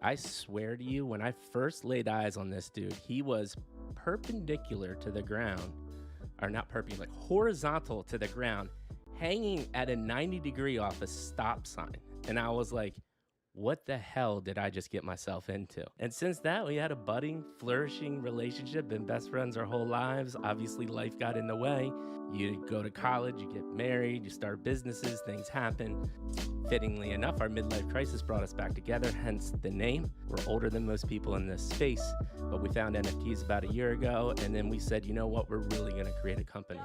I swear to you, when I first laid eyes on this dude, he was perpendicular to the ground, or not perpendicular, like horizontal to the ground, hanging at a 90-degree off a stop sign. And I was like, what the hell did I just get myself into? And since that, we had a budding, flourishing relationship, been best friends our whole lives. Obviously, life got in the way. You go to college, you get married, you start businesses, things happen. Fittingly enough, our midlife crisis brought us back together, hence the name. We're older than most people in this space, but we found NFTs about a year ago, and then we said, you know what, we're really gonna create a company.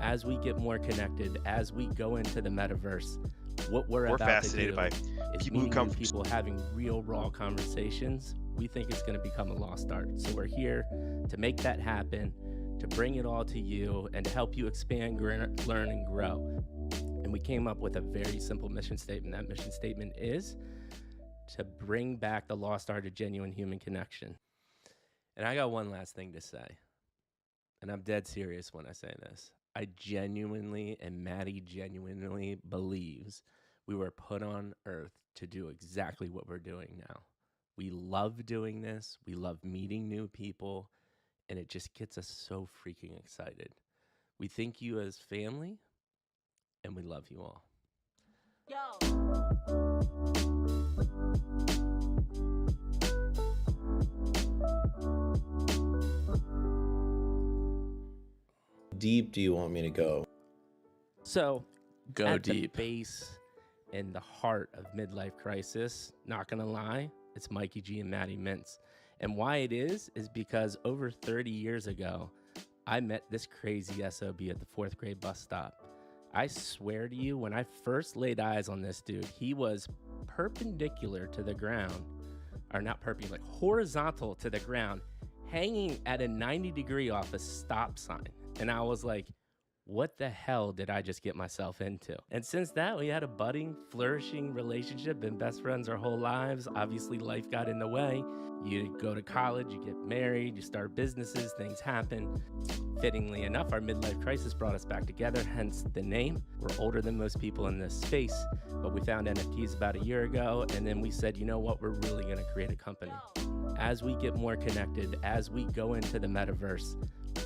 As we get more connected, as we go into the metaverse, what we're about fascinated to by do is people who meeting come new from people, having real, raw conversations. We think it's gonna become a lost art. So we're here to make that happen, to bring it all to you, and to help you expand, learn, and grow. And we came up with a very simple mission statement. That mission statement is to bring back the lost art of genuine human connection. And I got one last thing to say, and I'm dead serious when I say this. I genuinely, and Maddie genuinely believes we were put on earth to do exactly what we're doing now. We love doing this. We love meeting new people, and it just gets us so freaking excited. We think you as family, and we love you all. Deep do you want me to go? So, Go at deep. the base and the heart of midlife crisis, not gonna lie, it's Mikey G and Maddie Mintz. And why it is because over 30 years ago, I met this crazy SOB at the 4th grade bus stop. I swear to you, when I first laid eyes on this dude, he was perpendicular to the ground, or not perpendicular, like horizontal to the ground, hanging at a 90-degree off a stop sign. And I was like, what the hell did I just get myself into? And since that, we had a budding, flourishing relationship, been best friends our whole lives. Obviously, life got in the way. You go to college, you get married, you start businesses, things happen. Fittingly enough, our midlife crisis brought us back together, hence the name. We're older than most people in this space, but we found NFTs about a year ago, and then we said, you know what, we're really gonna create a company. As we get more connected, as we go into the metaverse,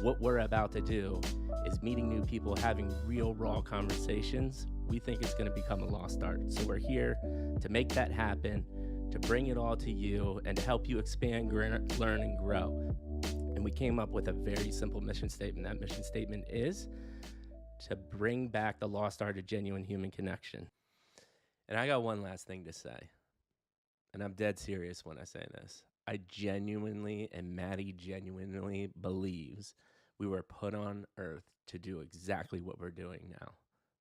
what we're about to do is meeting new people, having real, raw conversations. We think it's gonna become a lost art. So we're here to make that happen, to bring it all to you, and to help you expand, learn, and grow. And we came up with a very simple mission statement. That mission statement is to bring back the lost art of genuine human connection. And I got one last thing to say, and I'm dead serious when I say this. I genuinely, and Maddie genuinely believes we were put on earth to do exactly what we're doing now.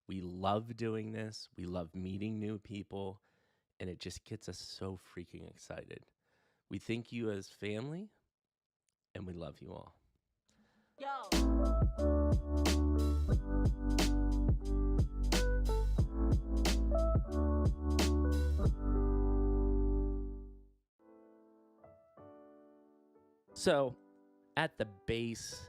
We love doing this. We love meeting new people, and it just gets us so freaking excited. We think you as family, and we love you all. So, at the base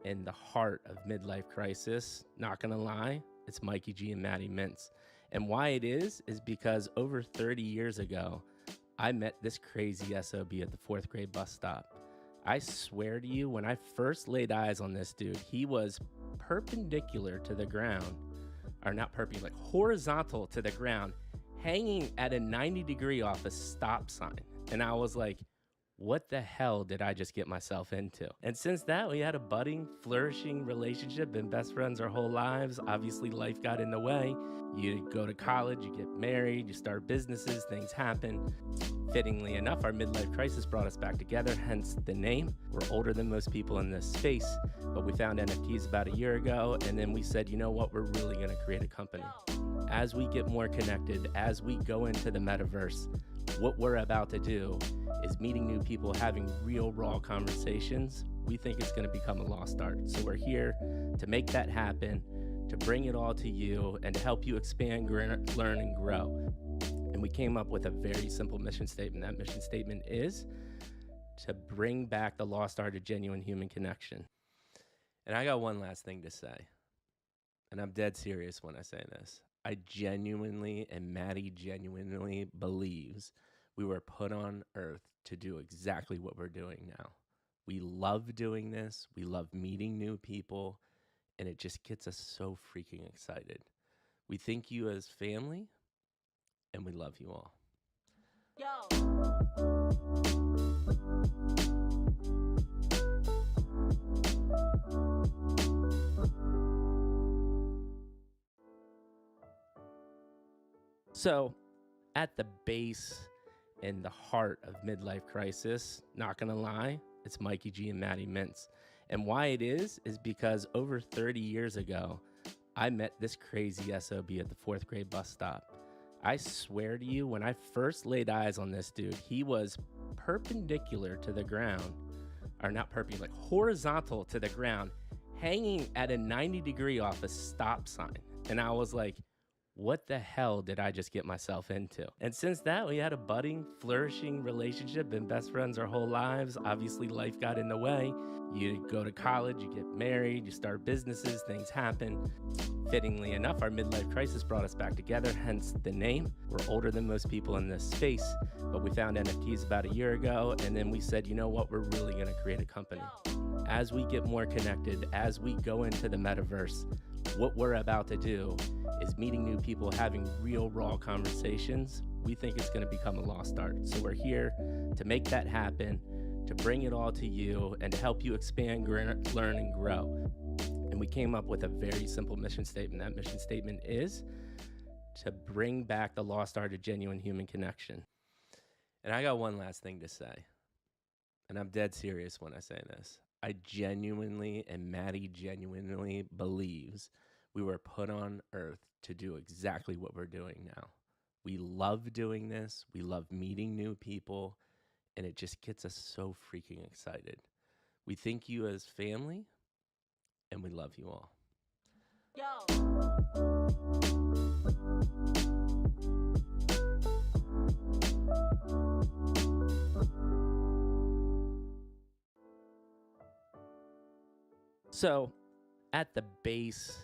and the heart of midlife crisis, not gonna lie, it's Mikey G and Maddie Mintz. And why it is because over 30 years ago, I met this crazy SOB at the 4th grade bus stop. I swear to you, when I first laid eyes on this dude, he was perpendicular to the ground, or not perpendicular, like horizontal to the ground, hanging at a 90-degree off a stop sign. And I was like, what the hell did I just get myself into? And since that, we had a budding, flourishing relationship, been best friends our whole lives. Obviously, life got in the way. You go to college, you get married, you start businesses, things happen. Fittingly enough, our midlife crisis brought us back together, hence the name. We're older than most people in this space, but we found NFTs about a year ago, and then we said, you know what, we're really gonna create a company. As we get more connected, as we go into the metaverse, what we're about to do is meeting new people, having real, raw conversations. We think it's gonna become a lost art. So we're here to make that happen, to bring it all to you, and to help you expand, learn, and grow. And we came up with a very simple mission statement. That mission statement is to bring back the lost art of genuine human connection. And I got one last thing to say, and I'm dead serious when I say this. I genuinely, and Maddie genuinely believes We were put on earth to do exactly what we're doing now. We love doing this. We love meeting new people, and it just gets us so freaking excited. We think you as family, and we love you all. So, at the base and the heart of midlife crisis, not gonna lie, it's Mikey G and Maddie Mintz. And why it is because over 30 years ago, I met this crazy SOB at the 4th grade bus stop. I swear to you, when I first laid eyes on this dude, he was perpendicular to the ground, or not perpendicular, like horizontal to the ground, hanging at a 90-degree off a stop sign. And I was like, what the hell did I just get myself into? And since that, we had a budding, flourishing relationship, been best friends our whole lives. Obviously, life got in the way. You go to college, you get married, you start businesses, things happen. Fittingly enough, our midlife crisis brought us back together, hence the name. We're older than most people in this space, but we found NFTs about a year ago, and then we said, you know what, we're really gonna create a company. As we get more connected, as we go into the metaverse, what we're about to do is meeting new people, having real raw conversations. We think it's going to become a lost art. So we're here to make that happen, to bring it all to you, and to help you expand, learn, and grow. And we came up with a very simple mission statement. That mission statement is to bring back the lost art of genuine human connection. And I got one last thing to say, and I'm dead serious when I say this. I genuinely, and Maddie genuinely believes we were put on earth to do exactly what we're doing now. We love doing this. We love meeting new people, and it just gets us so freaking excited. We think you as family, and we love you all. So, at the base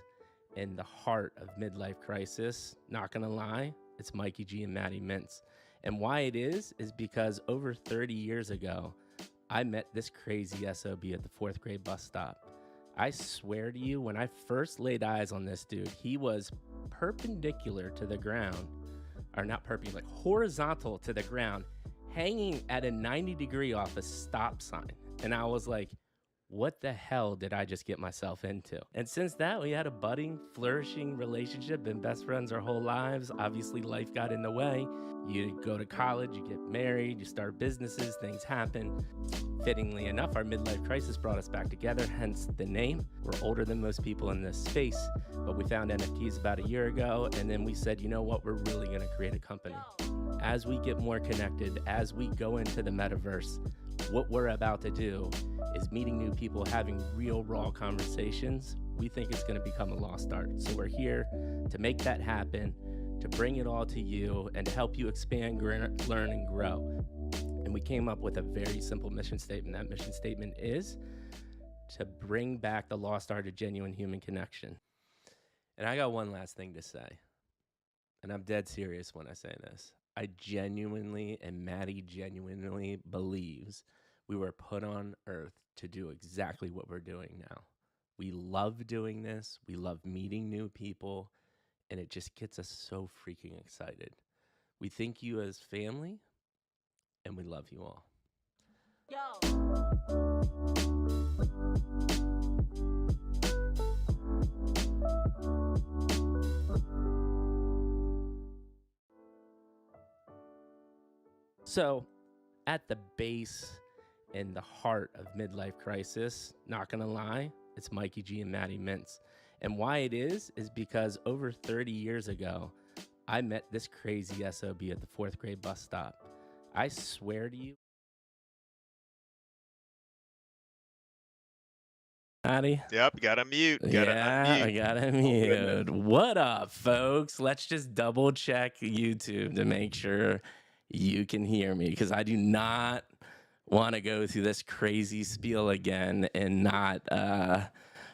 and the heart of midlife crisis, not gonna lie, it's Mikey G and Maddie Mintz. And why it is because over 30 years ago, I met this crazy SOB at the 4th grade bus stop. I swear to you, when I first laid eyes on this dude, he was perpendicular to the ground, or not perpendicular, like horizontal to the ground, hanging at a 90-degree off a stop sign. And I was like, what the hell did I just get myself into? And since that, we had a budding, flourishing relationship, been best friends our whole lives. Obviously, life got in the way. You go to college, you get married, you start businesses, things happen. Fittingly enough, our midlife crisis brought us back together, hence the name. We're older than most people in this space, but we found NFTs about a year ago, and then we said, you know what, we're really gonna create a company. As we get more connected, as we go into the metaverse, what we're about to do is meeting new people, having real raw conversations. We think it's going to become a lost art. So we're here to make that happen, to bring it all to you, and to help you expand, learn, and grow. And we came up with a very simple mission statement. That mission statement is to bring back the lost art of genuine human connection. And I got one last thing to say, and I'm dead serious when I say this. I genuinely, and Maddie genuinely believes we were put on earth to do exactly what we're doing now. We love doing this. We love meeting new people, and it just gets us so freaking excited. We think you as family, and we love you all. So, at the base and the heart of midlife crisis, not gonna lie, it's Mikey G and Maddie Mintz. And why it is because over 30 years ago, I met this crazy SOB at the 4th grade bus stop. I swear to you. Maddie? Yep, gotta mute. I Gotta unmute. gotta mute. What up, folks? Let's just double check YouTube to make sure you can hear me, because I do not want to go through this crazy spiel again and not.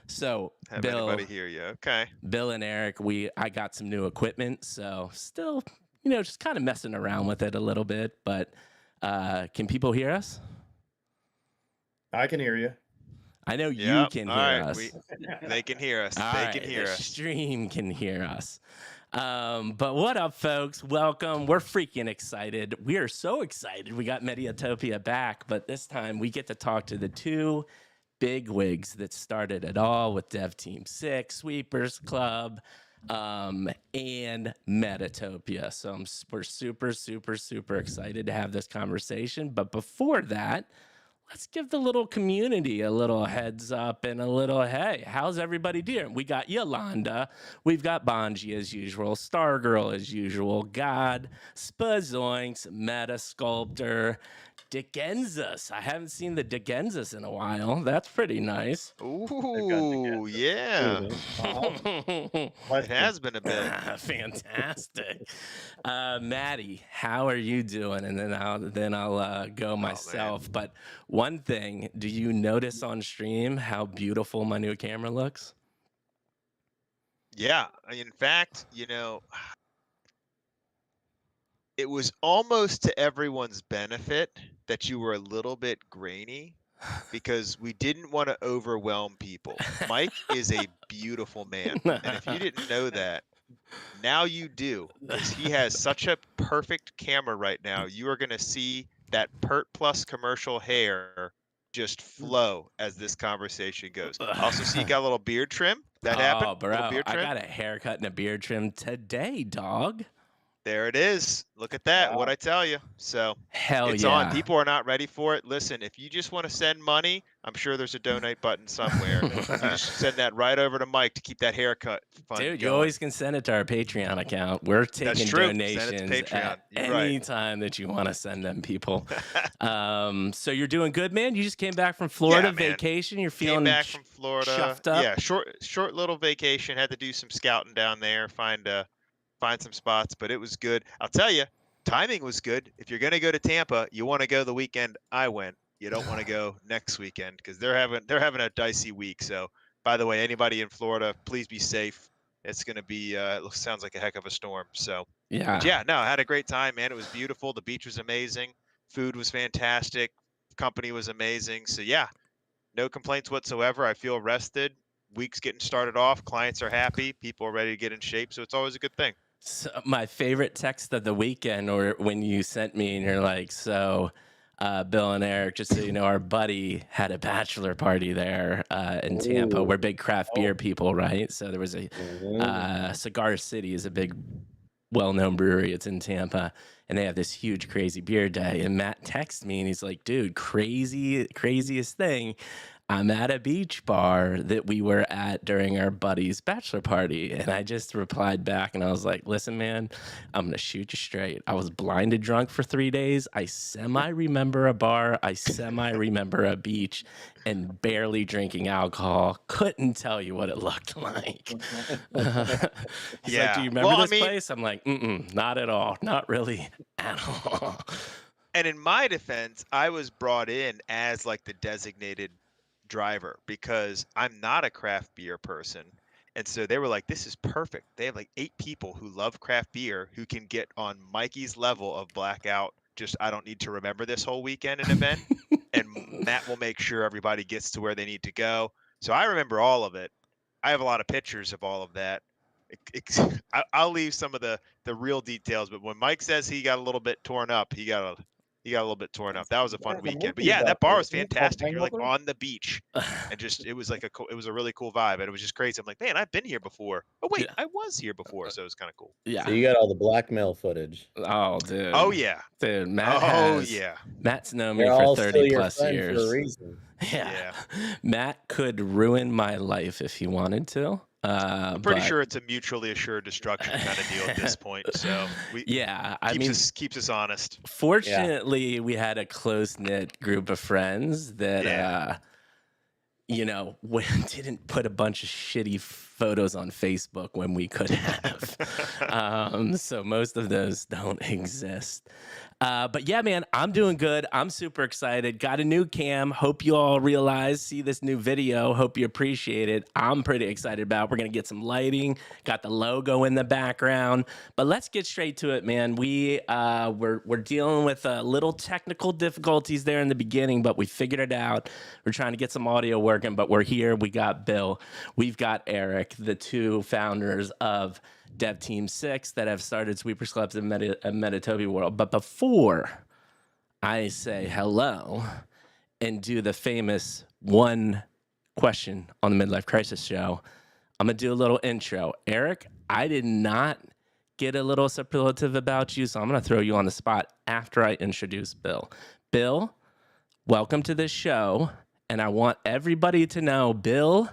So Have Bill, anybody hear you? Okay. Bill and Eric, I got some new equipment, so still just kind of messing around with it a little bit. But can people hear us? I can hear you. I know you Yep. can All hear right. us. They can hear us. All They can right, the hear us. stream can hear us. But what up, folks? Welcome. We're freaking excited. We are so excited. We got MetaTopia back, but this time we get to talk to the two big wigs that started it all with Dev Team 6, Sweepers Club, and MetaTopia. So we're super, super, super excited to have this conversation. But before that, let's give the little community a little heads up and a little, hey, how's everybody doing? We got Yolanda, we've got Bonji as usual, Stargirl as usual, God, Spazoinks, Meta Sculptor, Dickenzus. I haven't seen the Dickenzus in a while. That's pretty nice. Ooh, yeah. It has been a bit. Fantastic. Maddie, how are you doing? And then I'll go myself. But one thing, do you notice on stream how beautiful my new camera looks? Yeah. In fact, it was almost to everyone's benefit that you were a little bit grainy because we didn't want to overwhelm people. Mike is a beautiful man. And if you didn't know that, now you do, because he has such a perfect camera right now. You are going to see that Pert Plus commercial hair just flow as this conversation goes. I also see you got a little beard trim. That happened? Oh, bro, Little beard I trim? got a haircut and a beard trim today, dog. There it is. Look at that. Wow. What'd I tell you? So Hell it's yeah. on. People are not ready for it. Listen, if you just want to send money, I'm sure there's a donate button somewhere. You just send that right over to Mike to keep that haircut fund Dude, you going. always can send it to our Patreon account. We're taking true. donations Send it to Patreon. at You're any right. time that you want to send them, people. So you're doing good, man? You just came back from Florida Yeah, man. vacation. You're feeling Came back from Florida. chuffed up? Yeah, short little vacation. Had to do some scouting down there, find some spots, but it was good. I'll tell you, timing was good. If you're going to go to Tampa, you want to go the weekend I went. You don't want to go next weekend because they're having a dicey week. So, by the way, anybody in Florida, please be safe. It's going to be sounds like a heck of a storm. So, Yeah. but yeah, no, I had a great time, man. It was beautiful. The beach was amazing. Food was fantastic. Company was amazing. So, yeah, no complaints whatsoever. I feel rested. Week's getting started off. Clients are happy. People are ready to get in shape. So it's always a good thing. So my favorite text of the weekend, or when you sent me and you're like, so Bill and Eric, just so you know, our buddy had a bachelor party there in Tampa. We're big craft beer people, right? So there was a Cigar City is a big, well-known brewery. It's in Tampa, and they have this huge, crazy beer day. And Matt texted me, and he's like, dude, craziest thing. I'm at a beach bar that we were at during our buddy's bachelor party. And I just replied back and I was like, listen, man, I'm going to shoot you straight. I was blinded drunk for 3 days. I semi-remember a bar. I semi-remember a beach and barely drinking alcohol. Couldn't tell you what it looked like. He's like, do you remember this place? I'm like, not at all. Not really at all. And in my defense, I was brought in as like the designated driver because I'm not a craft beer person. And so they were like, this is perfect. They have like 8 people who love craft beer who can get on Mikey's level of blackout. Just, I don't need to remember this whole weekend an event. And Matt will make sure everybody gets to where they need to go. So I remember all of it. I have a lot of pictures of all of that. I'll leave some of the real details, but when Mike says he got a little bit torn up, he got a little bit torn up. That was a fun weekend. But yeah, that bar was fantastic. You're like on the beach, and just it was a really cool vibe, and it was just crazy. I'm like, man, I've been here before. Oh wait, I was here before, so it was kind of cool. Yeah. So you got all the blackmail footage. Oh, dude. Oh yeah. Dude, Matt Matt's known me They're for all 30 still your plus friend years. for a reason. Yeah. Matt could ruin my life if he wanted to. I'm pretty sure it's a mutually assured destruction kind of deal at this point. So keeps us honest. Fortunately, we had a close knit group of friends that didn't put a bunch of shitty photos on Facebook when we could have. So most of those don't exist. But yeah, man, I'm doing good. I'm super excited. Got a new cam. Hope you all see this new video. Hope you appreciate it. I'm pretty excited about it. We're going to get some lighting. Got the logo in the background. But let's get straight to it, man. We're dealing with little technical difficulties there in the beginning, but we figured it out. We're trying to get some audio working, but we're here. We got Bill. We've got Eric, the two founders of Dev Team 6 that have started Sweepers Clubs in MetaTopia world. But before I say hello and do the famous one question on the Midlife Crisis show, I'm going to do a little intro. Eric, I did not get a little superlative about you, so I'm going to throw you on the spot after I introduce Bill. Bill, welcome to the show, and I want everybody to know Bill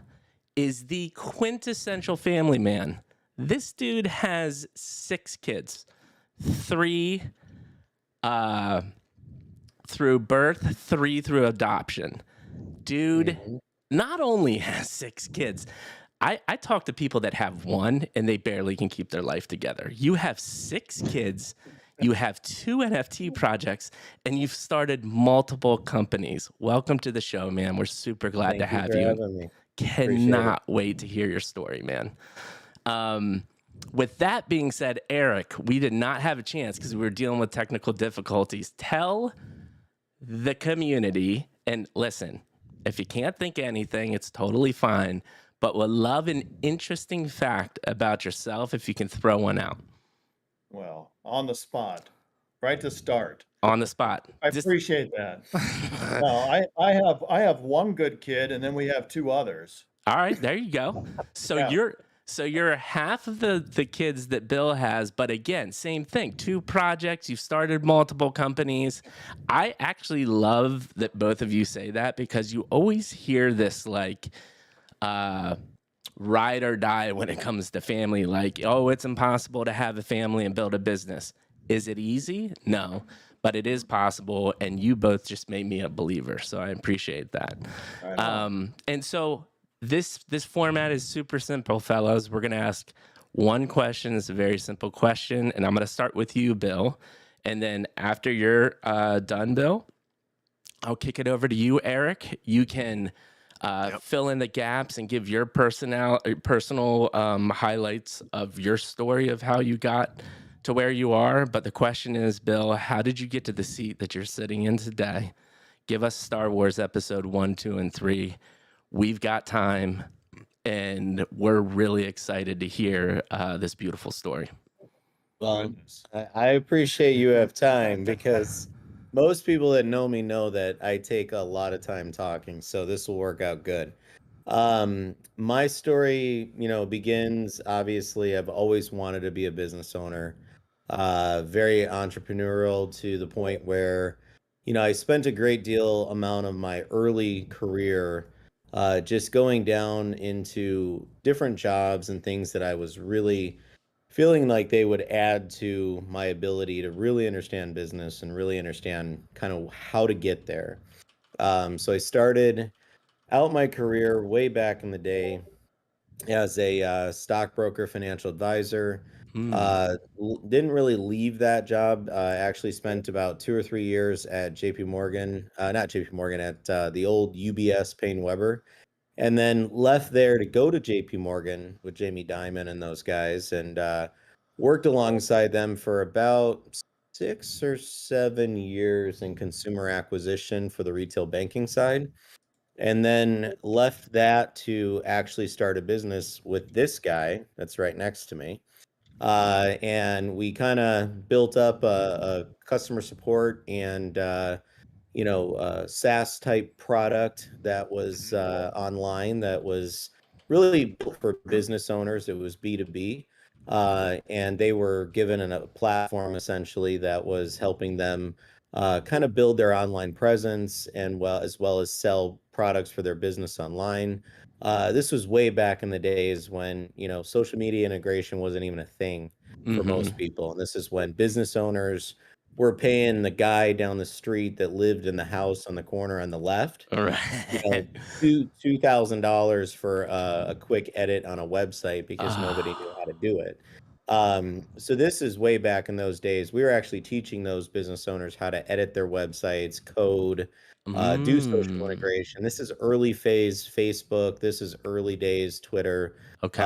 is the quintessential family man. This dude has 6 kids, 3 through birth, 3 through adoption. Dude not only has 6 kids, I talk to people that have 1 and they barely can keep their life together. You have 6 kids, you have 2 NFT projects, and you've started multiple companies. Welcome to the show, man. We're super glad Thank to have for you. having me. Cannot wait to hear your story, man. With that being said, Eric, we did not have a chance because we were dealing with technical difficulties. Tell the community, and listen, if you can't think of anything, it's totally fine, but would love an interesting fact about yourself if you can throw one out. Well, on the spot, right to start. On the spot. I appreciate that. No, I have 1 good kid, and then we have 2 others. All right, there you go. So Yeah. you're half of the kids that Bill has, but again, same thing. 2 projects, you've started multiple companies. I actually love that both of you say that because you always hear this like ride or die when it comes to family, like, oh, it's impossible to have a family and build a business. Is it easy? No, but it is possible, and you both just made me a believer, so I appreciate that. And so this format is super simple, fellows. We're gonna ask one question. It's a very simple question, and I'm gonna start with you, Bill, and then after you're done, Bill, I'll kick it over to you, Eric. You can fill in the gaps and give your personal highlights of your story of how you got to where you are. But the question is, Bill, how did you get to the seat that you're sitting in today? Give us Star Wars episode 1, 2, and 3. We've got time, and we're really excited to hear this beautiful story. Well, I appreciate you have time because most people that know me know that I take a lot of time talking, so this will work out good. My story, begins, obviously, I've always wanted to be a business owner, very entrepreneurial to the point where, I spent a great deal amount of my early career just going down into different jobs and things that I was really feeling like they would add to my ability to really understand business and really understand kind of how to get there. So I started out my career way back in the day as a stockbroker, financial advisor. Didn't really leave that job. I actually spent about 2 or 3 years at JP Morgan, not JP Morgan, at the old UBS Payne Weber, and then left there to go to JP Morgan with Jamie Dimon and those guys, and worked alongside them for about 6 or 7 years in consumer acquisition for the retail banking side, and then left that to actually start a business with this guy that's right next to me. And we kind of built up a customer support and SaaS type product that was online that was really built for business owners. It was B2B. And they were given a platform essentially that was helping them kind of build their online presence and as well as sell products for their business online. This was way back in the days when, social media integration wasn't even a thing for most people. And this is when business owners were paying the guy down the street that lived in the house on the corner on the left, you know, Right. $2,000 for a quick edit on a website because nobody knew how Ah. to do it. So this is way back in those days. We were actually teaching those business owners how to edit their websites, code, do social Mm. integration. This is early phase Facebook. This is early days Twitter. Okay.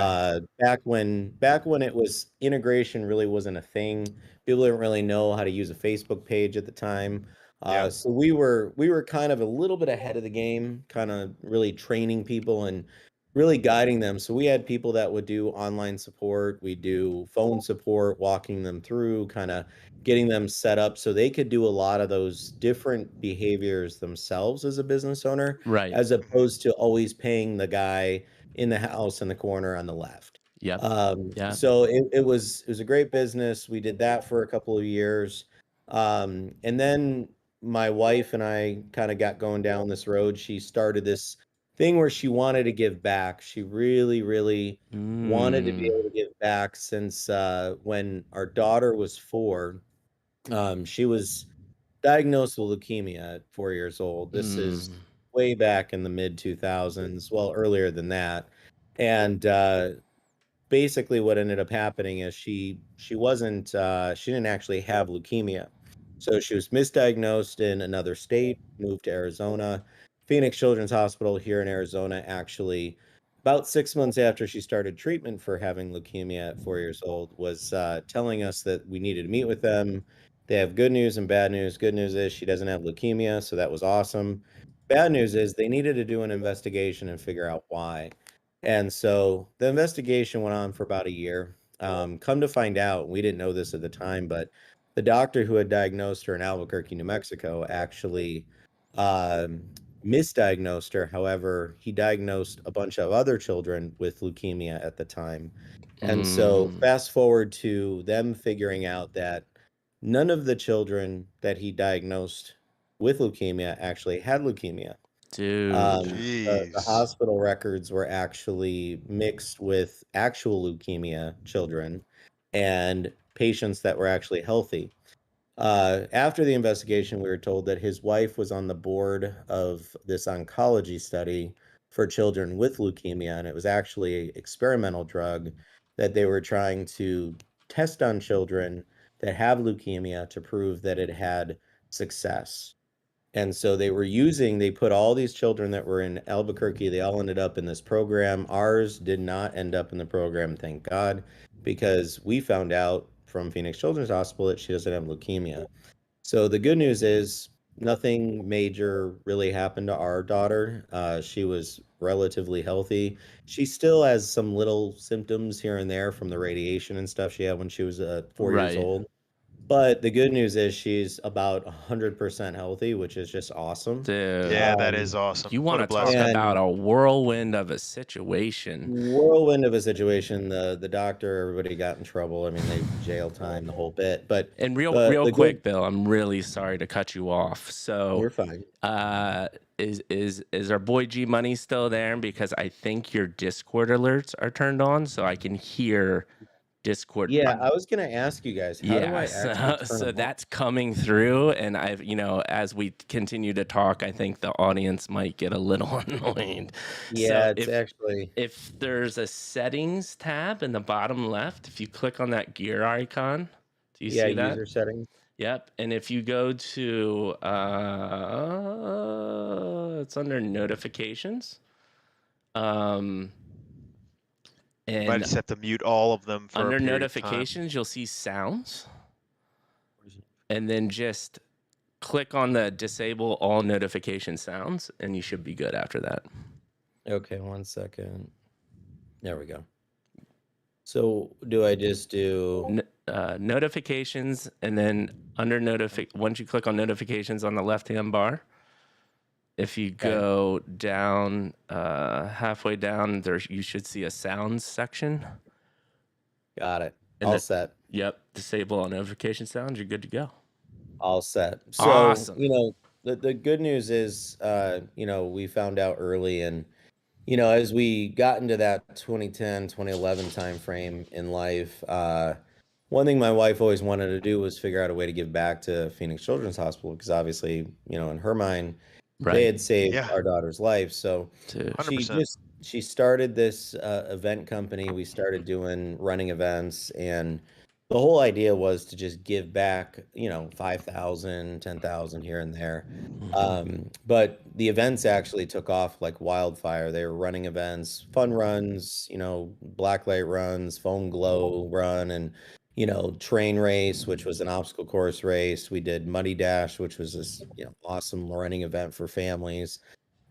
Back when it was integration really wasn't a thing. People didn't really know how to use a Facebook page at the time. Yeah. So we were kind of a little bit ahead of the game, kind of really training people and really guiding them. So we had people that would do online support, we do phone support, walking them through, kind of getting them set up so they could do a lot of those different behaviors themselves as a business owner, Right. as Mhm. opposed to always paying the guy in the house in the corner on the left. Yep. Yep. So it was a great business. We did that for a couple of years. And then my wife and I kind of got going down this road. She started this thing where she wanted to give back. She really, really wanted to be Mm. able to give back since when our daughter was 4. She was diagnosed with leukemia at 4 years old. This is Mm. way back in the mid 2000s, well, earlier than that. And basically what ended up happening is she wasn't she didn't actually have leukemia. So she was misdiagnosed in another state, moved to Arizona. Phoenix Children's Hospital here in Arizona actually, about 6 months after she started treatment for having leukemia at 4 years old, was telling us that we needed to meet with them. They have good news and bad news. Good news is she doesn't have leukemia, so that was awesome. Bad news is they needed to do an investigation and figure out why. And so the investigation went on for about a year. Come to find out, we didn't know this at the time, but the doctor who had diagnosed her in Albuquerque, New Mexico, actually um, misdiagnosed her. However, he diagnosed a bunch of other children with leukemia at the time. And so Mm. fast forward to them figuring out that none of the children that he diagnosed with leukemia actually had leukemia. Dude. The Jeez. hospital records were actually mixed with actual leukemia children and patients that were actually healthy. After the investigation, we were told that his wife was on the board of this oncology study for children with leukemia, and it was actually an experimental drug that they were trying to test on children that have leukemia to prove that it had success. And so they put all these children that were in Albuquerque, they all ended up in this program. Ours did not end up in the program, thank God, because we found out from Phoenix Children's Hospital that she doesn't have leukemia. So the good news is nothing major really happened to our daughter. She was relatively healthy. She still has some little symptoms here and there from the radiation and stuff she had when she was 4 years Right. old. But the good news is she's about 100% healthy, which is just awesome. Dude. Yeah, that is Um, awesome. You What want a to talk blessing. about and a whirlwind of a situation. whirlwind of a situation. The doctor, everybody got in trouble. I mean, they jail time, the whole bit. But And real the real the good, quick, Bill, I'm really sorry to cut you off. So, you're fine. uh is our boy G Money still there? Because I think your Discord alerts are turned on so I can hear Discord. Yeah, I was gonna ask you guys, how do Yeah, I actually so, turn so them on? that's coming through, and I've, as we continue to talk, I think the audience might get a little annoyed. So Yeah, it's actually, if there's a settings tab in the bottom left, if you click on that gear icon, do you yeah, see that? user settings. Yep. And if you go to it's under notifications. Um, You might and just have to mute all of them for a under period of time. notifications, you'll see sounds, and then just click on the disable all notification sounds, and you should be good after that. Okay, 1 second. There we go. So do I just do? Notifications, and then under once you click on notifications on the left-hand bar, if you Okay, go down halfway down, there you should see a sounds section. got it. And All then, set. yep, disable all notification sounds. You're good to go. All set. So, Awesome. the good news is, we found out early, and as we got into that 2010, 2011 timeframe in life, one thing my wife always wanted to do was figure out a way to give back to Phoenix Children's Hospital because obviously, in her mind, they Right. had saved Yeah. our daughter's life. So To she 100%. she started this event company. We started running events, and the whole idea was to just give back, 5,000, 10,000 here and there. But the events actually took off like wildfire. They were running events, fun runs, blacklight runs, foam glow run, and train race, which was an obstacle course race. We did Muddy Dash, which was this awesome running event for families.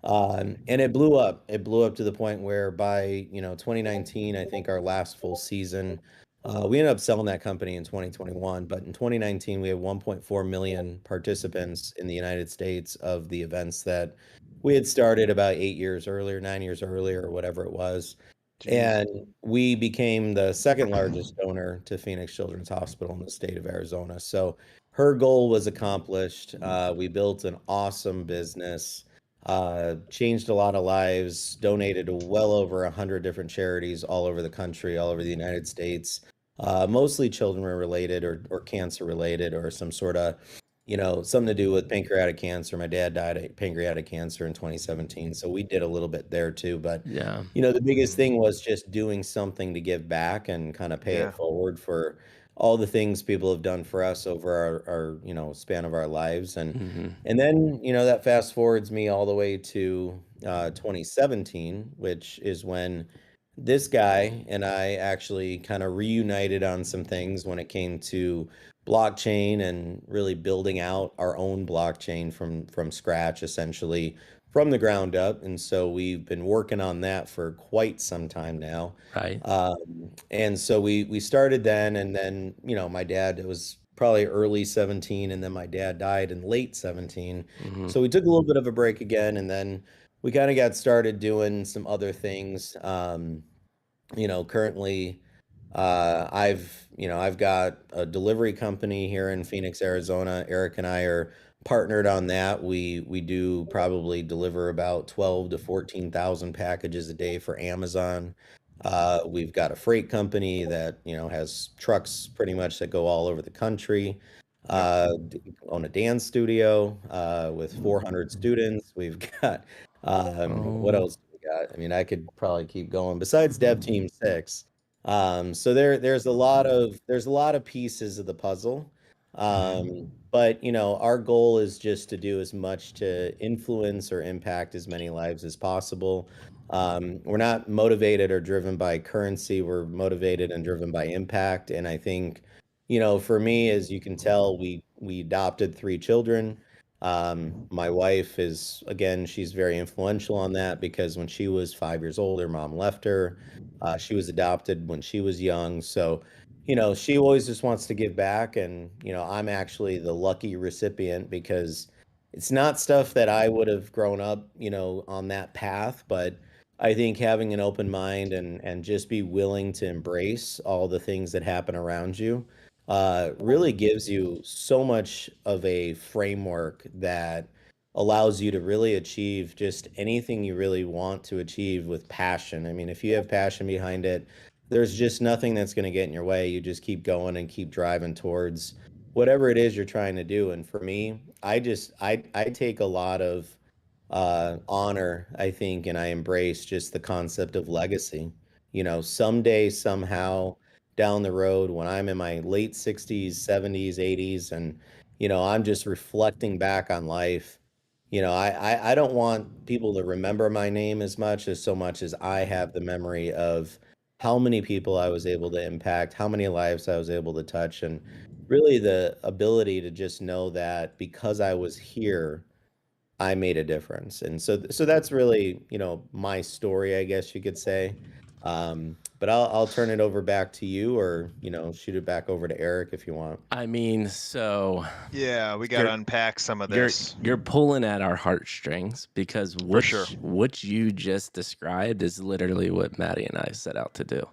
And it blew up. It blew up to the point where by 2019, I think our last full season, we ended up selling that company in 2021. But in 2019, we had 1.4 million participants in the United States of the events that we had started about 8 years earlier, 9 years earlier, or whatever it was. Jeez. And we became the second largest donor to Phoenix Children's Hospital in the state of Arizona. So her goal was accomplished. We built an awesome business, changed a lot of lives, donated to well over 100 different charities all over the country, all over the United States, mostly children related or cancer related or some sort of, something to do with pancreatic cancer. My dad died of pancreatic cancer in 2017. So we did a little bit there too. But yeah. the biggest thing was just doing something to give back and kind of pay Yeah. it forward for all the things people have done for us over our span of our lives. And then, that fast forwards me all the way to 2017, which is when this guy and I actually kind of reunited on some things when it came to blockchain and really building out our own blockchain from scratch, essentially from the ground up. And so we've been working on that for quite some time now. Right. And so we started then, and then my dad, it was probably early 17, and then my dad died in late 17. So we took a little bit of a break again, and then we kind of got started doing some other things. Currently, I've got a delivery company here in Phoenix, Arizona. Eric and I are partnered on that. We do probably deliver about 12 to 14,000 packages a day for Amazon. We've got a freight company that has trucks pretty much that go all over the country. Own a dance studio with 400 students. We've got what else do we got? I mean, I could probably keep going. Besides Dev Team 6, so there's a lot of pieces of the puzzle. But our goal is just to do as much to influence or impact as many lives as possible. We're not motivated or driven by currency. We're motivated and driven by impact. And I think, for me, as you can tell, we adopted 3 children. My wife is, again, she's very influential on that because when she was 5 years old, her mom left her. She was adopted when she was young. So, she always just wants to give back. And, I'm actually the lucky recipient because it's not stuff that I would have grown up, on that path. But I think having an open mind and just be willing to embrace all the things that happen around you really gives you so much of a framework that allows you to really achieve just anything you really want to achieve with passion. I mean, if you have passion behind it, there's just nothing that's going to get in your way. You just keep going and keep driving towards whatever it is you're trying to do. And for me, I take a lot of honor, I think, and I embrace just the concept of legacy. Someday, somehow, down the road, when I'm in my late 60s, 70s, 80s, and I'm just reflecting back on life. I don't want people to remember my name as much as I have the memory of how many people I was able to impact, how many lives I was able to touch, and really the ability to just know that because I was here, I made a difference. And so that's really, my story, I guess you could say. But I'll turn it over back to you, or, shoot it back over to Eric if you want. I mean, so Yeah, we got to you're unpack some of you're this. you're pulling at our heartstrings because For sure. what you just described is literally what Maddie and I set out to do.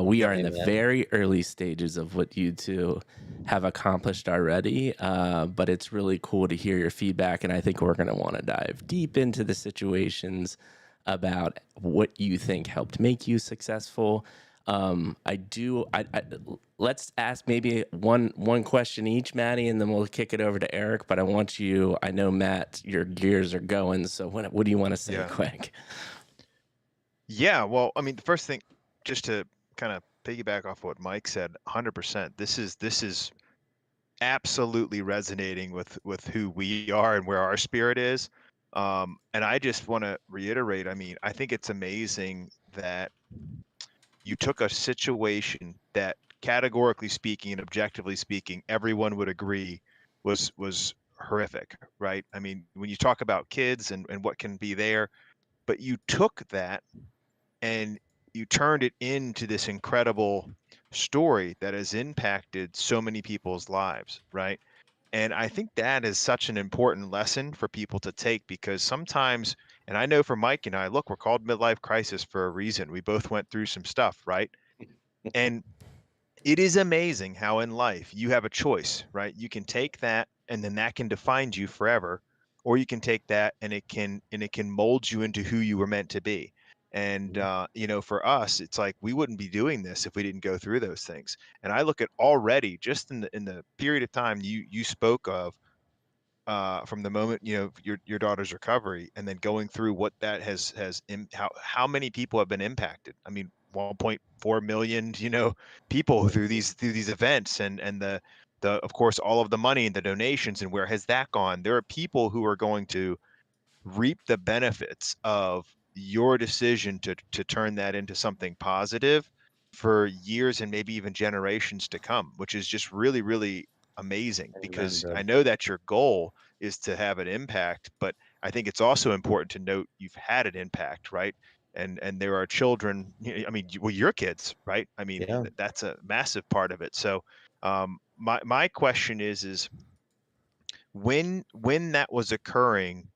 We are in the Amen. very early stages of what you two have accomplished already, but it's really cool to hear your feedback, and I think we're going to want to dive deep into the situations about what you think helped make you successful. I do. Let's ask maybe one question each, Maddie, and then we'll kick it over to Eric. But I want you. I know Matt, your gears are going. So what do you want to say, Yeah. quick? Yeah, well, I mean, the first thing, just to kind of piggyback off what Mike said, 100%. This is absolutely resonating with who we are and where our spirit is. And I just want to reiterate, I mean, I think it's amazing that you took a situation that categorically speaking and objectively speaking, everyone would agree was horrific, right? I mean, when you talk about kids and what can be there, but you took that and you turned it into this incredible story that has impacted so many people's lives, right? And I think that is such an important lesson for people to take because sometimes, and I know for Mike and I, look, we're called midlife crisis for a reason. We both went through some stuff, right? And it is amazing how in life you have a choice, right? You can take that and then that can define you forever, or you can take that and it can mold you into who you were meant to be. And you know, for us, it's like we wouldn't be doing this if we didn't go through those things. And I look at already just in the period of time you spoke of, from the moment, you know, your daughter's recovery and then going through what that how many people have been impacted. I mean, 1.4 million, you know, people through these events, and the of course all of the money and the donations, and where has that gone? There are people who are going to reap the benefits of your decision to turn that into something positive for years and maybe even generations to come, which is just really, really amazing Amen, because I bro. know that your goal is to have an impact, but I think it's also important to note you've had an impact, right? And there are children, I mean, well, your kids, right? I mean, Yeah. that's a massive part of it. So, my question is when that was occurring,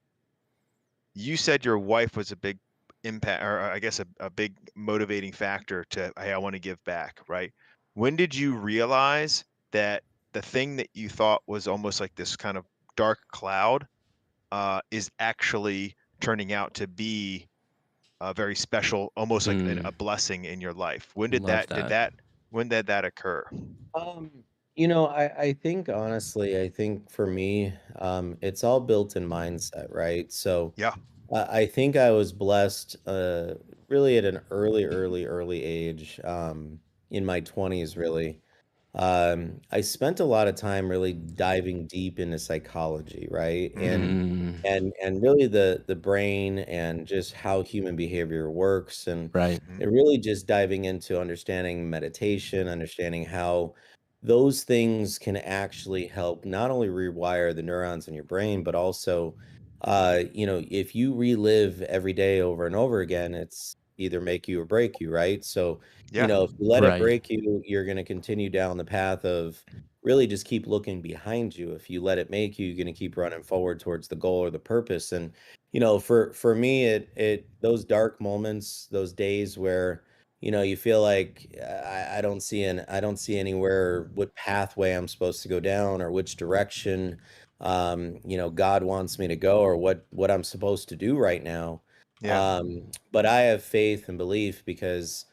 you said your wife was a big impact, or I guess a big motivating factor to, hey, I want to give back, right? When did you realize that the thing that you thought was almost like this kind of dark cloud, is actually turning out to be a very special, almost like a Mm, blessing in your life? When did love that did that. that when did that occur? Um, I think honestly, I think for me, it's all built in mindset, right? So Yeah. I think I was blessed, really at an early age, in my 20s, really. I spent a lot of time really diving deep into psychology, right? And Mm, and really the brain and just how human behavior works, and right. Hmm. really just diving into understanding meditation, understanding how those things can actually help not only rewire the neurons in your brain, but also, if you relive every day over and over again, it's either make you or break you, right? So, Yeah. if you let it Right. break you, you're going to continue down the path of really just keep looking behind you. If you let it make you, you're going to keep running forward towards the goal or the purpose. And, for me, it those dark moments, those days where, you feel like I don't see anywhere what pathway I'm supposed to go down or which direction, God wants me to go or what I'm supposed to do right now. Yeah. But I have faith and belief because,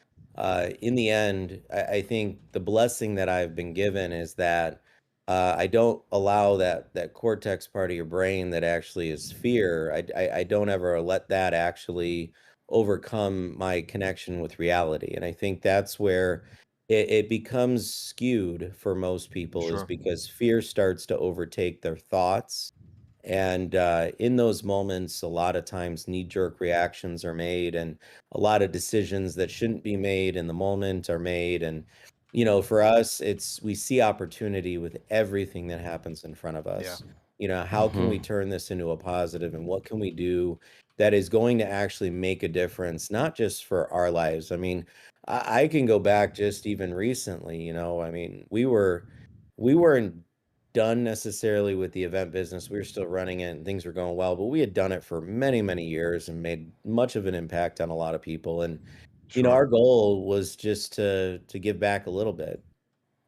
in the end, I think the blessing that I've been given is that, I don't allow that cortex part of your brain that actually is fear. I don't ever let that actually overcome my connection with reality. And I think that's where it becomes skewed for most people, is Sure. because fear starts to overtake their thoughts. And in those moments, a lot of times knee jerk reactions are made, and a lot of decisions that shouldn't be made in the moment are made. And, for us, we see opportunity with everything that happens in front of Yeah. us. How can Hmm. we turn this into a positive, and what can we do that is going to actually make a difference, not just for our lives? I mean, I can go back just even recently, I mean, we weren't done necessarily with the event business. We were still running it and things were going well, but we had done it for many, many years and made much of an impact on a lot of people. And, Sure. our goal was just to give back a little bit,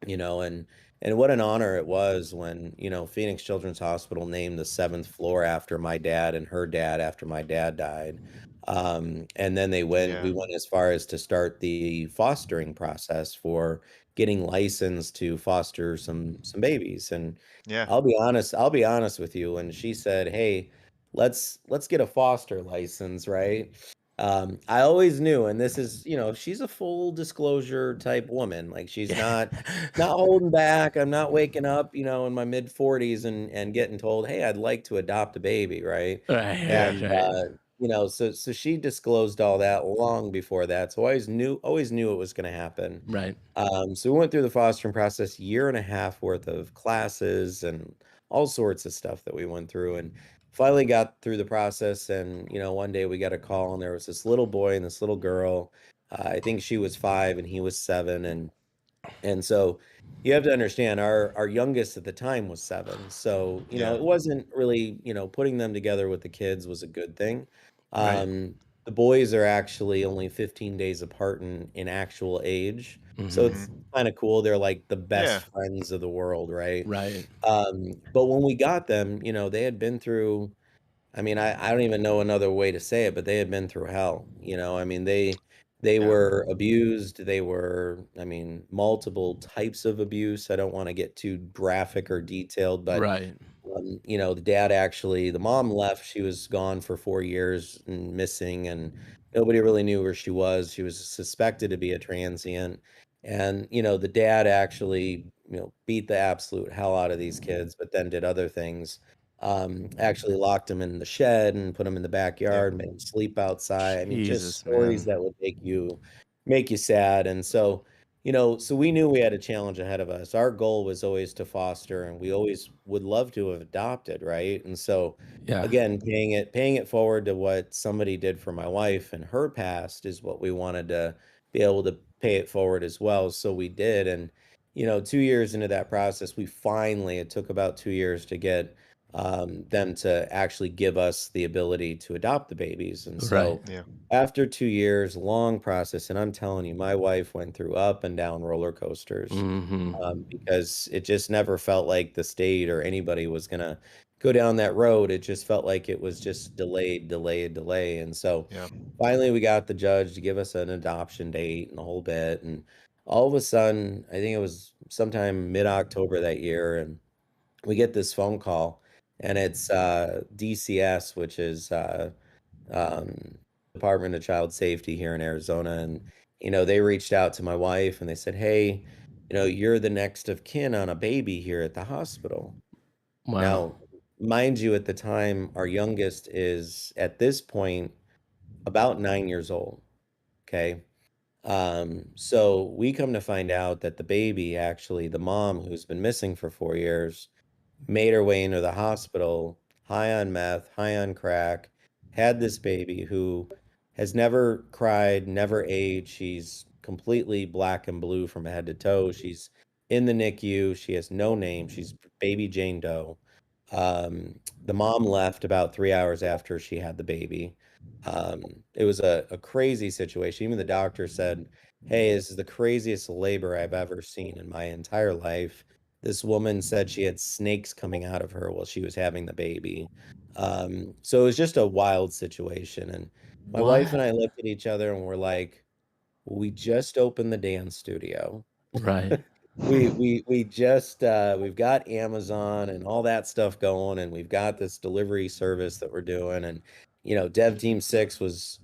and what an honor it was when, Phoenix Children's Hospital named the seventh floor after my dad and her dad after my dad died. And then Yeah. we went as far as to start the fostering process for getting licensed to foster some babies. And Yeah. I'll be honest with you. When she said, "Hey, let's get a foster license," right? I always knew, and this is, she's a full disclosure type woman. Like she's Yeah. not holding back. I'm not waking up, in my mid 40s and getting told, "Hey, I'd like to adopt a baby," right? Right, And right, so she disclosed all that long before that. So I always knew it was going to happen. right, So we went through the fostering process, year and a half worth of classes and all sorts of stuff that we went through, and finally got through the process. And one day we got a call, and there was this little boy and this little girl. I think she was 5 and he was 7, and so you have to understand our youngest at the time was 7. So, Yeah. it wasn't really, putting them together with the kids was a good thing. right. The boys are actually only 15 days apart in actual age. So Hmm. it's Hmm. kind of cool. They're like the Yeah. best friends of the world, right? Right. But when we got them, they had been through, I mean, I don't even know another way to say it, but they had been through hell. I mean, they Yeah. were abused. They were, I mean, multiple types of abuse. I don't want to get too graphic or detailed, but Right. the mom left. She was gone for 4 years and missing, and nobody really knew where she was. She was suspected to be a transient. And, the dad actually, beat the absolute hell out of these kids, but then did other things. Actually locked them in the shed and put them in the Yeah. backyard, made them sleep outside. I mean, just Jesus, stories man. that would make you sad. And so, so we knew we had a challenge ahead of us. Our goal was always to foster, and we always would love to have adopted, right? And so, Yeah. again, paying it forward to what somebody did for my wife and her past is what we wanted to be able to pay it forward as well. So we did, and 2 years into that process, it took about 2 years to get them to actually give us the ability to adopt the babies. And Right. so Yeah. after 2 years, long process, and I'm telling you, my wife went through up and down roller coasters, Hmm. because it just never felt like the state or anybody was gonna go down that road. It just felt like it was just delayed, delayed, delay. And so Yeah. finally, we got the judge to give us an adoption date and the whole bit. And all of a sudden, I think it was sometime mid-October that year, and we get this phone call, and it's DCS, which is um, Department of Child Safety here in Arizona. And, they reached out to my wife and they said, "Hey, you're the next of kin on a baby here at the hospital." Wow. Now, mind you, at the time, our youngest is at this point about 9 years old. Okay. So we come to find out that the baby, actually, the mom who's been missing for 4 years, made her way into the hospital, high on meth, high on crack, had this baby who has never cried, never ate. She's completely black and blue from head to toe. She's in the NICU. She has no name. She's baby Jane Doe. The mom left about 3 hours after she had the baby. It was a crazy situation. Even the doctor said, "Hey, this is the craziest labor I've ever seen in my entire life." This woman said she had snakes coming out of her while she was having the baby. So it was just a wild situation. And my wife and What? I looked at each other and we're like, "We just opened the dance studio. Right. We just we've got Amazon and all that stuff going, and we've got this delivery service that we're doing, and Dev Team 6 was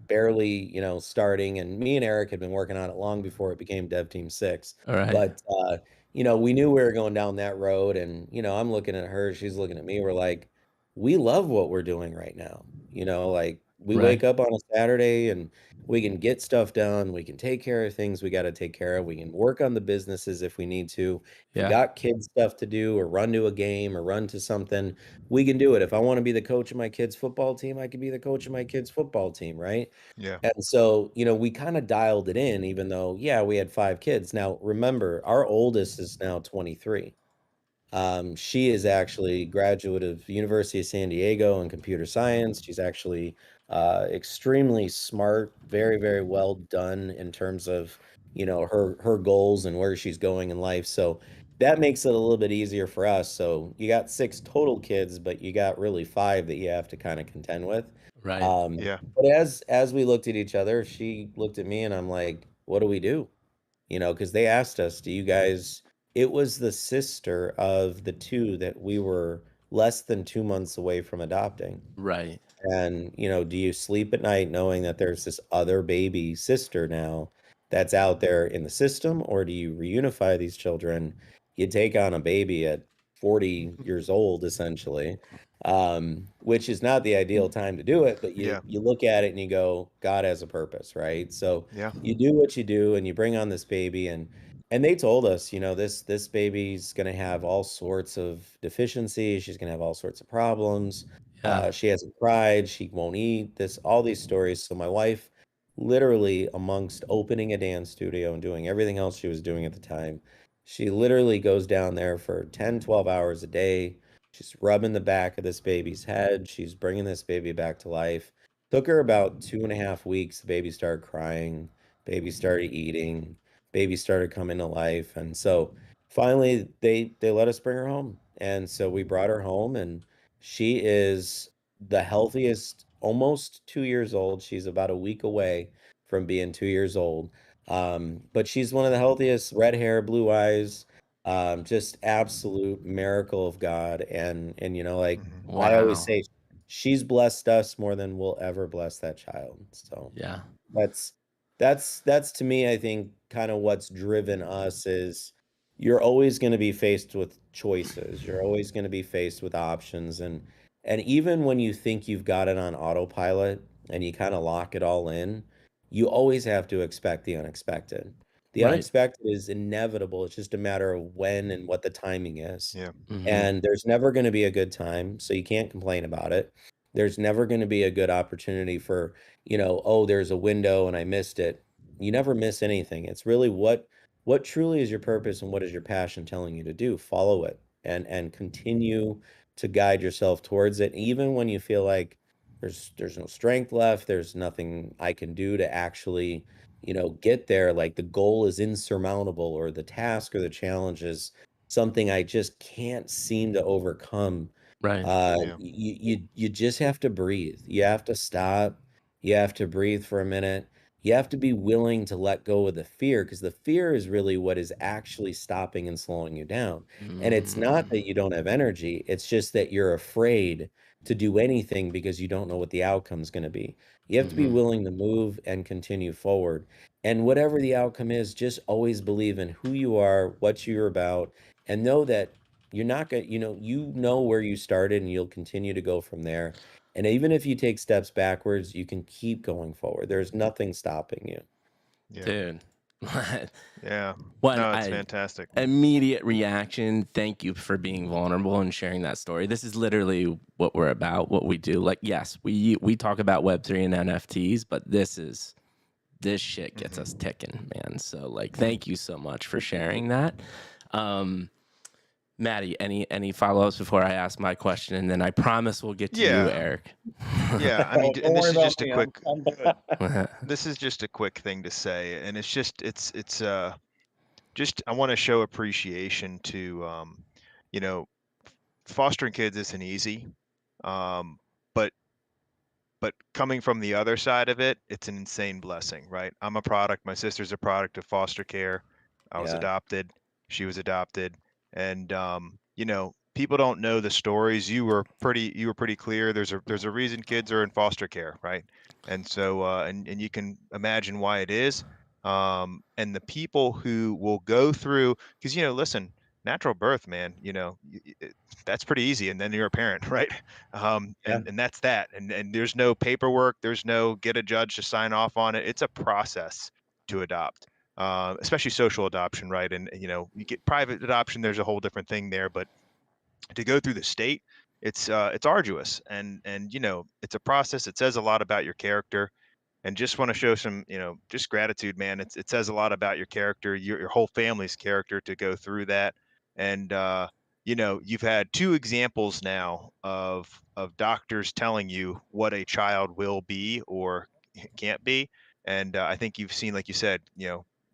barely, starting, and me and Eric had been working on it long before it became Dev Team 6. All right. But we knew we were going down that road, and I'm looking at her, she's looking at me. We're like, we love what we're doing right now. Like we Right. wake up on a Saturday and we can get stuff done. We can take care of things we got to take care of. We can work on the businesses if we need to. If we Yeah. got kids stuff to do or run to a game or run to something, we can do it. If I want to be the coach of my kids' football team, I can be the coach of my kids' football team, right? Yeah. And so, we kind of dialed it in, even though, yeah, we had 5 kids. Now, remember, our oldest is now 23. She is actually graduate of University of San Diego in computer science. She's actually extremely smart, very, very well done in terms of, her goals and where she's going in life. So that makes it a little bit easier for us. So you got 6 total kids, but you got really 5 that you have to kind of contend with. Right. Yeah. But as we looked at each other, she looked at me and I'm like, what do we do? You know, because they asked us, do you guys, it was the sister of the 2 that we were less than 2 months away from adopting. Right. And, you know, do you sleep at night knowing that there's this other baby sister now that's out there in the system, or do you reunify these children? You take on a baby at 40 years old, essentially, which is not the ideal time to do it, but Yeah. you look at it and you go, God has a purpose, right? So Yeah. you do what you do and you bring on this baby, and they told us, you know, this baby's going to have all sorts of deficiencies. She's going to have all sorts of problems. Yeah. She hasn't cried. She won't eat. All these stories. So my wife, literally, amongst opening a dance studio and doing everything else she was doing at the time, she literally goes down there for 10, 12 hours a day. She's rubbing the back of this baby's head. She's bringing this baby back to life. Took her about 2.5 weeks. The baby started crying. Baby started eating. Baby started coming to life. And so finally, they let us bring her home. And so we brought her home, and she is the healthiest, almost 2 years old. She's about a week away from being 2 years old. But she's one of the healthiest, red hair, blue eyes, just absolute miracle of God. And you know, like I always Wow. say, she's blessed us more than we'll ever bless that child. So Yeah. that's that's to me, I think, kind of what's driven us is you're always going to be faced with choices. You're always going to be faced with options, and even when you think you've got it on autopilot and you kind of lock it all in, you always have to expect the unexpected. The Right. unexpected is inevitable. It's just a matter of when and what the timing is. Yeah. Hmm. And there's never going to be a good time, so you can't complain about it. There's never going to be a good opportunity for, you know, oh, there's a window and I missed it. You never miss anything. It's really what truly is your purpose and what is your passion telling you to do. Follow it and continue to guide yourself towards it, even when you feel like there's no strength left, there's nothing I can do to actually, you know, get there. Like the goal is insurmountable, or the task or the challenge is something I just can't seem to overcome. Right. Yeah. You just have to breathe. You have to stop. You have to breathe for a minute. You have to be willing to let go of the fear, because the fear is really what is actually stopping and slowing you down. And it's not Mm. that you don't have energy, it's just that you're afraid to do anything because you don't know what the outcome is going to be. You have to be Hmm. willing to move and continue forward. And whatever the outcome is, just always believe in who you are, what you're about, and know that you're not going to, you know where you started and you'll continue to go from there. And even if you take steps backwards, you can keep going forward. There's nothing stopping you. Yeah. Dude. Yeah. One, No, it's I fantastic. immediate reaction. Thank you for being vulnerable and sharing that story. This is literally what we're about, what we do. Like, yes, we talk about Web3 and NFTs, but this shit gets us Hmm. ticking, man. So like, thank you so much for sharing that. Um, Maddie, any follow-ups before I ask my question, and then I promise we'll get to you, Yeah. Eric. Yeah. I mean, Don't and this worry is about just a me. quick. I'm good. This is just a quick thing to say, and it's just I want to show appreciation to you know, fostering kids isn't easy, um, but coming from the other side of it, it's an insane blessing, right? I'm a product. My sister's a product of foster care. I was Yeah. adopted. She was adopted, and people don't know the stories. You were pretty clear. There's a reason kids are in foster care, right? And so and you can imagine why it is. And the people who will go through, because listen, natural birth, man, that's pretty easy, and then you're a parent, right? Yeah. And that's that, and there's no paperwork, there's no get a judge to sign off on it. It's a process to adopt, especially social adoption, right? And you get private adoption, there's a whole different thing there, but to go through the state, it's arduous, and it's a process. It says a lot about your character, and just want to show some, just gratitude, man. It says a lot about your character, your whole family's character, to go through that. And you've had two examples now of doctors telling you what a child will be or can't be. And I think you've seen, like you said,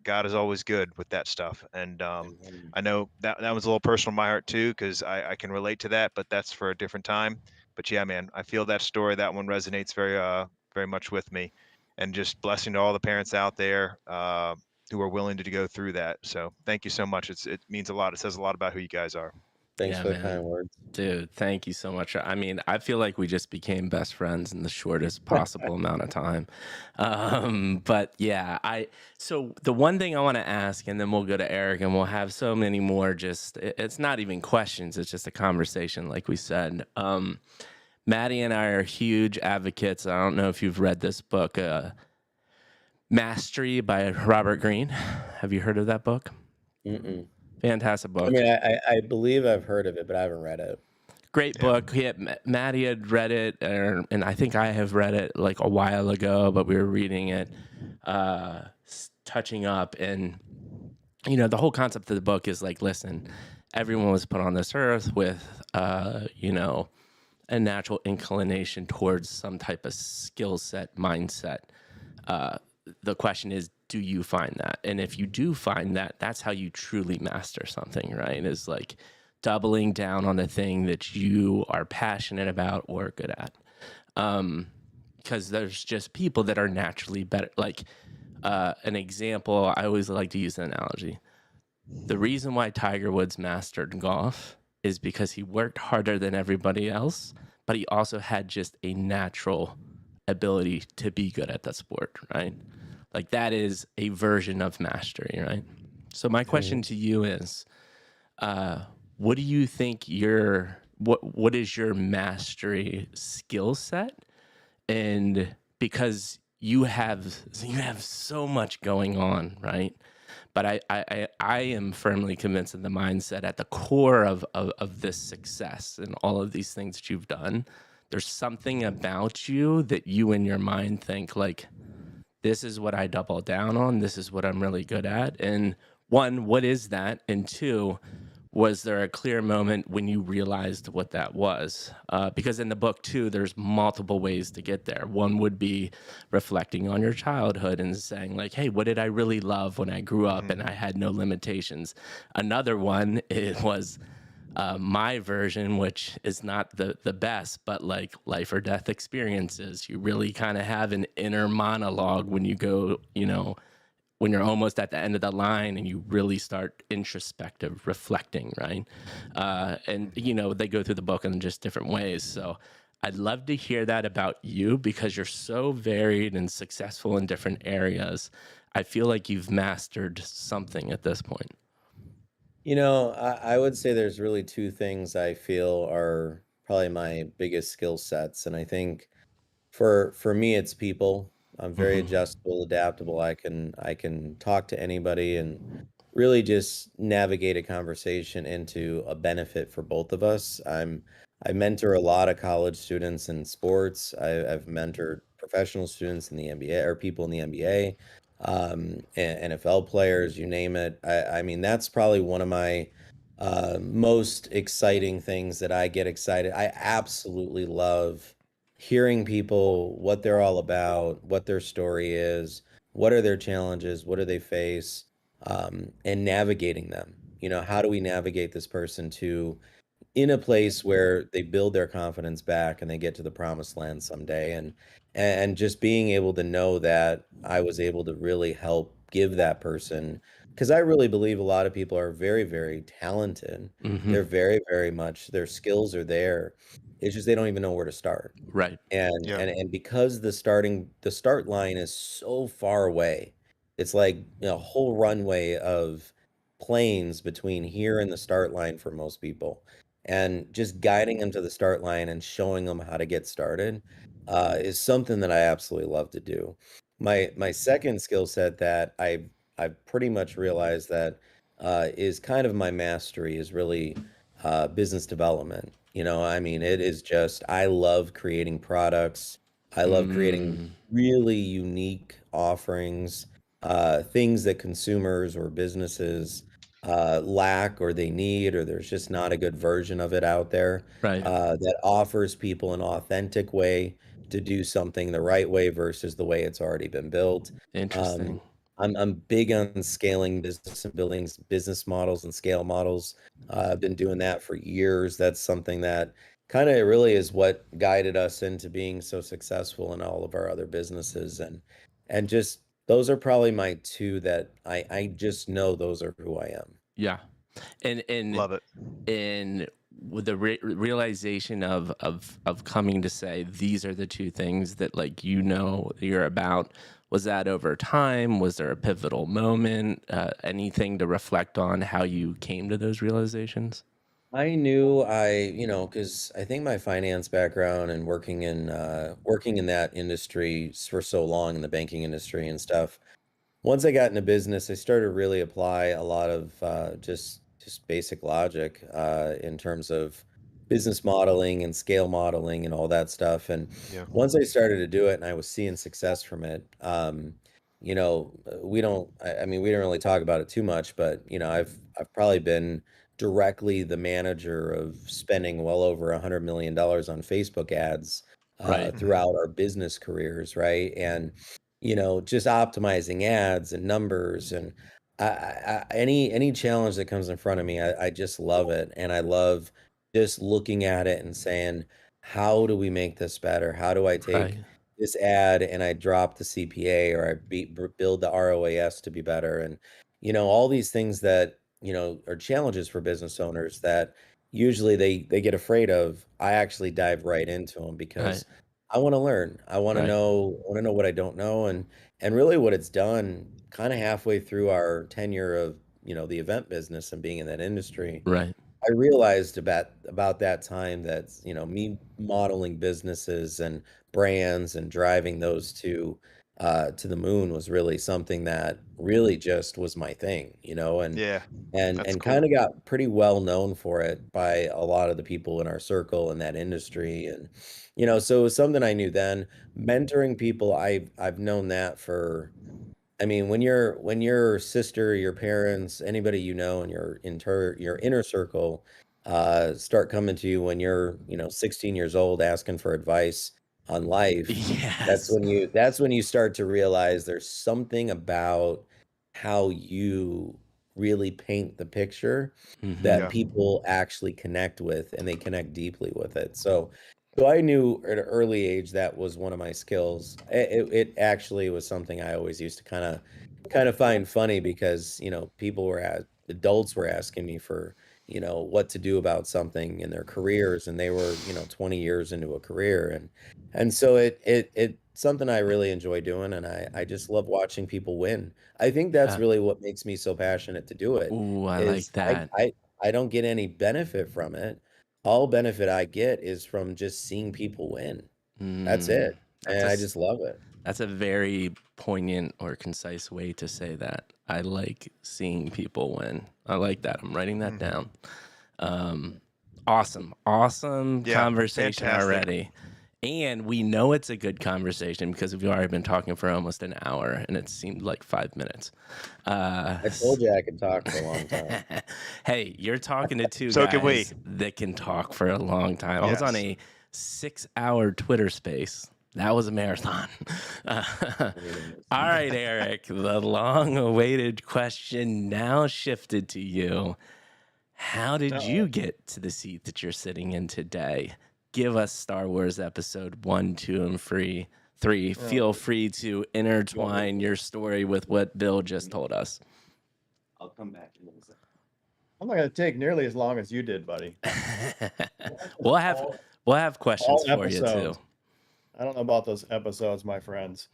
God is always good with that stuff. And Amen. I know that was a little personal in my heart too, because I can relate to that, but that's for a different time. But yeah, man, I feel that story. That one resonates very much with me. And just blessing to all the parents out there who are willing to go through that. So thank you so much. It means a lot. It says a lot about who you guys are. Thanks Yeah, for the man. kind words. Dude, thank you so much. I mean, I feel like we just became best friends in the shortest possible amount of time. But yeah, so the one thing I want to ask, and then we'll go to Eric, and we'll have so many more. Just it's not even questions; it's just a conversation, like we said. Maddie and I are huge advocates. I don't know if you've read this book, Mastery by Robert Greene. Have you heard of that book? Mm-mm. Fantastic I book. mean, I believe I've heard of it, but I haven't read it. Great Yeah. book. Maddie had read it, and I think I have read it like a while ago, but we were reading it, touching up. And, the whole concept of the book is like, listen, everyone was put on this earth with, a natural inclination towards some type of skill set, mindset. The question is, do you find that? And if you do find that, that's how you truly master something, right? Is like doubling down on the thing that you are passionate about or good at. Because there's just people that are naturally better. Like an example, I always like to use an analogy. The reason why Tiger Woods mastered golf is because he worked harder than everybody else, but he also had just a natural ability to be good at the sport, right? Like that is a version of mastery, right? So my question to you is, what do you think what is your mastery skill set? And because you have so much going on, right? But I am firmly convinced in the mindset at the core of this success and all of these things that you've done, there's something about you that you in your mind think like, this is what I double down on. This is what I'm really good at. And one, what is that? And two, was there a clear moment when you realized what that was? Because in the book, too, there's multiple ways to get there. One would be reflecting on your childhood and saying, like, hey, what did I really love when I grew up Mhm. and I had no limitations? Another one, it was my version, which is not the best, but like life or death experiences. You really kind of have an inner monologue when you go, when you're almost at the end of the line and you really start introspective reflecting, right? And they go through the book in just different ways. So I'd love to hear that about you because you're so varied and successful in different areas. I feel like you've mastered something at this point. I would say there's really two things I feel are probably my biggest skill sets, and I think for me it's people. I'm very Hmm. adjustable, adaptable. I can talk to anybody and really just navigate a conversation into a benefit for both of us. I mentor a lot of college students in sports. I've mentored professional students in the NBA or people in the NBA, NFL players, you name it. I mean, that's probably one of my most exciting things that I get excited. I absolutely love hearing people, what they're all about, what their story is, what are their challenges, what do they face, and navigating them. How do we navigate this person to in a place where they build their confidence back and they get to the promised land someday, and just being able to know that I was able to really help give that person, because I really believe a lot of people are very, very talented. Hmm. They're very, very much, their skills are there. It's just they don't even know where to start. Right. And Yeah. and and because the start line is so far away, it's like a whole runway of planes between here and the start line for most people. And just guiding them to the start line and showing them how to get started is something that I absolutely love to do. My second skill set that I've pretty much realized that is kind of my mastery is really business development. I mean, it is just, I love creating products. I love creating Mm, really unique offerings, things that consumers or businesses lack or they need, or there's just not a good version of it out there right. that offers people an authentic way to do something the right way versus the way it's already been built. Um, Interesting. I'm big on scaling business and building business models and scale models. I've been doing that for years. That's something that kind of really is what guided us into being so successful in all of our other businesses. And just those are probably my two that I just know those are who I am. Yeah. And Love it. and with the realization of coming to say these are the two things that like you're about, was that over time? Was there a pivotal moment? Anything to reflect on how you came to those realizations? I knew because I think my finance background and working in that industry for so long in the banking industry and stuff. Once I got into business, I started to really apply a lot of just basic logic in terms of business modeling and scale modeling and all that stuff. And Yeah. once I started to do it and I was seeing success from it, I mean, we don't really talk about it too much, but I've probably been directly the manager of spending well over $100 million on Facebook ads Right. Mhm. throughout our business careers, right? And just optimizing ads and numbers and any challenge that comes in front of me, I just love it, and I love just looking at it and saying, how do we make this better? How do I take Right. this ad and I drop the CPA or build the ROAS to be better? And all these things that are challenges for business owners that usually they get afraid of. I actually dive right into them Right. because I want to learn. Right. I want to know what I don't know, and really what it's done kind of halfway through our tenure of, the event business and being in that industry. Right. I realized about that time that, me modeling businesses and brands and driving those to the moon was really something that really just was my thing, and Yeah. and That's and kind cool. of got pretty well known for it by a lot of the people in our circle in that industry. And so it was something I knew then. Mentoring people, I've known that for, I mean, when your sister, your parents, anybody in your inner circle start coming to you when you're 16 years old asking for advice on life, Yes. that's when you start to realize there's something about how you really paint the picture Hmm. that Yeah. people actually connect with, and they connect deeply with it. So I knew at an early age that was one of my skills. It actually was something I always used to kind of find funny because adults were asking me for what to do about something in their careers, and they were 20 years into a career, and so it something I really enjoy doing, and I just love watching people win. I think that's Yeah. really what makes me so passionate to do it. Ooh, I like Is that. I don't get any benefit from it. All benefit I get is from just seeing people win. That's Mm, it, that's and I just love it. that's a very poignant or concise way to say that. I like seeing people win. I like that. I'm writing that Mhm. down. Um, awesome Yeah. conversation Fantastic. already. And we know it's a good conversation because we've already been talking for almost an hour and it seemed like 5 minutes. Uh, I told you I could talk for a long time. hey, you're talking to two So can we. guys that can talk for a long time. I was on Yes. a 6-hour Twitter space. That was a marathon. Uh, all right, Eric, the long awaited question now shifted to you. How did Uh-oh. you get to the seat that you're sitting in today? Give us Star Wars episode 1, 2, and 3. Oh, Feel free to you want me intertwine your story with what Bill just told us. I'll come back in a second. I'm not gonna take nearly as long as you did, buddy. we'll have All we'll have questions all for you too. episodes. I don't know about those episodes, my friends.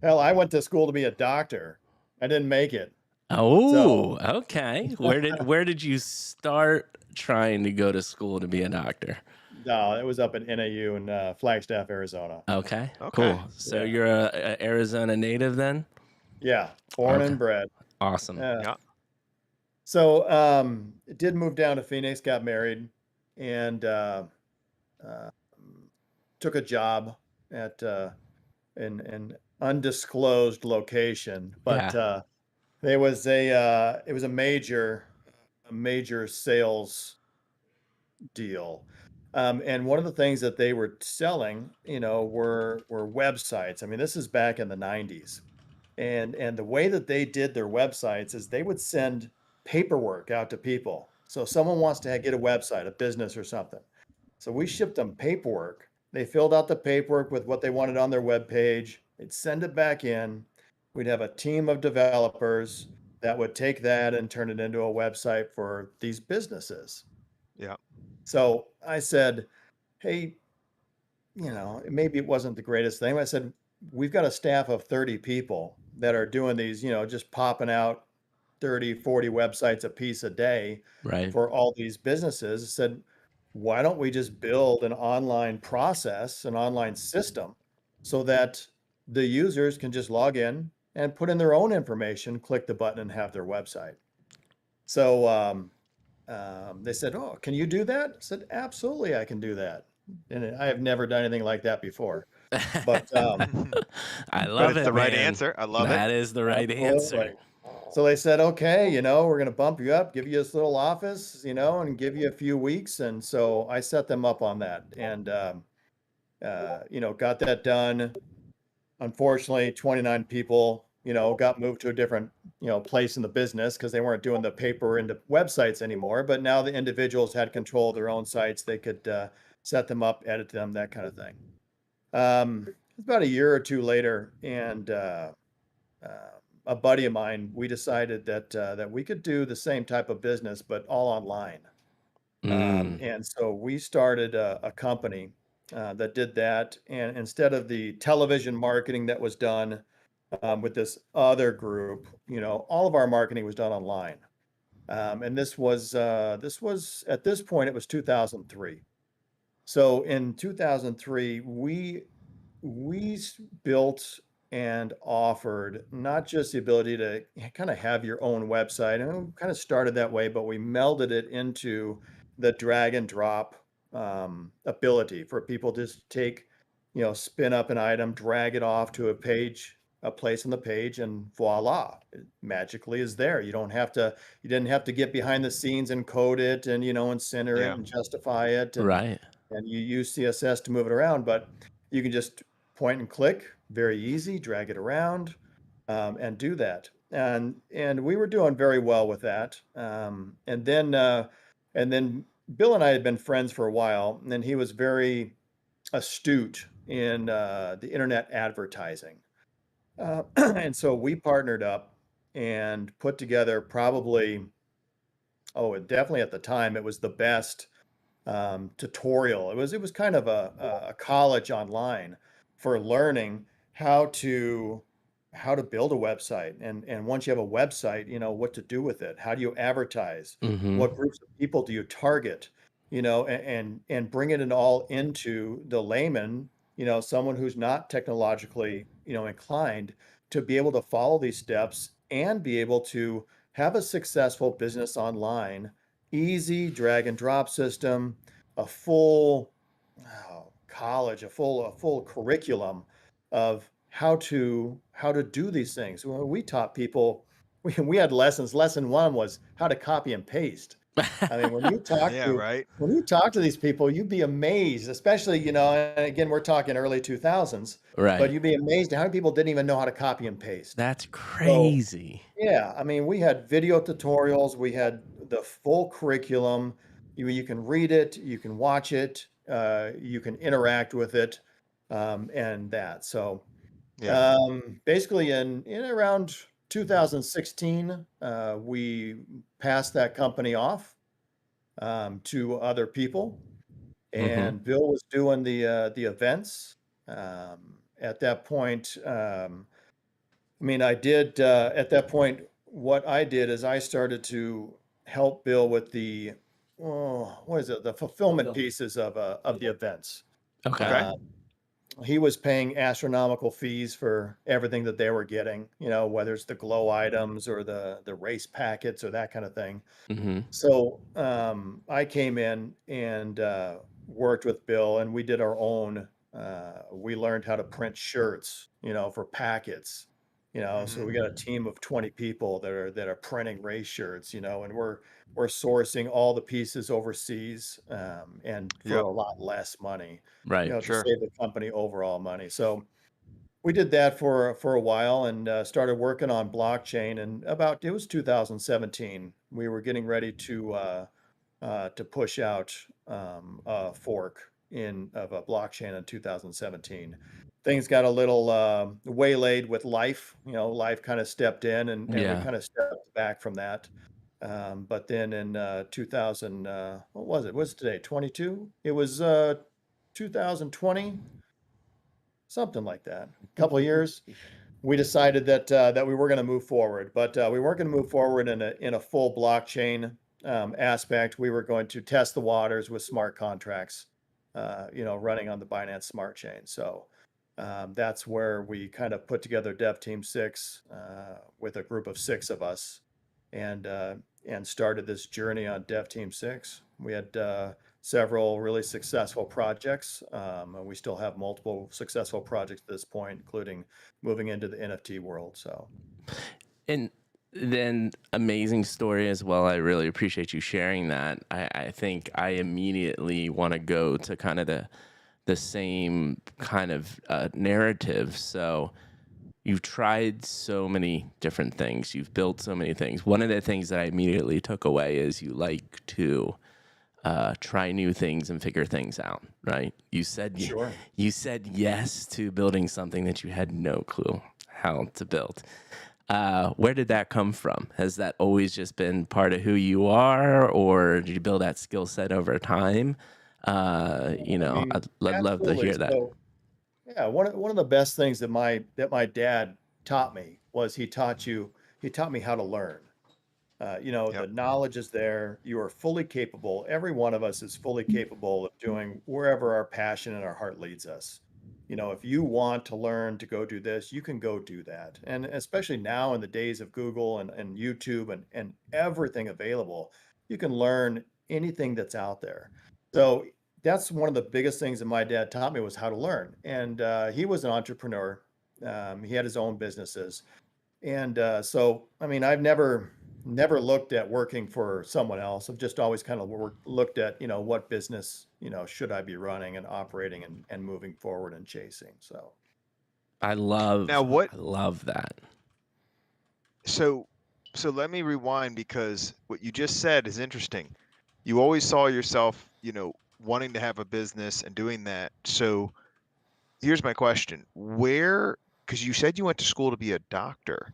Hell, I went to school to be a doctor. I didn't make it. Oh, So, okay. Where did you start trying to go to school to be a doctor? no, it was up at NAU in Flagstaff, Arizona. Okay, Okay. cool. So Yeah. you're a Arizona native then? Yeah, born Okay, and bred. awesome. Yeah. Yeah. So, did move down to Phoenix, got married, and uh, took a job at an undisclosed location, but Yeah. it was a major sales deal. And one of the things that they were selling, were websites. I mean, this is back in the 90s. And the way that they did their websites is they would send paperwork out to people. So someone wants to get a website, a business or something. So we shipped them paperwork. They filled out the paperwork with what they wanted on their web page. They'd send it back in. We'd have a team of developers that would take that and turn it into a website for these businesses. Yeah. So I said, hey, maybe it wasn't the greatest thing. I said, we've got a staff of 30 people that are doing these, just popping out 30, 40 websites a piece a day Right. for all these businesses. I said, why don't we just build an online process, an online system, so that the users can just log in and put in their own information, click the button, and have their website. So they said, oh, can you do that? I said, absolutely, I can do that. And I have never done anything like that before. But I But love it's it, the right man. answer. I love it. That is the right answer. absolutely. So they said, okay, we're going to bump you up, give you this little office, and give you a few weeks. And so I set them up on that and, got that done. Unfortunately, 29 people, got moved to a different, place in the business because they weren't doing the paper into websites anymore. But now the individuals had control of their own sites. They could set them up, edit them, that kind of thing. About a year or two later, and a buddy of mine, we decided that we could do the same type of business, but all online. And so we started a company that did that. And instead of the television marketing that was done with this other group, all of our marketing was done online. And this was at this point, it was 2003. So in 2003, we built and offered not just the ability to kind of have your own website, and we kind of started that way, but we melded it into the drag and drop ability for people to just take, spin up an item, drag it off to a page, a place on the page, and voila, it magically is there. You didn't have to get behind the scenes and code it and, and center it Yeah. and justify it. Right. And you use CSS to move it around, but you can just point and click, very easy, drag it around, and do that. And we were doing very well with that. And then Bill and I had been friends for a while, and he was very astute in the internet advertising. And so we partnered up and put together probably, definitely at the time, it was the best tutorial. It was kind of a college online for learning how to build a website, and once you have a website, what to do with it. How do you advertise? Mm-hmm. What groups of people do you target? And bring it all into the layman, someone who's not technologically, inclined, to be able to follow these steps and be able to have a successful business online. Easy drag and drop system, a full college, a full curriculum of how to do these things. When we taught people, we had lessons. Lesson one was how to copy and paste. I mean, Yeah, right. when you talk to these people, you'd be amazed, especially, and again, we're talking early 2000s, but Right. you'd be amazed at how many people didn't even know how to copy and paste. That's So crazy. yeah, I mean, we had video tutorials, we had the full curriculum. You can read it, you can watch it, you can interact with it, and that. So Yeah. basically, in around 2016, we passed that company off to other people, Mm-hmm. and Bill was doing the events. At that point, I mean, I did at that point. What I did is I started to help Bill with what is it? The fulfillment pieces of the events. Okay. Okay. He was paying astronomical fees for everything that they were getting, whether it's the glow items or the race packets or that kind of thing. Mm-hmm. So I came in and worked with Bill, and we did our own. We learned how to print shirts, for packets, So we got a team of 20 people that are printing race shirts, and we're sourcing all the pieces overseas, and for Yep. a lot less money, Right. to Sure. save the company overall money. So we did that for a while and started working on blockchain. And it was 2017. We were getting ready to push out a fork of a blockchain in 2017. Things got a little waylaid with life. Life kind of stepped in, and we Yeah. kind of stepped back from that. But then in 2000, what was it? What's today? 22? It was 2020, something like that. A couple of years. We decided that we were going to move forward, but we weren't going to move forward in a full blockchain aspect. We were going to test the waters with smart contracts, running on the Binance Smart Chain. So that's where we kind of put together Dev Team 6 with a group of 6 of us, and started this journey on Dev Team 6. We had several really successful projects, and we still have multiple successful projects at this point, including moving into the NFT world. So, And then amazing story as well. I really appreciate you sharing that. I think I immediately want to go to kind of the same kind of narrative. So you've tried so many different things. You've built so many things. One of the things that I immediately took away is you like to try new things and figure things out, right? You said sure. you said yes to building something that you had no clue how to build. Where did that come from? Has that always just been part of who you are, or did you build that skill set over time? I mean, I'd love to absolutely. hear that. So, yeah, one of the best things that my dad taught me was he taught me how to learn. Yep. The knowledge is there. You are fully capable. Every one of us is fully capable of doing wherever our passion and our heart leads us. If you want to learn to go do this, you can go do that. And especially now in the days of Google and YouTube and everything available, you can learn anything that's out there. So that's one of the biggest things that my dad taught me was how to learn. And he was an entrepreneur. He had his own businesses. And so, I mean, I've never looked at working for someone else. I've just always kind of looked at, what business, should I be running and operating and moving forward and chasing. So, I Now what? love that. So let me rewind, because what you just said is interesting. You always saw yourself, wanting to have a business and doing that. So here's my question: because you said you went to school to be a doctor.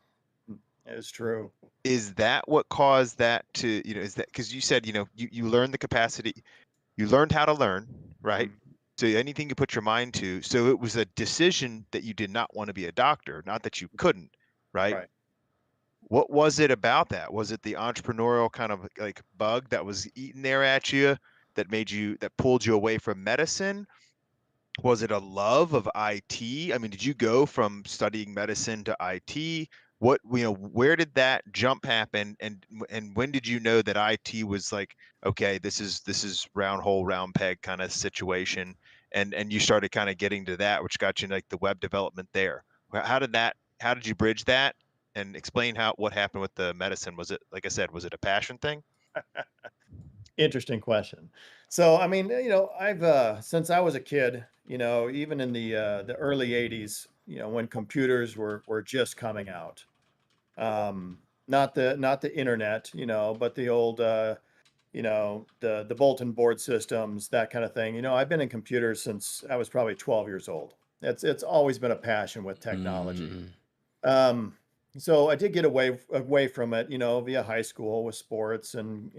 it's true. Is that what caused that to, is that because you said, you learned the capacity, you learned how to learn, right? Mhm. So anything you put your mind to. So it was a decision that you did not want to be a doctor, not that you couldn't, right? Right. What was it about that? Was it the entrepreneurial kind of like bug that was eating there at you that pulled you away from medicine? Was it a love of IT? I mean, did you go from studying medicine to IT? Where did that jump happen? And when did you know that IT was like, okay, this is round hole, round peg kind of situation, and you started kind of getting to that, which got you like the web development there. How did you bridge that? And explain what happened with the medicine. Was it, like I said, was it a passion thing? Interesting question. So, I mean, I've since I was a kid, even in the early '80s, when computers were just coming out, not the internet, but the old the bulletin board systems, that kind of thing. I've been in computers since I was probably 12 years old. It's always been a passion with technology. Mm, Um, so I did get away from it, via high school with sports and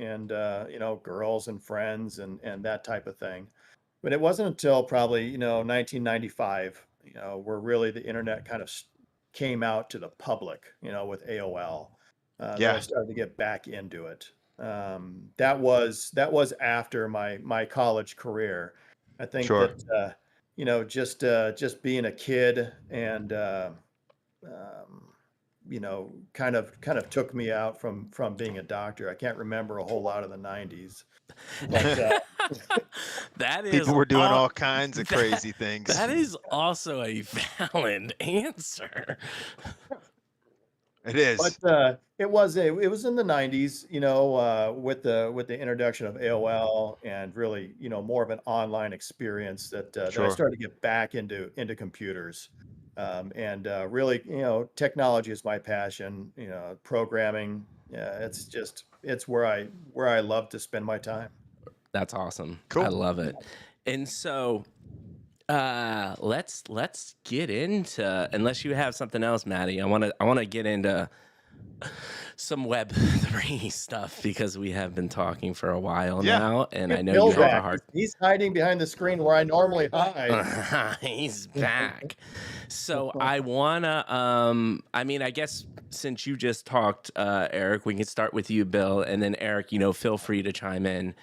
girls and friends and that type of thing. But it wasn't until probably 1995, where really the internet kind of came out to the public, with AOL, that I Yeah, started to get back into it. That was after my college career. I think sure. that just being a kid and um, kind of took me out from being a doctor. I can't remember a whole lot of the '90s, but that is People were doing all. all kinds of crazy things. That is also a valid answer. It is. But it was in the 90s, with the introduction of AOL and really, more of an online experience that I Sure. started to get back into computers. And really, technology is my passion, programming. Yeah, it's where I love to spend my time. That's awesome. I Cool. love it. And so let's get into, unless you have something else, Maddie, I want to get into some Web3 stuff because we have been talking for a while Yeah. now, and I Get know Bill you have a back. hard. He's hiding behind the screen where I normally hide. He's back. So I wanna I mean, I guess since you just talked, Eric, we can start with you, Bill, and then Eric, feel free to chime in.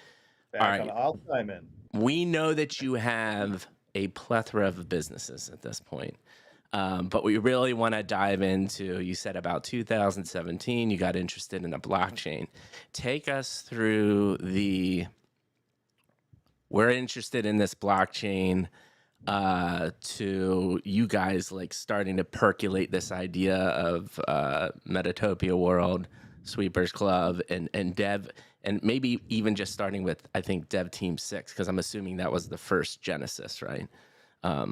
All Back on, right. I'll chime in. We know that you have a plethora of businesses at this point. But we really want to dive into, you said about 2017, you got interested in a blockchain. Take us through we're interested in this blockchain, to you guys like starting to percolate this idea of MetaTopia World, Sweepers Club, and Dev, and maybe even just starting with, I think, Dev Team 6, because I'm assuming that was the first Genesis, right?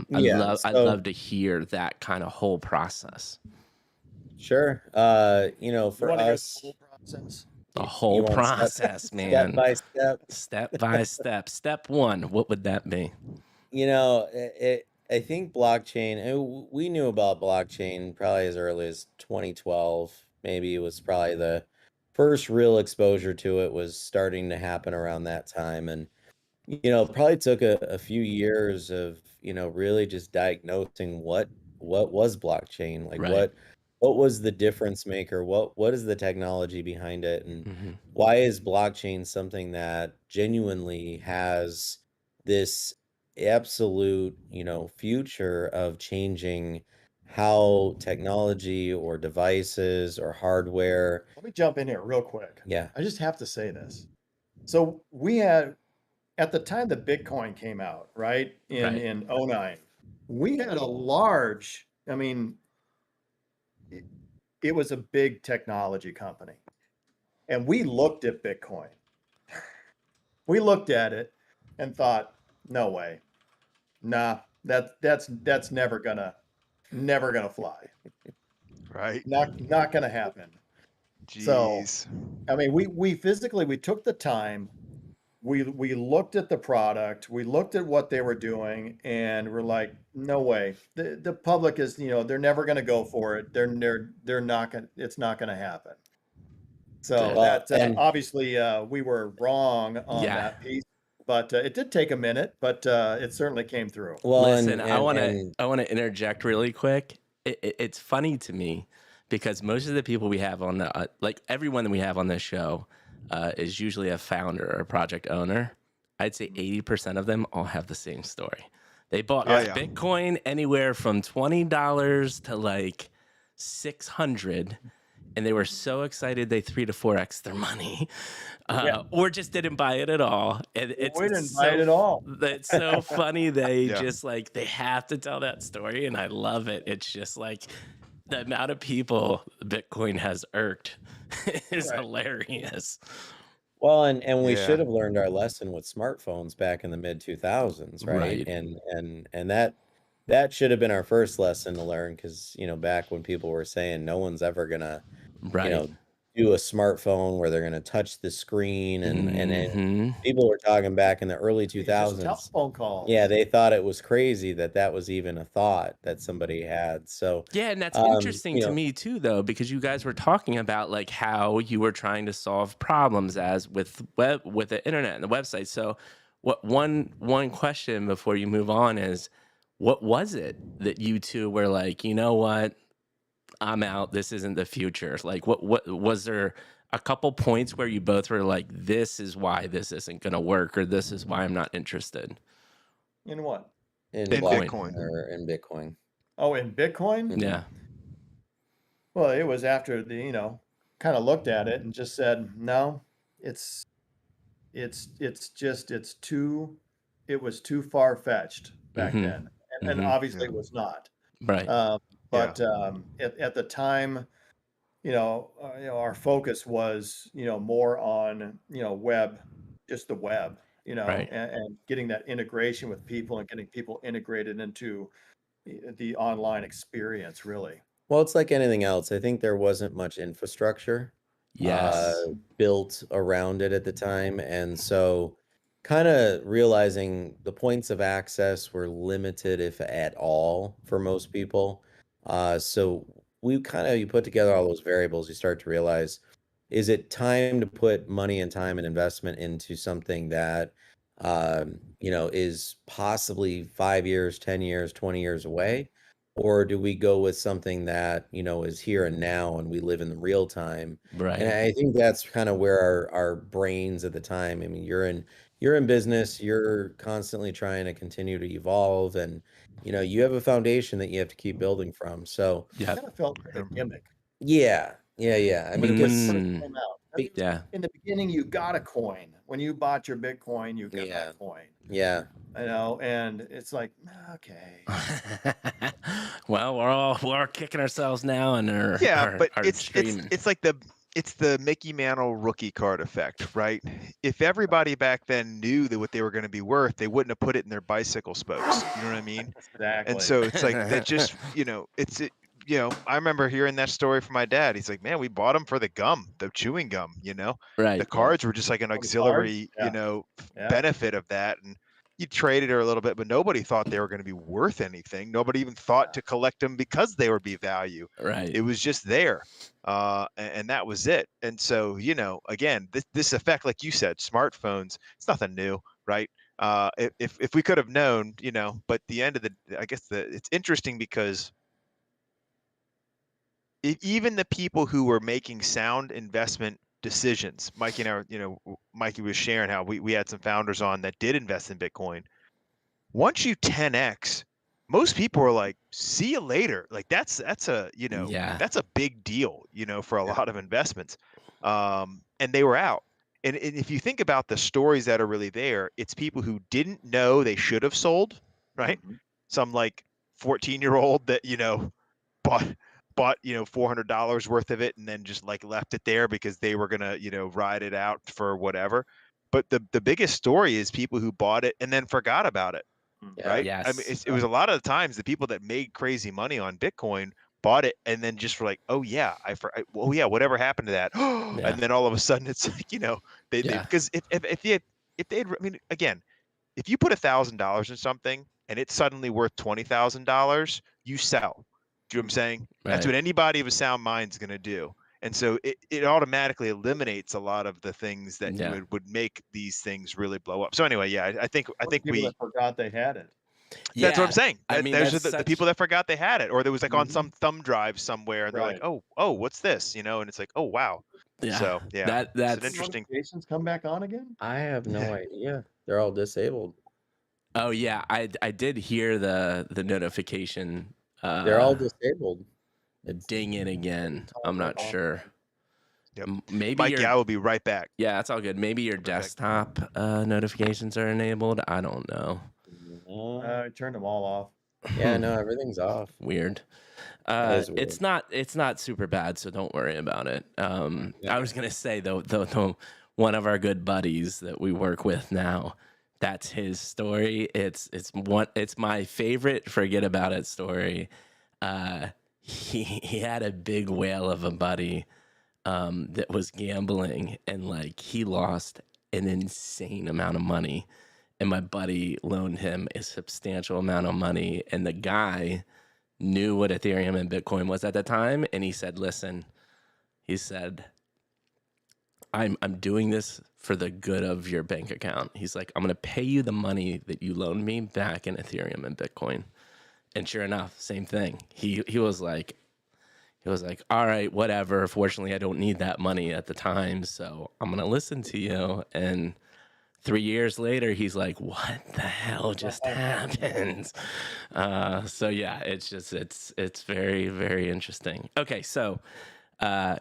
Yeah, I'd so love to hear that kind of whole process. sure. You For want to hear the us, whole process? The you whole want process, step man. by step. Step by step. Step one, what would that be? I think blockchain, we knew about blockchain probably as early as 2012. Maybe it was probably the first real exposure to it was starting to happen around that time. And, probably took a few years of, really just diagnosing what was blockchain, like Right. what was the difference maker? What is the technology behind it? And Mm-hmm. why is blockchain something that genuinely has this absolute, future of changing how technology or devices or hardware? Let me jump in here real quick. Yeah. I just have to say this. So we had, at the time that Bitcoin came out, right, in Right. in '09, we had a large, I mean, it was a big technology company. And we looked at Bitcoin. We looked at it and thought, no way. Nah, that's never gonna fly. Right. Not gonna happen. So, Jeez. I mean, we physically, we took the time, we looked at the product, we looked at what they were doing, and we're like, no way. The public is, they're never gonna go for it. They're not gonna, it's not gonna happen. So Well, that and obviously we were wrong on Yeah. that piece, but it did take a minute, but it certainly came through. well, Listen, I want and to interject really quick. It's funny to me because most of the people we have on the like everyone that we have on this show is usually a founder or a project owner. I'd say 80% of them all have the same story. They bought Oh, with yeah. Bitcoin anywhere from $20 to like 600, and they were so excited they 3 to 4x their money, Yeah. or just didn't buy it at all. And We didn't buy it at all. It's so funny. They Yeah. just like they have to tell that story, and I love it. It's just like the amount of people Bitcoin has irked is Right. hilarious. well, and we Yeah. should have learned our lesson with smartphones back in the mid 2000s, right? Right. And that should have been our first lesson to learn, because back when people were saying no one's ever gonna Right. do a smartphone where they're gonna touch the screen, and Mhm. people were talking back in the early It's just 2000s. telephone calls. Yeah, they thought it was crazy that was even a thought that somebody had. So, Yeah, and that's um, interesting you to know, me too, though, because you guys were talking about like how you were trying to solve problems as with the internet and the website. So, what one question before you move on is, what was it that you two were like, you know what, I'm out. This isn't the future. Like, what was there a couple points where you both were like, this is why this isn't going to work, or this is why I'm not interested? In what? in In Bitcoin. Bitcoin. or in Bitcoin. Oh, in Bitcoin? Mhm. Yeah. Well, it was after kind of looked at it and just said, no, it's it was too far fetched back Mhm. then. And Mhm. obviously Yeah. it was not. Right. But at the time, our focus was, more on, web, just the web, Right. and getting that integration with people and getting people integrated into the online experience, really. Well, it's like anything else. I think there wasn't much infrastructure Yes. built around it at the time. And so kind of realizing the points of access were limited, if at all, for most people. So you put together all those variables, you start to realize, is it time to put money and time and investment into something that, is possibly 5 years, 10 years, 20 years away? Or do we go with something that, is here and now and we live in the real time? And Right. I think that's kind of where our brains at the time, I mean, you're in business, you're constantly trying to continue to evolve, and you have a foundation that you have to keep building from. So Yep. Kind of felt like a gimmick yeah. I when mean, it because first Mm, came out. I mean, yeah. in the beginning, you got a coin. When you bought your Bitcoin, you got yeah, a coin, yeah, and it's like, okay. Well, we're all kicking ourselves now and are Yeah, are, but are streaming. it's like it's the Mickey Mantle rookie card effect, right? If everybody back then knew that what they were going to be worth, they wouldn't have put it in their bicycle spokes. You know what I mean? And Exactly. so it's like that just, I remember hearing that story from my dad. He's like, "Man, we bought them for the gum, the chewing gum, The Right. cards were just like an Oh, the cards? auxiliary, Yeah. Yeah. benefit of that. And you traded her a little bit, but nobody thought they were going to be worth anything. Nobody even thought to collect them because they would be value. Right. It was just there. And that was it. And so, again, this effect, like you said, smartphones, it's nothing new, right? If we could have known, but the end of I guess it's interesting because even the people who were making sound investment decisions, Mikey and I, Mikey was sharing how we had some founders on that did invest in Bitcoin. Once you 10x, most people are like, see you later. Like that's Yeah. that's a big deal, for a lot of investments. And they were out. And if you think about the stories that are really there, it's people who didn't know they should have sold, right? Mhm. Some like 14-year-old that, bought $400 worth of it and then just like left it there because they were gonna ride it out for whatever. But the biggest story is people who bought it and then forgot about it, yeah, right? I mean, Yes. it was a lot of the times the people that made crazy money on Bitcoin bought it and then just were like, oh yeah, oh yeah, whatever happened to that? Yeah. And then all of a sudden it's like, they Yeah. because if they I mean, again, if you put $1,000 in something and it's suddenly worth $20,000, you sell. Do you know what I'm saying? That's Right. what anybody of a sound mind is going to do. And so it automatically eliminates a lot of the things that Yeah. would make these things really blow up. So anyway, yeah, I think Or the people we that forgot they had it. that's what I'm Yeah. saying. I mean, Those are that's the people that forgot they had it, or there was like on Mhm. some thumb drive somewhere, and they're like, Right. oh, what's this? And it's like, oh wow. yeah. So yeah, it's an That's interesting. Notifications come back on again? I have no idea. They're all disabled. Oh yeah, I did hear the notification They're all disabled. It's ding it again. I'm not sure. Yep. Maybe Mikey, I will be right back. yeah, that's all good. Maybe your desktop notifications are enabled. I don't know. Uh, I turned them all off. yeah, no, everything's off. Weird. That is weird. It's not super bad, so don't worry about it. Yeah. I was gonna say though, one of our good buddies that we work with now, that's his story. It's my favorite forget about it story. He had a big whale of a buddy that was gambling, and like he lost an insane amount of money, and my buddy loaned him a substantial amount of money, and the guy knew what Ethereum and Bitcoin was at the time, and he said, listen, he said, I'm doing this for the good of your bank account. He's like, I'm gonna pay you the money that you loaned me back in Ethereum and Bitcoin. And sure enough, same thing. He was like, all right, whatever. Fortunately, I don't need that money at the time, so I'm gonna listen to you. And 3 years later, he's like, what the hell just happened? So yeah, it's very, very interesting. Okay, so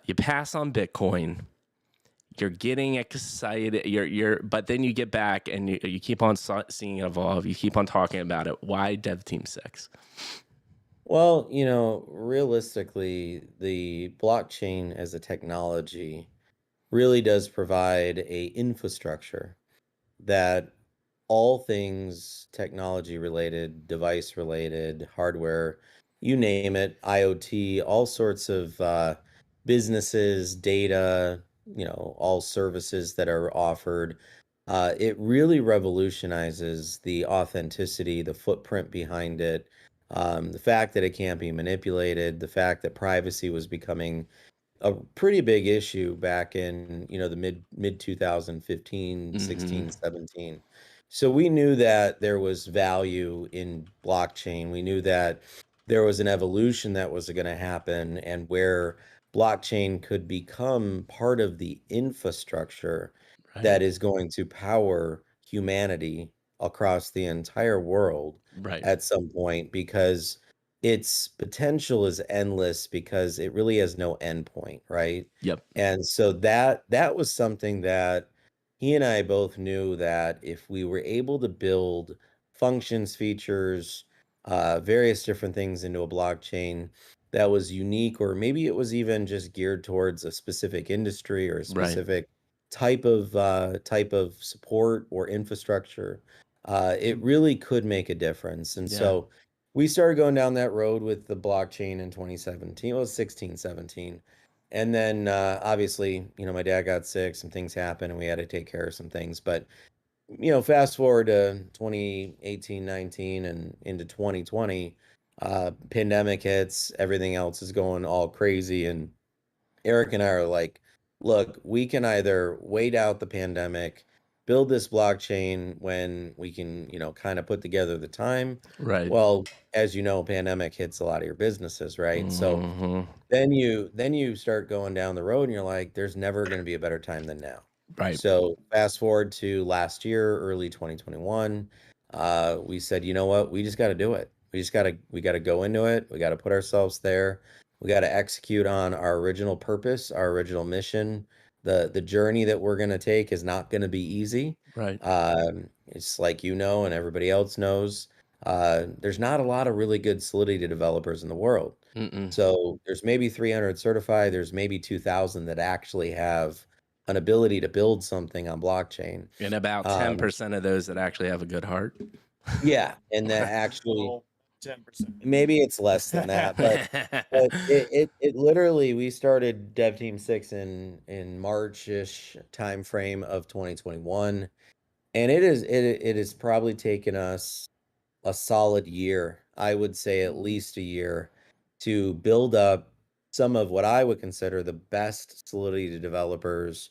you pass on Bitcoin. You're getting excited. But then you get back and you keep on seeing it evolve. You keep on talking about it. Why Dev Team 6? Well, you know, realistically, the blockchain as a technology really does provide a infrastructure that all things technology related, device related, hardware, you name it, IoT, all sorts of businesses, data, you know, all services that are offered. It really revolutionizes the authenticity, the footprint behind it, the fact that it can't be manipulated, the fact that privacy was becoming a pretty big issue back in, you know, the mid 2015, Mm-hmm. 16, 17. So we knew that there was value in blockchain. We knew that there was an evolution that was going to happen, and where blockchain could become part of the infrastructure Right. that is going to power humanity across the entire world Right. at some point, because its potential is endless because it really has no endpoint, right? Yep. And so that was something that he and I both knew, that if we were able to build functions, features, various different things into a blockchain that was unique, or maybe it was even just geared towards a specific industry or a Right. specific type of support or infrastructure, it really could make a difference. And Yeah. so we started going down that road with the blockchain in 2017. It was 16, 17. And then obviously, you know, my dad got sick, some things happened, and we had to take care of some things. But, you know, fast forward to 2018, 19, and into 2020, pandemic hits, everything else is going all crazy. And Eric and I are like, look, we can either wait out the pandemic, build this blockchain when we can, you know, kind of put together the time. Right. Well, as you know, pandemic hits a lot of your businesses, right? So Mm-hmm. then you start going down the road and you're like, there's never going to be a better time than now. Right. So fast forward to last year, early 2021, we said, you know what, we just got to do it. We got to go into it. We got to put ourselves there. We got to execute on our original purpose, our original mission. The journey that we're going to take is not going to be easy. Right. It's like, you know, and everybody else knows, there's not a lot of really good Solidity developers in the world. Mm-mm. So there's maybe 300 certified, there's maybe 2,000 that actually have an ability to build something on blockchain. And about Um, 10% of those that actually have a good heart. yeah, and that actually, Well, 10%. maybe it's less than that, but it literally, we started Dev Team 6 in March-ish time frame of 2021, and it has probably taken us a solid year, I would say at least a year, to build up some of what I would consider the best Solidity developers.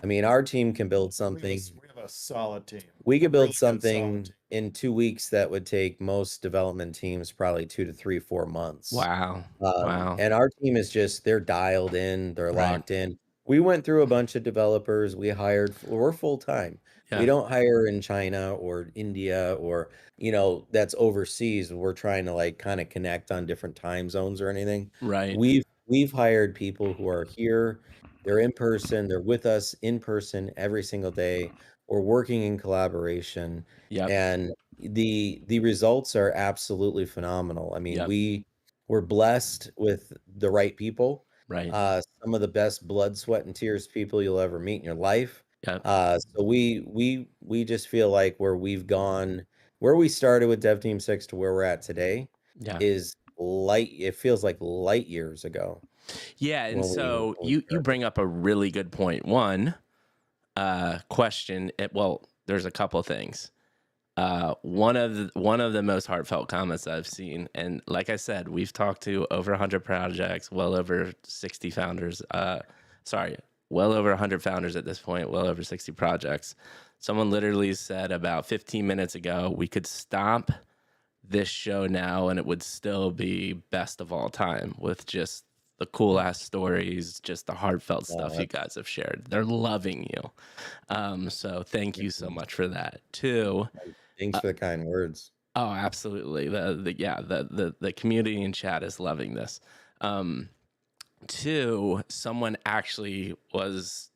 I mean, our team can build something. We have a solid team. We A could really build good, solid something team. in 2 weeks that would take most development teams probably 2 to 3, 4 months. Wow. Wow. And our team is just, they're dialed in, they're Right. locked in. We went through a bunch of developers. We're full time. We Yeah. don't hire in China or India, or, you know, that's overseas. We're trying to like kind of connect on different time zones or anything. Right. We've hired people who are here. They're in person. They're with us in person every single day. We're working in collaboration, Yep. and the results are absolutely phenomenal. I mean, Yep. we're blessed with the right people. Right. Some of the best blood, sweat, and tears people you'll ever meet in your life. Yep. So we just feel like where we've gone, where we started with Dev Team 6 to where we're at today, Yeah. is light. It feels like light years ago Yeah. And when so we you started. bring up a really good point. One question. Well, there's a couple things. One of the most heartfelt comments I've seen, and like I said, we've talked to over 100 projects, well over 60 founders. Well over 100 founders at this point, well over 60 projects. Someone literally said about 15 minutes ago, we could stop this show now and it would still be best of all time, with just the cool ass stories, just the heartfelt stuff you guys have shared. They're loving you. So thank you so much for that. Two, Thanks for the kind words. oh, absolutely. The community in chat is loving this. Two, someone actually was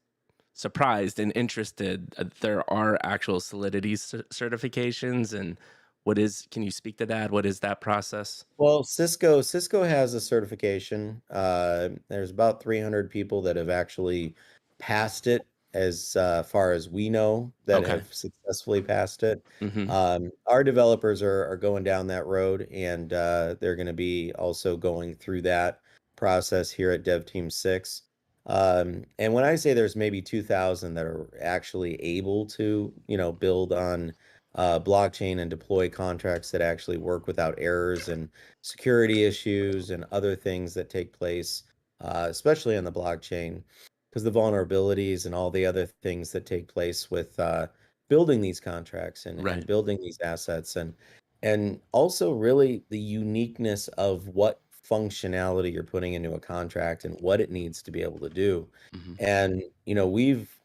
surprised and interested. There are actual Solidity certifications, and Can you speak to that? What is that process? Well, Cisco has a certification. There's about 300 people that have actually passed it, as far as we know, that Okay. have successfully passed it. Mm-hmm. Our developers are going down that road, and they're going to be also going through that process here at Dev Team 6. And when I say there's maybe 2,000 that are actually able to, build on blockchain and deploy contracts that actually work without errors and security issues and other things that take place, especially on the blockchain, because the vulnerabilities and all the other things that take place with building these contracts and Right. building these assets, and also really the uniqueness of what functionality you're putting into a contract and what it needs to be able to do. Mm-hmm. And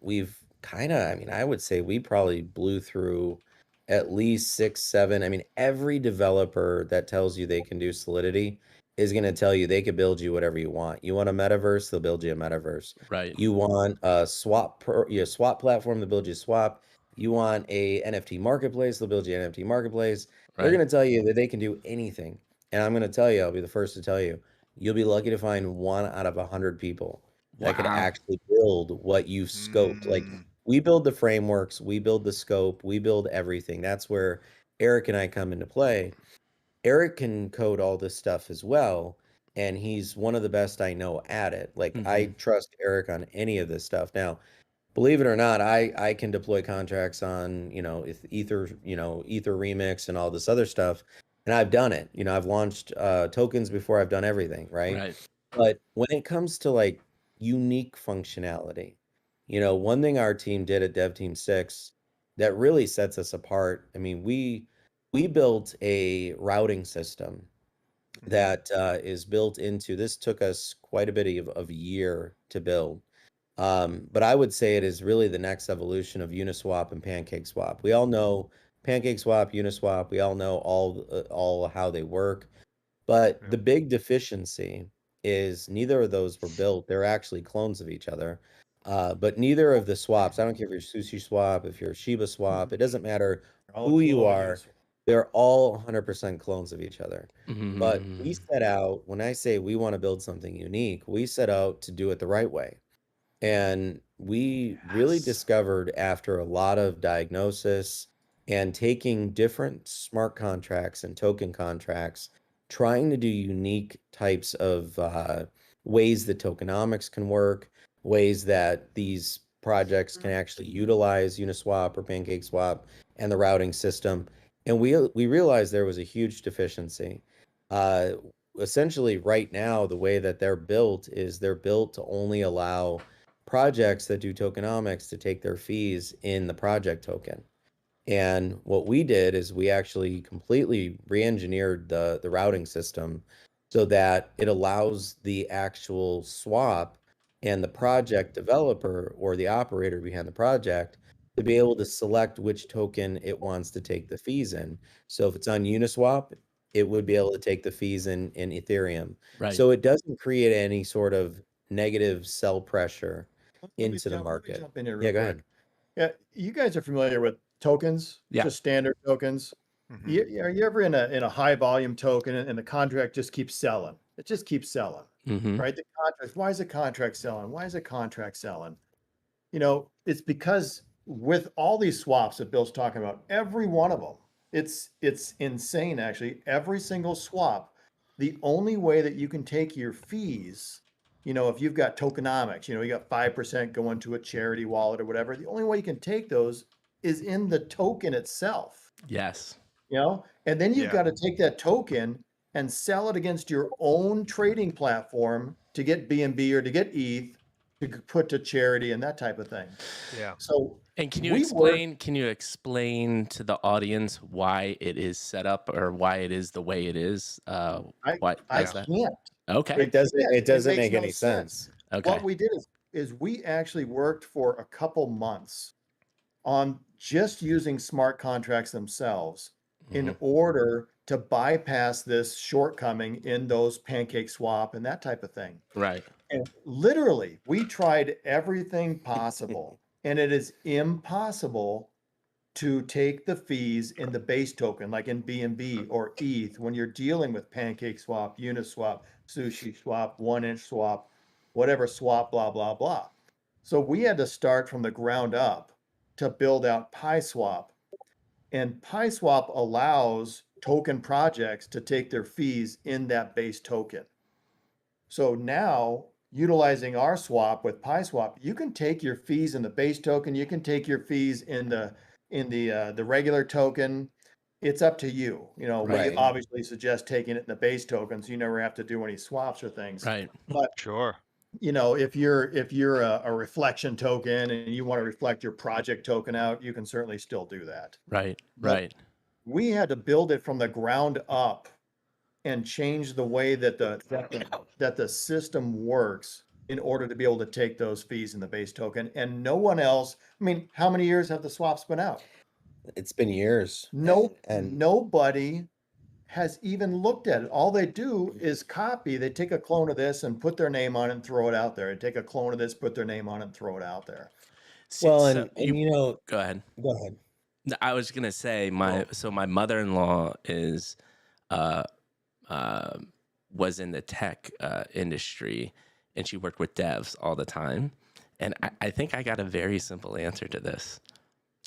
we've kind of, I mean, I would say we probably blew through at least 6, 7. I mean, every developer that tells you they can do Solidity is going to tell you they could build you whatever you want. You want a metaverse, they'll build you a metaverse. Right. You want a swap platform, they'll build you a swap. You want a NFT marketplace, they'll build you an NFT marketplace. They're Right. going to tell you that they can do anything. And I'm going to tell you, I'll be the first to tell you, you'll be lucky to find 1 out of 100 people that could Wow. actually build what you've scoped. Like, we build the frameworks, we build the scope, we build everything. That's where Eric and I come into play. Eric can code all this stuff as well, and he's one of the best I know at it. Like, I Mm-hmm. trust Eric on any of this stuff. Now, believe it or not, I can deploy contracts on, Ether, Ether Remix and all this other stuff, and I've done it. I've launched tokens before, I've done everything, right? Right. But when it comes to like unique functionality, one thing our team did at Dev Team 6 that really sets us apart. I mean, we built a routing system that is built into this. Took us quite a bit of a year to build. But I would say it is really the next evolution of Uniswap and PancakeSwap. We all know PancakeSwap, Uniswap. We all know all how they work. But the big deficiency is neither of those were built. They're actually clones of each other. But neither of the swaps, I don't care if you're Sushi Swap, if you're Shiba Swap, it doesn't matter All who you are, clones. they're all 100% clones of each other. But we Mm-hmm. set out, when I say we want to build something unique, we set out to do it the right way. And we really Yes. discovered, after a lot of diagnosis and taking different smart contracts and token contracts, trying to do unique types of ways that tokenomics can work, ways that these projects can actually utilize Uniswap or PancakeSwap and the routing system. And we realized there was a huge deficiency. Uh, Essentially, right now, the way that they're built is they're built to only allow projects that do tokenomics to take their fees in the project token. And what we did is we actually completely re-engineered the routing system so that it allows the actual swap and the project developer or the operator behind the project to be able to select which token it wants to take the fees in. So if it's on Uniswap, it would be able to take the fees in Ethereum. Right. So it doesn't create any sort of negative sell pressure Let me into the jump, let me market. jump in here Yeah, real go quick. ahead. Yeah, you guys are familiar with tokens, Yeah. just standard tokens. Are you ever in a high volume token and the contract just keeps selling? It just keeps selling, Mm-hmm. right? The contract. Why is the contract selling? Why is the contract selling? It's because with all these swaps that Bill's talking about, every one of them, it's insane actually. Every single swap, the only way that you can take your fees, if you've got tokenomics, you got 5% going to a charity wallet or whatever, the only way you can take those is in the token itself, Yes. and then you've Yeah. got to take that token and sell it against your own trading platform to get BNB or to get ETH to put to charity and that type of thing. Yeah. So And can you we work. explain to the audience why it is set up or why it is the way it is? Why I does that? can't. Okay. It doesn't makes make no any sense. Okay. What we did is we actually worked for a couple months on just using smart contracts themselves in Mhm. order to bypass this shortcoming in those pancake swap and that type of thing. Right. And literally, we tried everything possible, and it is impossible to take the fees in the base token, like in BNB or ETH, when you're dealing with Pancake Swap, Uniswap, Sushi Swap, 1inch Swap, whatever swap, blah, blah, blah. So we had to start from the ground up to build out PiSwap. And PiSwap allows token projects to take their fees in that base token. So now, utilizing our swap with PiSwap, you can take your fees in the base token, you can take your fees in the regular token. It's up to you. We Right. obviously suggest taking it in the base token, so you never have to do any swaps or things. Right. But Sure. if you're a reflection token and you want to reflect your project token out, you can certainly still do that. Right. But Right. we had to build it from the ground up and change the way that the system works in order to be able to take those fees in the base token. And no one else, I mean, how many years have the swaps been out? It's been years. And Nobody has even looked at it. All they do is copy. They take a clone of this and put their name on it and throw it out there. They take a clone of this, put their name on it and throw it out there. well, So and go ahead. go ahead. No, I was gonna say my Well- my mother-in-law is uh was in the tech industry, and she worked with devs all the time. And I think I got a very simple answer to this.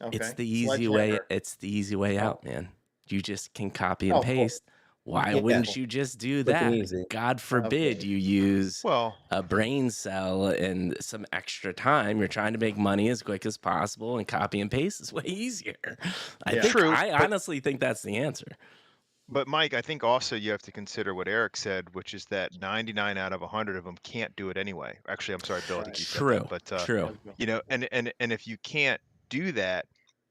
Okay. It's the easy way. Sledgehammer. It's the easy way Oh. out, man. You just can copy Oh, and of course. paste. Why Yeah. wouldn't you just do Quick and that? easy. God forbid course. you use Well, a brain cell and some extra time. You're trying to make money as quick as possible, and copy and paste is way easier. Yeah. I but- honestly think that's the answer. But Mike, I think also you have to consider what Eric said, which is that 99 out of 100 of them can't do it anyway. Actually, I'm sorry, Bill, I think you said True. that. But True. and if you can't do that,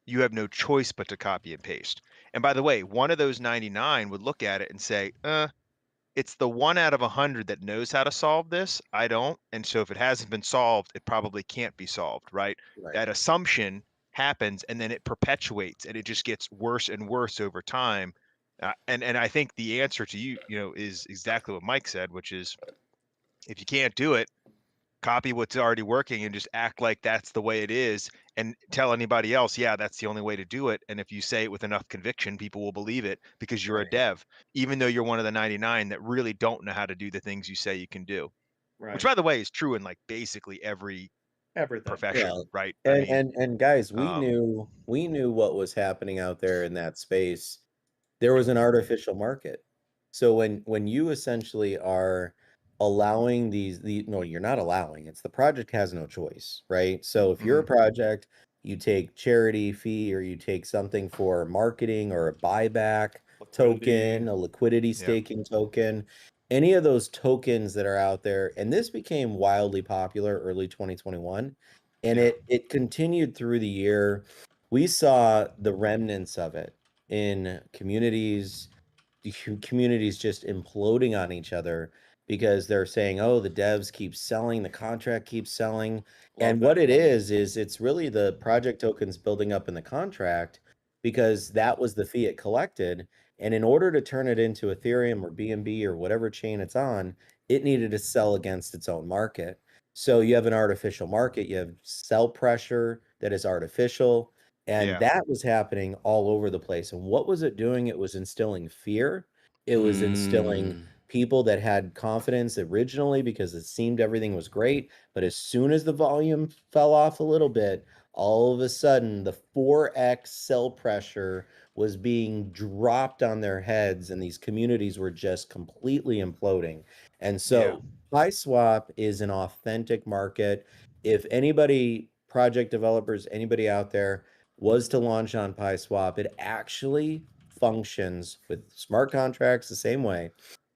you have no choice but to copy and paste. And by the way, one of those 99 would look at it and say, it's the 1 out of 100 that knows how to solve this. I don't. And so if it hasn't been solved, it probably can't be solved, right? Right. That assumption happens, and then it perpetuates, and it just gets worse and worse over time. And I think the answer to you, is exactly what Mike said, which is if you can't do it, copy what's already working and just act like that's the way it is, and tell anybody else, yeah, that's the only way to do it. And if you say it with enough conviction, people will believe it because you're a Right. dev, even though you're one of the 99 that really don't know how to do the things you say you can do. Right. Which, by the way, is true in like basically every Everything. profession, Yeah. right? And guys, we um, knew what was happening out there in that space. There was an artificial market. So when you essentially are allowing no, you're not allowing, it's the project has no choice, right? So if you're a project, you take charity fee or you take something for marketing or a buyback token, a liquidity staking token, any of those tokens that are out there. And this became wildly popular early 2021, and Yeah. it continued through the year. We saw the remnants of it in communities just imploding on each other because they're saying, oh, the devs keep selling, the contract keeps selling. And what it is it's really the project tokens building up in the contract, because that was the fee it collected. And in order to turn it into Ethereum or BNB or whatever chain it's on, it needed to sell against its own market. So you have an artificial market, you have sell pressure that is artificial. And Yeah. that was happening all over the place. And what was it doing? It was instilling fear. It was instilling people that had confidence originally because it seemed everything was great. But as soon as the volume fell off a little bit, all of a sudden the 4x sell pressure was being dropped on their heads, and these communities were just completely imploding. And so PiSwap is an authentic market. If anybody, project developers, anybody out there was to launch on PiSwap, it actually functions with smart contracts the same way,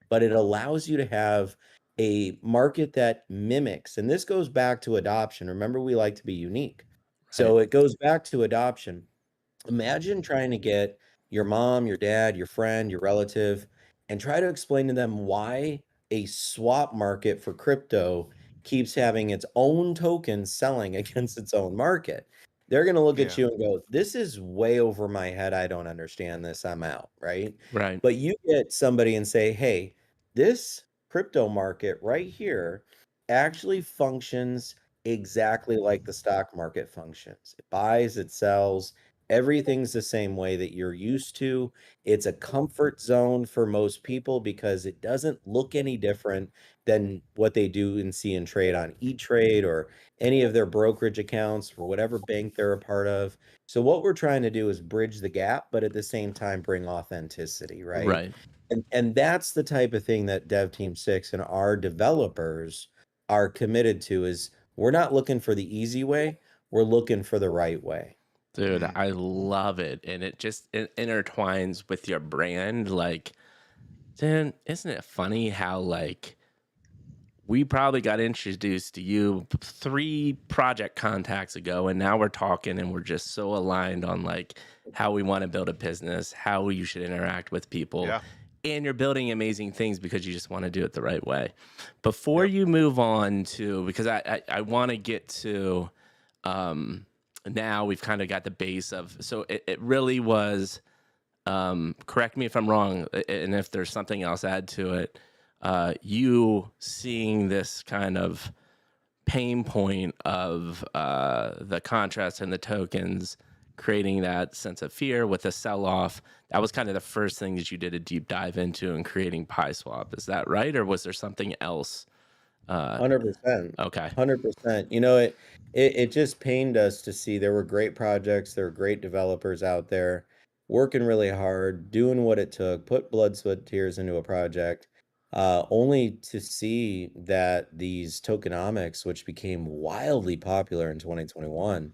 but it allows you to have a market that mimics, and this goes back to adoption. Remember, we like to be unique. So it goes back to adoption. Imagine trying to get your mom, your dad, your friend, your relative, and try to explain to them why a swap market for crypto keeps having its own tokens selling against its own market. They're going to look at you and go, this is way over my head. I don't understand this. I'm out, right? Right. But you get somebody and say, hey, this crypto market right here actually functions exactly like the stock market functions. It buys, it sells, everything's the same way that you're used to. It's a comfort zone for most people because it doesn't look any different than what they do and see and trade on E-Trade or any of their brokerage accounts or whatever bank they're a part of. So what we're trying to do is bridge the gap, but at the same time bring authenticity, right? Right. And that's the type of thing that Dev Team 6 and our developers are committed to is we're not looking for the easy way, we're looking for the right way. Dude, Mm. I love it. And it just intertwines with your brand. Like, dude, isn't it funny how, like, we probably got introduced to you 3 project contacts ago, and now we're talking and we're just so aligned on like how we want to build a business, how you should interact with people. Yeah. And you're building amazing things because you just want to do it the right way. Before Yep. you move on to, because I want to get to, now we've kind of got the base of, so it really was, correct me if I'm wrong, and if there's something else, add to it. You seeing this kind of pain point of the contrast and the tokens, creating that sense of fear with the sell off. That was kind of the first thing that you did a deep dive into in creating PieSwap. Is that right? Or was there something else? 100%. Okay. 100%. It just pained us to see there were great projects, there were great developers out there working really hard, doing what it took, put blood, sweat, tears into a project, only to see that these tokenomics, which became wildly popular in 2021,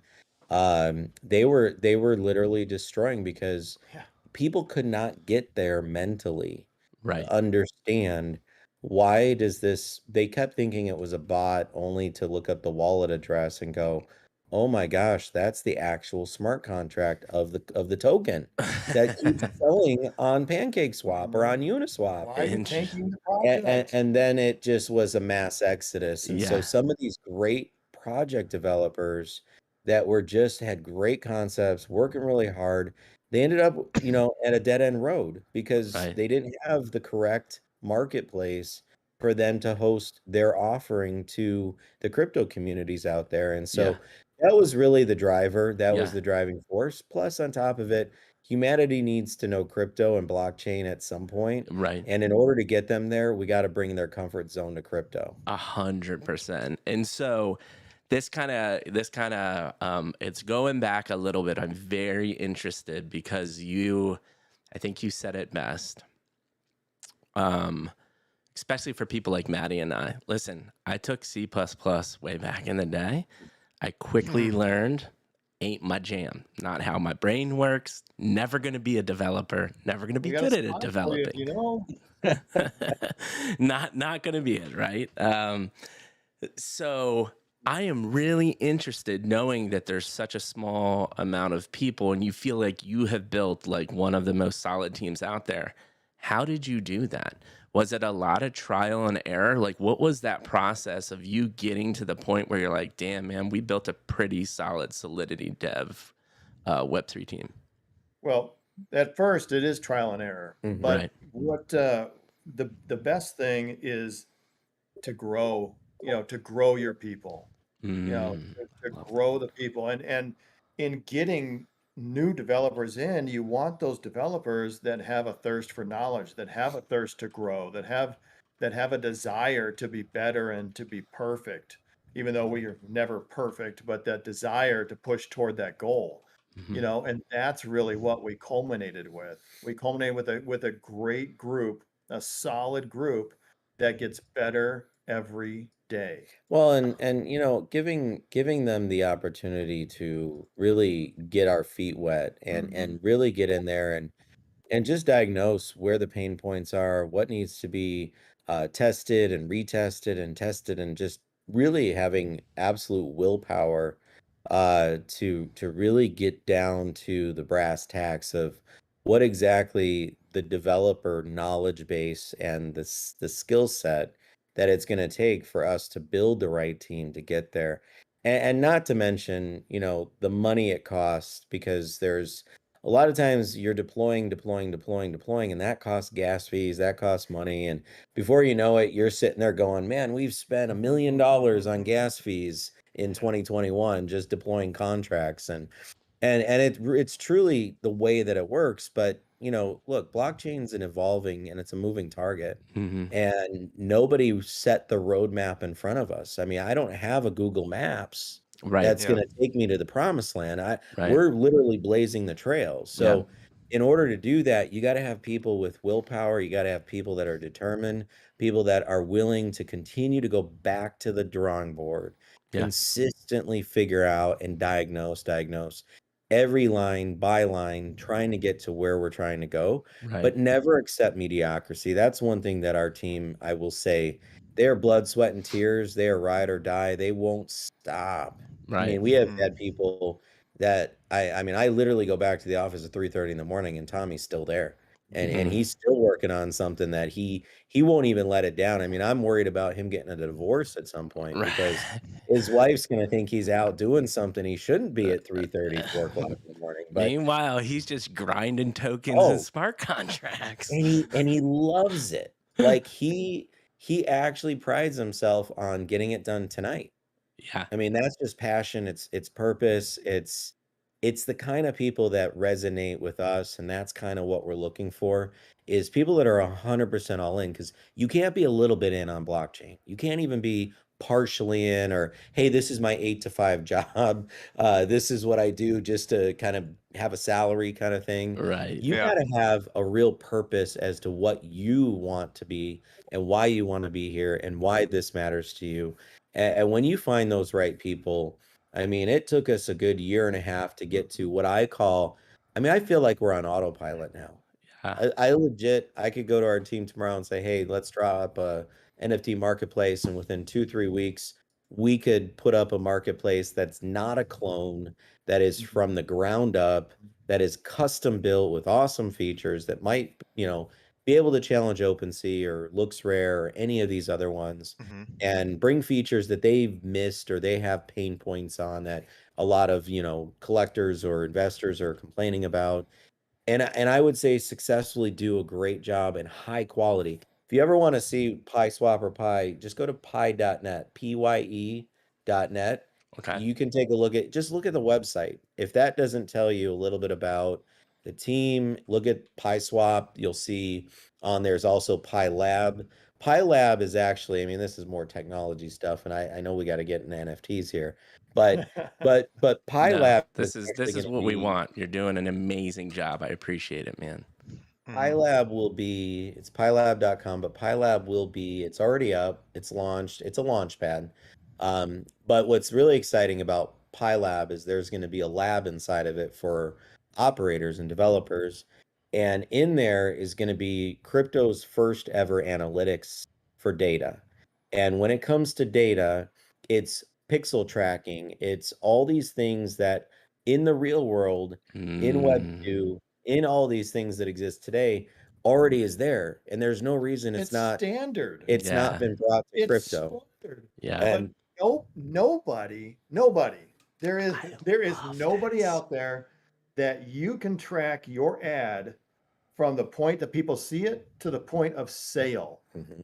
they were literally destroying because Yeah. people could not get there mentally Right. to understand why does this they kept thinking it was a bot only to look up the wallet address and go, oh my gosh, that's the actual smart contract of the token that keeps selling on PancakeSwap or on Uniswap. Why are you Int- tanking the And, project? and then it just was a mass exodus. And so yeah. some of these great project developers that were just had great concepts, working really hard, they ended up, at a dead end road because Right. they didn't have the correct marketplace for them to host their offering to the crypto communities out there. And Yeah. so that was really the driver. That was Yeah. the driving force. Plus, on top of it, humanity needs to know crypto and blockchain at some point. Right. And in order to get them there, we got to bring their comfort zone to crypto. 100%. And so this kind of it's going back a little bit. I'm very interested because I think you said it best. Especially for people like Maddie and I. Listen, I took C++ way back in the day. I quickly learned ain't my jam. Not how my brain works. Never going to be a developer. Never going to be We got a good at it spot for you, developing. Not going to be it, right? So I am really interested knowing that there's such a small amount of people and you feel like you have built like one of the most solid teams out there. How did you do that? Was it a lot of trial and error? Like, what was that process of you getting to the point where you're like, damn, man, we built a pretty solid Solidity dev Web3 team? Well, at first it is trial and error, Mhm. but Right. what the best thing is to grow, to grow your people, to Love grow the people, and in getting new developers in, you want those developers that have a thirst for knowledge, that have a thirst to grow, that have a desire to be better and to be perfect, even though we are never perfect, but that desire to push toward that goal. that. And that's really what we culminated with. We culminated with a great group, a solid group that gets better every day. Well, and giving them the opportunity to really get our feet wet and really get in there and just diagnose where the pain points are, what needs to be tested and retested and tested, and just really having absolute willpower to really get down to the brass tacks of what exactly the developer knowledge base and the skill set that it's going to take for us to build the right team to get there. And not to mention, the money it costs, because there's a lot of times you're deploying, and that costs gas fees, that costs money. And before you know it, you're sitting there going, man, we've spent $1 million on gas fees in 2021 just deploying contracts. And it's truly the way that it works. But look, blockchain's an evolving and it's a moving target, Hmm. and nobody set the roadmap in front of us. I mean, I don't have a Google Maps Right. that's Yeah. going to take me to the promised land. Right. We're literally blazing the trail. Yeah. So in order to do that, you got to have people with willpower. You got to have people that are determined, people that are willing to continue to go back to the drawing board, Yeah. consistently figure out and diagnose every line by line, trying to get to where we're trying to go, Right. but never accept mediocrity. That's one thing that our team, I will say, they're blood, sweat, and tears. They are ride or die. They won't stop. I Right. mean, we have had people that I mean, I literally go back to the office at 3:30 in the morning and Tommy's still there. And Mhm. he's still working on something that he won't even let it down. I mean, I'm worried about him getting a divorce at some point because Right. his wife's gonna think he's out doing something he shouldn't be at 3:30, 4 o'clock in the morning. But Meanwhile, he's just grinding tokens and oh, smart contracts. and he loves it. Like he actually prides himself on getting it done tonight. Yeah. I mean, that's just passion. It's purpose. It's the kind of people that resonate with us, and that's kind of what we're looking for is people that are 100% all in, because you can't be a little bit in on blockchain. You can't even be partially in, or hey, this is my 8 to 5 job. This is what I do just to kind of have a salary kind of thing. Right. You Yeah. got to have a real purpose as to what you want to be and why you want to be here and why this matters to you. And when you find those right people, I mean, it took us a good year and a half to get to what I call, I mean, I feel like we're on autopilot now. Yeah. I legit, I could go to our team tomorrow and say, hey, let's draw up a NFT marketplace. And within 2-3 weeks, we could put up a marketplace that's not a clone, that is from the ground up, that is custom built with awesome features that might, be able to challenge OpenSea or Looks Rare or any of these other ones, Hmm. and bring features that they've missed or they have pain points on that a lot of, collectors or investors are complaining about. And I would say successfully do a great job and high quality. If you ever want to see Pi Swap or Pi, just go to pi.net, pye.net. Okay. You can take a look at the website. If that doesn't tell you a little bit about the team, look at Pi Swap. You'll see on there's also Pi Lab. Pi Lab is actually, I mean, this is more technology stuff, and I know we got to get into NFTs here, but Pi No, Lab this is is actually this is going to what we be want. You're doing an amazing job. I appreciate it, man. Hmm. PyLab will be, it's pylab.com, but PyLab will be, it's already up, it's launched, it's a launch pad. But what's really exciting about PyLab is there's going to be a lab inside of it for operators and developers. And in there is going to be crypto's first ever analytics for data. And when it comes to data, it's pixel tracking, it's all these things that in the real world, in Web Mm, 2, in all these things that exist today already is there, and there's no reason It's standard. it's not yeah. been brought to It's crypto. standard. Yeah. But And nobody. There is love nobody this. out there that you can track your ad from the point that people see it to the point of sale. Mhm.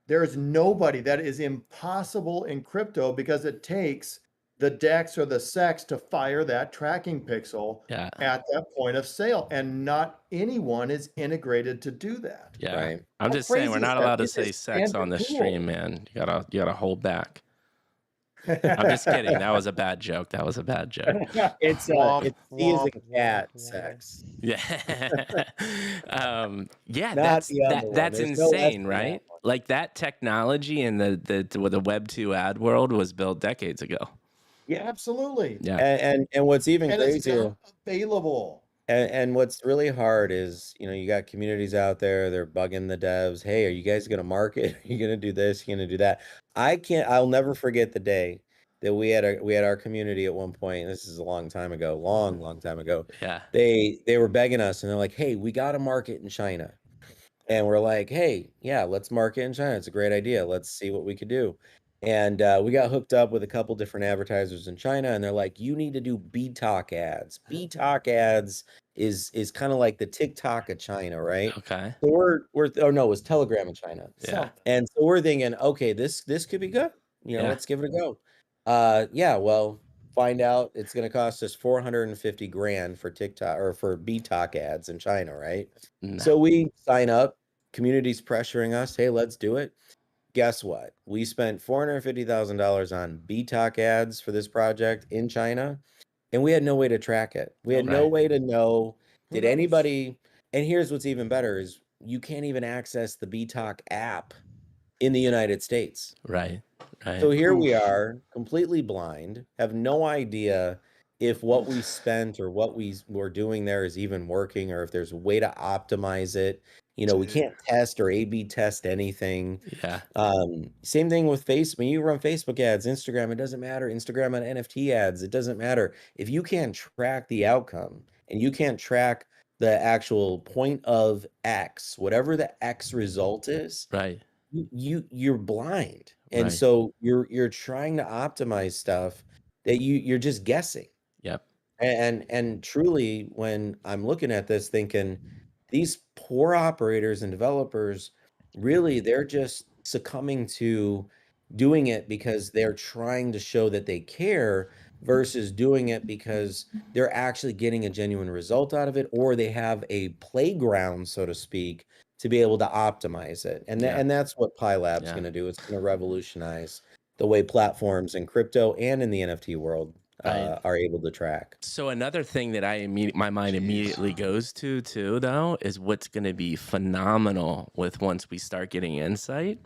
There is nobody. That is impossible in crypto because it takes the DEX or the SEX to fire that tracking pixel Yeah. at that point of sale. And not anyone is integrated to do that. Yeah. Right. I'm How just saying we're crazy is not that? allowed to It's a say sex on standard this tool. stream, man. You gotta hold back. I'm just kidding. That was a bad joke. That was a bad joke. It's Womp, it's C as womp, in cat womp, womp. sex, Yeah. Yeah, not the other one. that's There's no S insane, in that right? one. Like that technology in the Web 2 ad world was built decades ago. Yeah, absolutely. Yeah. And what's even And it's crazier, now available. and what's really hard is, you got communities out there, they're bugging the devs. Hey, are you guys going to market? Are you going to do this? You're going to do that? I'll never forget the day that we had our community at one point. And this is a long time ago, long time ago. Yeah. They were begging us and they're like, hey, we got to market in China. And we're like, hey, yeah, let's market in China. It's a great idea. Let's see what we could do. And we got hooked up with a couple different advertisers in China, and they're like, you need to do BTalk ads. BTalk ads is kind of like the TikTok of China, right? Okay. So oh no, it was Telegram in China. Yeah. And so we're thinking, okay, this could be good. Yeah. Let's give it a go. Yeah, well, find out it's going to cost us 450 grand for TikTok or for BTOC ads in China, right? No. So we sign up, community's pressuring us, hey, let's do it. Guess what? We spent $450,000 on BTOC ads for this project in China, and we had no way to track it. We had no Right. way to know, Who did knows? anybody, and here's what's even better is you can't even access the BTOC app in the United States. Right. So Right. here we Oof. are, completely blind, have no idea if what we spent or what we were doing there is even working, or if there's a way to optimize it. You know, we Dude. can't test or A/B test anything. Yeah. Same thing with Facebook. When you run Facebook ads, Instagram, it doesn't matter. Instagram on NFT ads, it doesn't matter. If you can't track the outcome and you can't track the actual point of X, whatever the X result is, Right. you're blind. And Right. so you're trying to optimize stuff that you're just guessing. Yep. And truly, when I'm looking at this thinking, these poor operators and developers, really, they're just succumbing to doing it because they're trying to show that they care versus doing it because they're actually getting a genuine result out of it, or they have a playground, so to speak, to be able to optimize it. And Yeah. and that's what Pi Lab's Yeah. going to do. It's going to revolutionize the way platforms in crypto and in the NFT world Right. are able to track. So another thing that my mind Jeez. immediately goes to too, though, is what's going to be phenomenal with once we start getting insight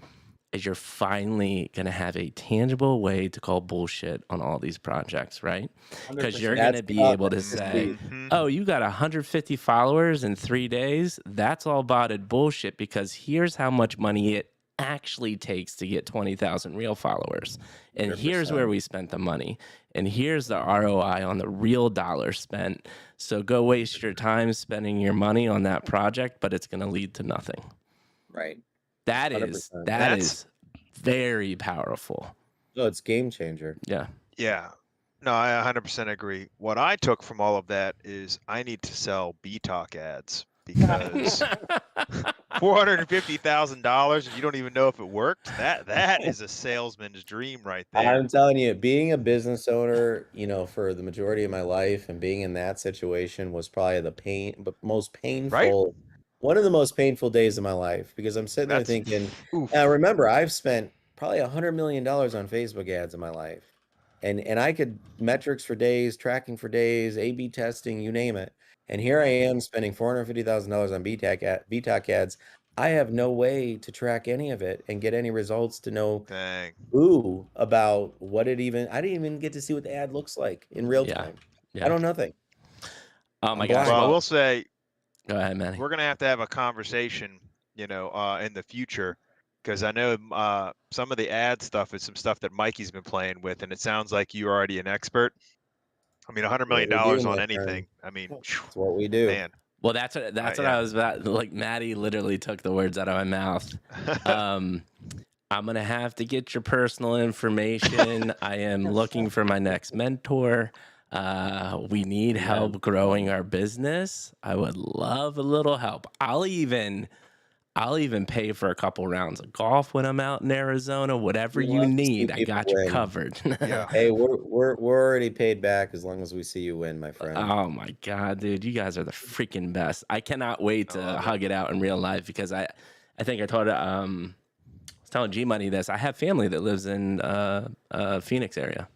is you're finally going to have a tangible way to call bullshit on all these projects, right? Because you're going to be able to say, Mhm. oh, you got 150 followers in 3 days. That's all botted bullshit because here's how much money it actually takes to get 20,000 real followers. And here's where 100%. we spent the money. And here's the ROI on the real dollar spent. So go waste your time spending your money on that project, but it's going to lead to nothing. Right. That 100%. is That's- very powerful. No, it's game changer. Yeah. Yeah. No, I 100% agree. What I took from all of that is I need to sell BTOC ads because $450,000 and you don't even know if it worked. That is a salesman's dream right there. I'm telling you, being a business owner, you know, for the majority of my life and being in that situation was probably the most painful, one of the most painful days of my life, because I'm sitting there That's thinking, oof. now remember, I've spent probably $100 million on Facebook ads in my life. And I could metrics for days, tracking for days, A/B testing, you name it. And here I am spending $450,000 on BTOC ads. I have no way to track any of it and get any results to know Dang. about what I didn't even get to see what the ad looks like in real Yeah. time. Yeah. I don't know nothing. Oh my I'm gosh. blind. Well, I Well, will say go ahead, Manny. we're gonna have to have a conversation, in the future, because I know some of the ad stuff is some stuff that Mikey's been playing with, and it sounds like you're already an expert. I mean, $100 million What we do, on my anything. friend. I mean, That's what we do. man. Well, that's what yeah. I was about. Like Maddie literally took the words out of my mouth. I'm gonna have to get your personal information. I am looking for my next mentor. We need help growing our business. I would love a little help. I'll even pay for a couple rounds of golf when I'm out in Arizona. Whatever you love to see need, I people got you win. covered. Yeah. Hey, we're already paid back as long as we see you win, my friend. Oh my God, dude. You guys are the freaking best. I cannot wait to hug it out in real life because I think I told I was telling G Money this. I have family that lives in Phoenix area.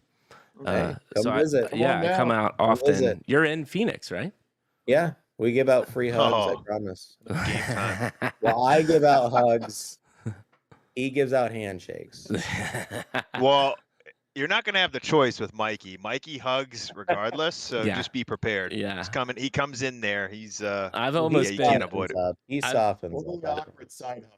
Hey, come visit. I come out often. visit. You're in Phoenix, right? Yeah, we give out free hugs, I Oh. promise. Game time. Well, I give out hugs. He gives out handshakes. Well, you're not gonna have the choice with Mikey. Mikey hugs regardless, so Yeah. just be prepared. Yeah. He's coming. He comes in there. He's I've yeah, almost you been. can't avoid it. He I've- softens Only up. awkward side hug.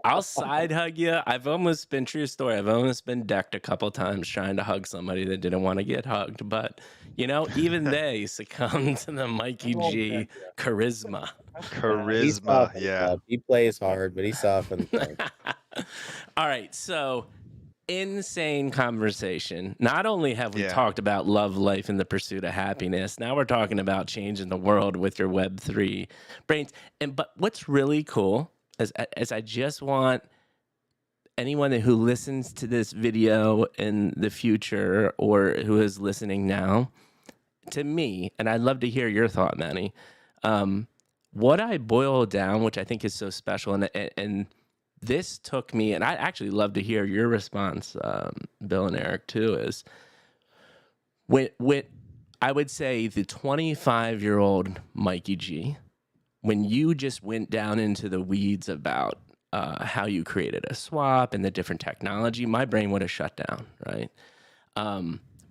I'll side hug you. I've almost been, true story, I've almost been decked a couple times trying to hug somebody that didn't want to get hugged. But, even they succumbed to the Mikey G charisma. He Charisma. softens Yeah. up. He plays hard, but he softens up. All right. So, insane conversation. Not only have we Yeah. talked about love, life, and the pursuit of happiness, now we're talking about changing the world with your Web3 brains. But what's really cool is I just want anyone who listens to this video in the future or who is listening now, to me, and I'd love to hear your thought, Manny, what I boil down, which I think is so special, and this took me, and I'd actually love to hear your response, Bill and Eric, too, is when I would say the 25-year-old Mikey G, when you just went down into the weeds about how you created a swap and the different technology, my brain would have shut down, right?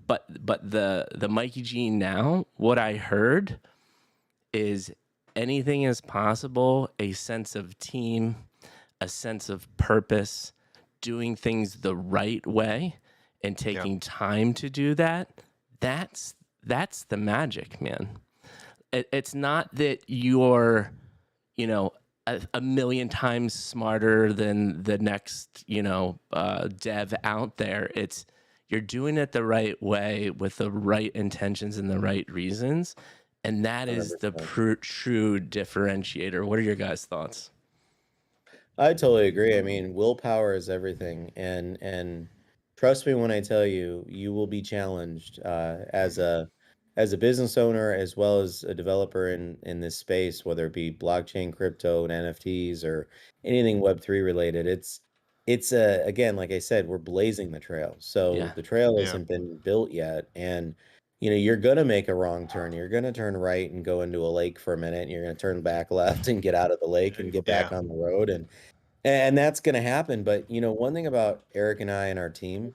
But the Mikey G now, what I heard is anything is possible, a sense of team, a sense of purpose, doing things the right way and taking time to do that. That's the magic, man. It's not that you're, a million times smarter than the next, dev out there. It's you're doing it the right way with the right intentions and the right reasons. And that is the 100%. true differentiator. What are your guys' thoughts? I totally agree. I mean, willpower is everything, and trust me when I tell you, you will be challenged as a business owner as well as a developer in this space, whether it be blockchain, crypto, and NFTs or anything Web3 related. It's again, like I said, we're blazing the trail. So Yeah. the trail Yeah. hasn't been built yet, and you're gonna make a wrong turn. You're gonna turn right and go into a lake for a minute, and you're gonna turn back left and get out of the lake and get Yeah. back on the road, and that's going to happen. But one thing about Eric and I and our team,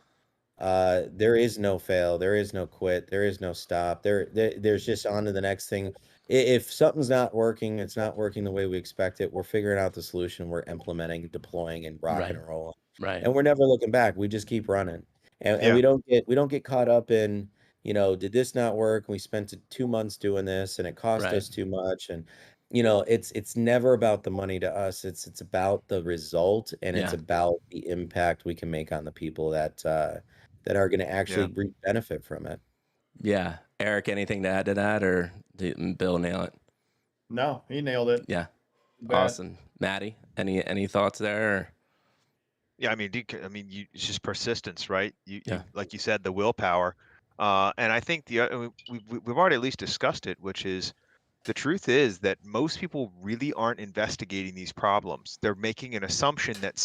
there is no fail, there is no quit, there is no stop. There's just on to the next thing. If something's not working, it's not working the way we expect it. We're figuring out the solution. We're implementing, deploying, and rocking Right. and rolling. Right. And we're never looking back. We just keep running, and Yeah. we don't get caught up in did this not work? We spent 2 months doing this, and it cost Right. us too much, and it's never about the money to us. It's about the result, and it's Yeah. about the impact we can make on the people that are going to actually reap benefit from it. Yeah. Eric, anything to add to that, or did Bill nail it? No, he nailed it. Yeah. Bad. Awesome. Maddie, any thoughts there? Or? Yeah, I mean, it's just persistence, right? Yeah. Like you said, the willpower, and I think we've already at least discussed it, which is the truth is that most people really aren't investigating these problems. They're making an assumption that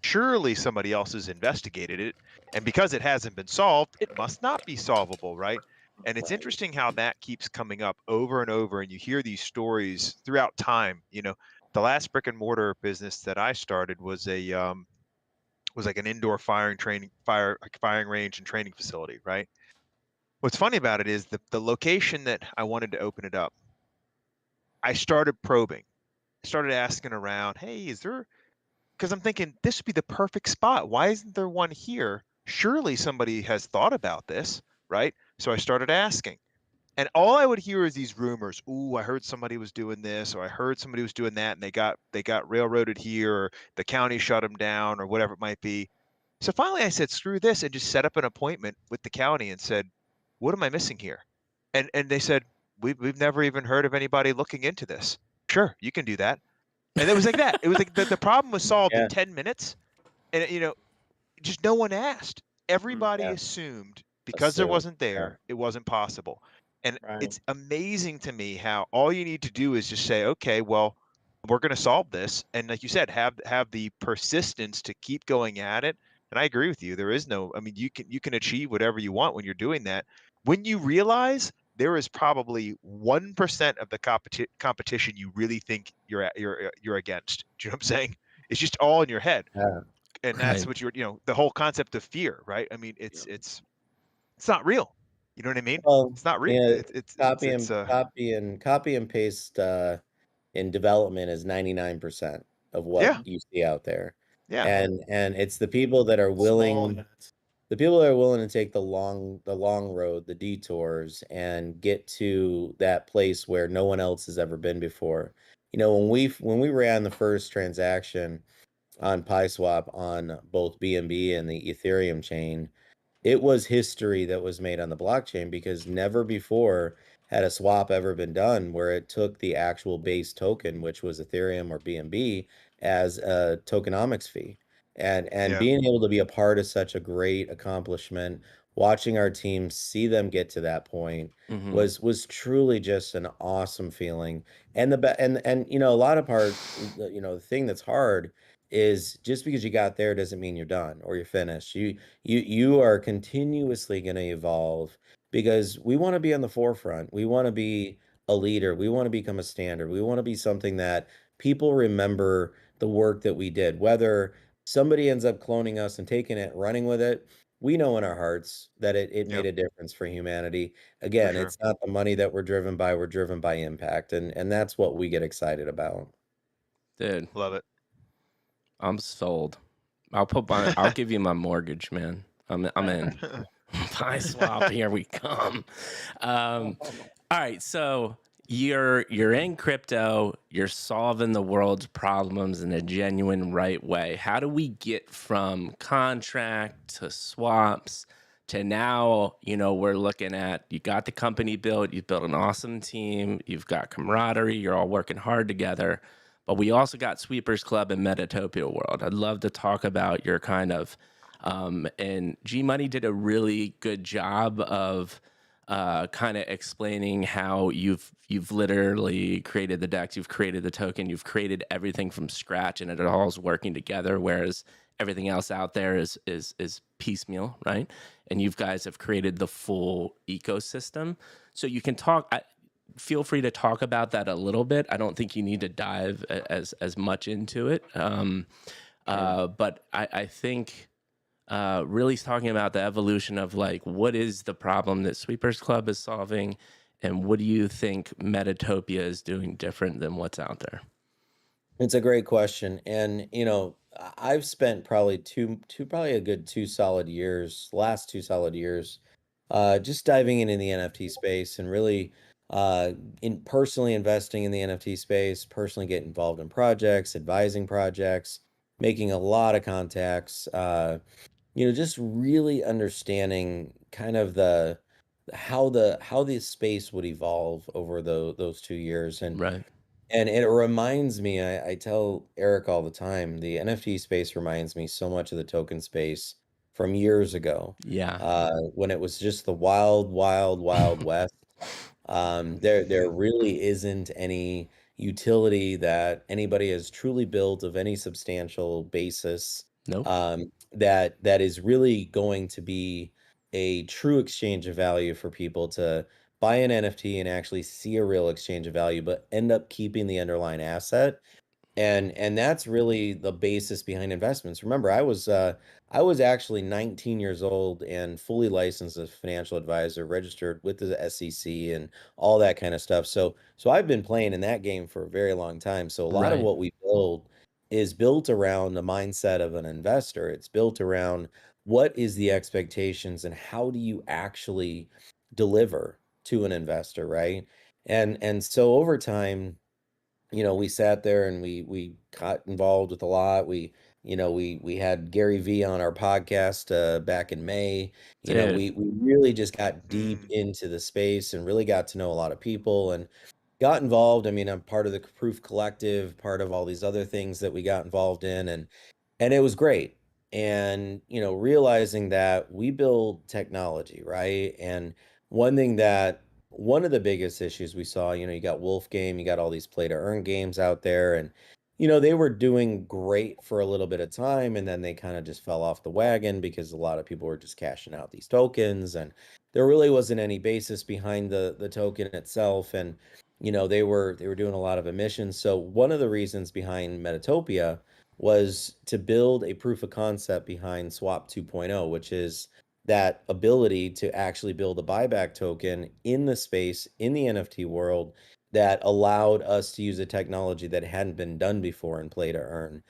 surely somebody else has investigated it, and because it hasn't been solved, it must not be solvable, right? And it's interesting how that keeps coming up over and over, and you hear these stories throughout time. The last brick and mortar business that I started was like an indoor firing range and training facility, right? What's funny about it is the location that I wanted to open it up, I started probing, started asking around, hey, is there, because I'm thinking this would be the perfect spot. Why isn't there one here? Surely somebody has thought about this, right? So I started asking. And all I would hear is these rumors. Ooh, I heard somebody was doing this, or I heard somebody was doing that, and they got railroaded here, or the county shut them down, or whatever it might be. So finally, I said, screw this, and just set up an appointment with the county and said, what am I missing here? And they said, we've never even heard of anybody looking into this. Sure, you can do that. And it was like that. It was like the problem was solved in 10 minutes, and just no one asked. Everybody Yeah. assumed because there wasn't Yeah. there, it wasn't possible. And Right. it's amazing to me how all you need to do is just say, okay, well, we're going to solve this. And like you said, have the persistence to keep going at it. And I agree with you. There is no, I mean, you can achieve whatever you want when you're doing that. When you realize there is probably 1% of the competition you really think you're against. Do you know what I'm saying? It's just all in your head. Yeah. And that's Right. what the whole concept of fear, right? I mean, it's not real. You know what I mean? Well, It's not real. yeah, It's copy and paste in development is 99% of what yeah, you see out there. yeah, And it's the people that are Small willing minutes. the people that are willing to take the long road, the detours, and get to that place where no one else has ever been before. When we ran the first transaction on PiSwap on both BNB and the Ethereum chain, it was history that was made on the blockchain because never before had a swap ever been done where it took the actual base token, which was Ethereum or BNB, as a tokenomics fee. and Yeah. being able to be a part of such a great accomplishment, watching our team see them get to that point Hmm. was truly just an awesome feeling. And and a lot of the thing that's hard is just because you got there doesn't mean you're done or you're finished. You are continuously going to evolve because we want to be on the forefront. We want to be a leader. We want to become a standard. We want to be something that people remember the work that we did. Whether somebody ends up cloning us and taking it, running with it, we know in our hearts that it made Yep. a difference for humanity. For Again, sure. it's not the money that we're driven by impact, and that's what we get excited about. Dude, Love it. I'm sold. I'll give you my mortgage, man. I'm in. Buy swap, here we come. All right, so you're in crypto, you're solving the world's problems in a genuine right way. How do we get from contract to swaps to now, we're looking at, you got the company built, you've built an awesome team, you've got camaraderie, you're all working hard together. But we also got Sweepers Club and Metatopia World. I'd love to talk about your kind of and G Money did a really good job of kind of explaining how you've literally created the DEX, you've created the token, you've created everything from scratch, and it all is working together. Whereas everything else out there is piecemeal, right? And you guys have created the full ecosystem. So you can talk. Feel free to talk about that a little bit. I don't think you need to dive as much into it. But I think really talking about the evolution of like, what is the problem that Sweepers Club is solving, and what do you think Metatopia is doing different than what's out there? It's a great question. And, I've spent probably probably a good 2 solid years, last 2 solid years, just diving into the NFT space and really in personally investing in the NFT space, personally getting involved in projects, advising projects, making a lot of contacts, just really understanding kind of how the space would evolve over those 2 years. Right. And it reminds me, I tell Eric all the time, the NFT space reminds me so much of the token space from years ago, Yeah. when it was just the wild, wild, wild west. There really isn't any utility that anybody has truly built of any substantial basis, Nope. that is really going to be a true exchange of value for people to buy an NFT and actually see a real exchange of value, but end up keeping the underlying asset. And that's really the basis behind investments. Remember, I was actually 19 years old and fully licensed as a financial advisor, registered with the SEC and all that kind of stuff. So I've been playing in that game for a very long time. So a lot of Right. what we build is built around the mindset of an investor. It's built around what is the expectations and how do you actually deliver to an investor, right? And so over time, we sat there and we got involved with a lot. We had Gary V on our podcast back in May. Dude. We really just got deep Mm. into the space and really got to know a lot of people and got involved. I mean, I'm part of the Proof Collective, part of all these other things that we got involved in, and it was great. And realizing that we build technology, right? And one of the biggest issues we saw, you got Wolf Game, you got all these play to earn games out there, and they were doing great for a little bit of time, and then they kind of just fell off the wagon because a lot of people were just cashing out these tokens, and there really wasn't any basis behind the token itself. And they were doing a lot of emissions. So one of the reasons behind Metatopia was to build a proof of concept behind Swap 2.0, which is that ability to actually build a buyback token in the space, in the NFT world, that allowed us to use a technology that hadn't been done before in play to earn.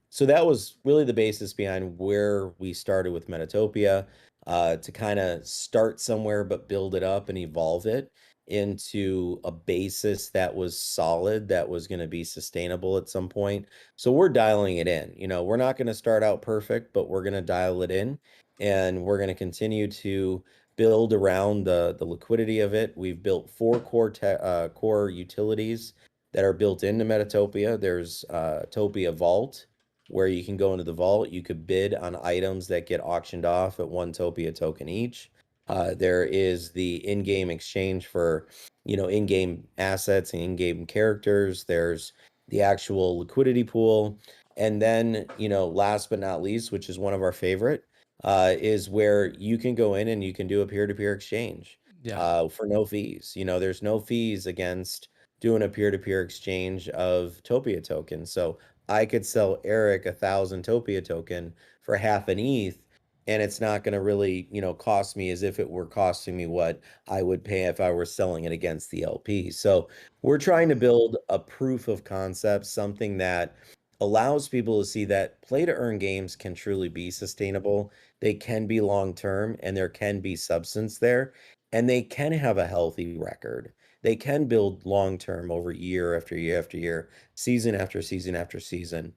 So that was really the basis behind where we started with Metatopia, to kind of start somewhere but build it up and evolve it into a basis that was solid, that was going to be sustainable at some point. So we're dialing it in. We're not going to start out perfect, but we're going to dial it in, and we're going to continue to build around the liquidity of it. We've built four core utilities that are built into Metatopia. There's Topia Vault, where you can go into the vault. You could bid on items that get auctioned off at 1 Topia token each. There is the in-game exchange for, in-game assets and in-game characters. There's the actual liquidity pool. And then, last but not least, which is one of our favorite, is where you can go in and you can do a peer-to-peer exchange for no fees. There's no fees against doing a peer-to-peer exchange of Topia tokens. So I could sell Eric 1,000 Topia token for half an ETH, and it's not going to really, cost me as if it were costing me what I would pay if I were selling it against the LP. So we're trying to build a proof of concept, something that allows people to see that play to earn games can truly be sustainable. They can be long term, and there can be substance there, and they can have a healthy record. They can build long term over year after year after year, season after season after season.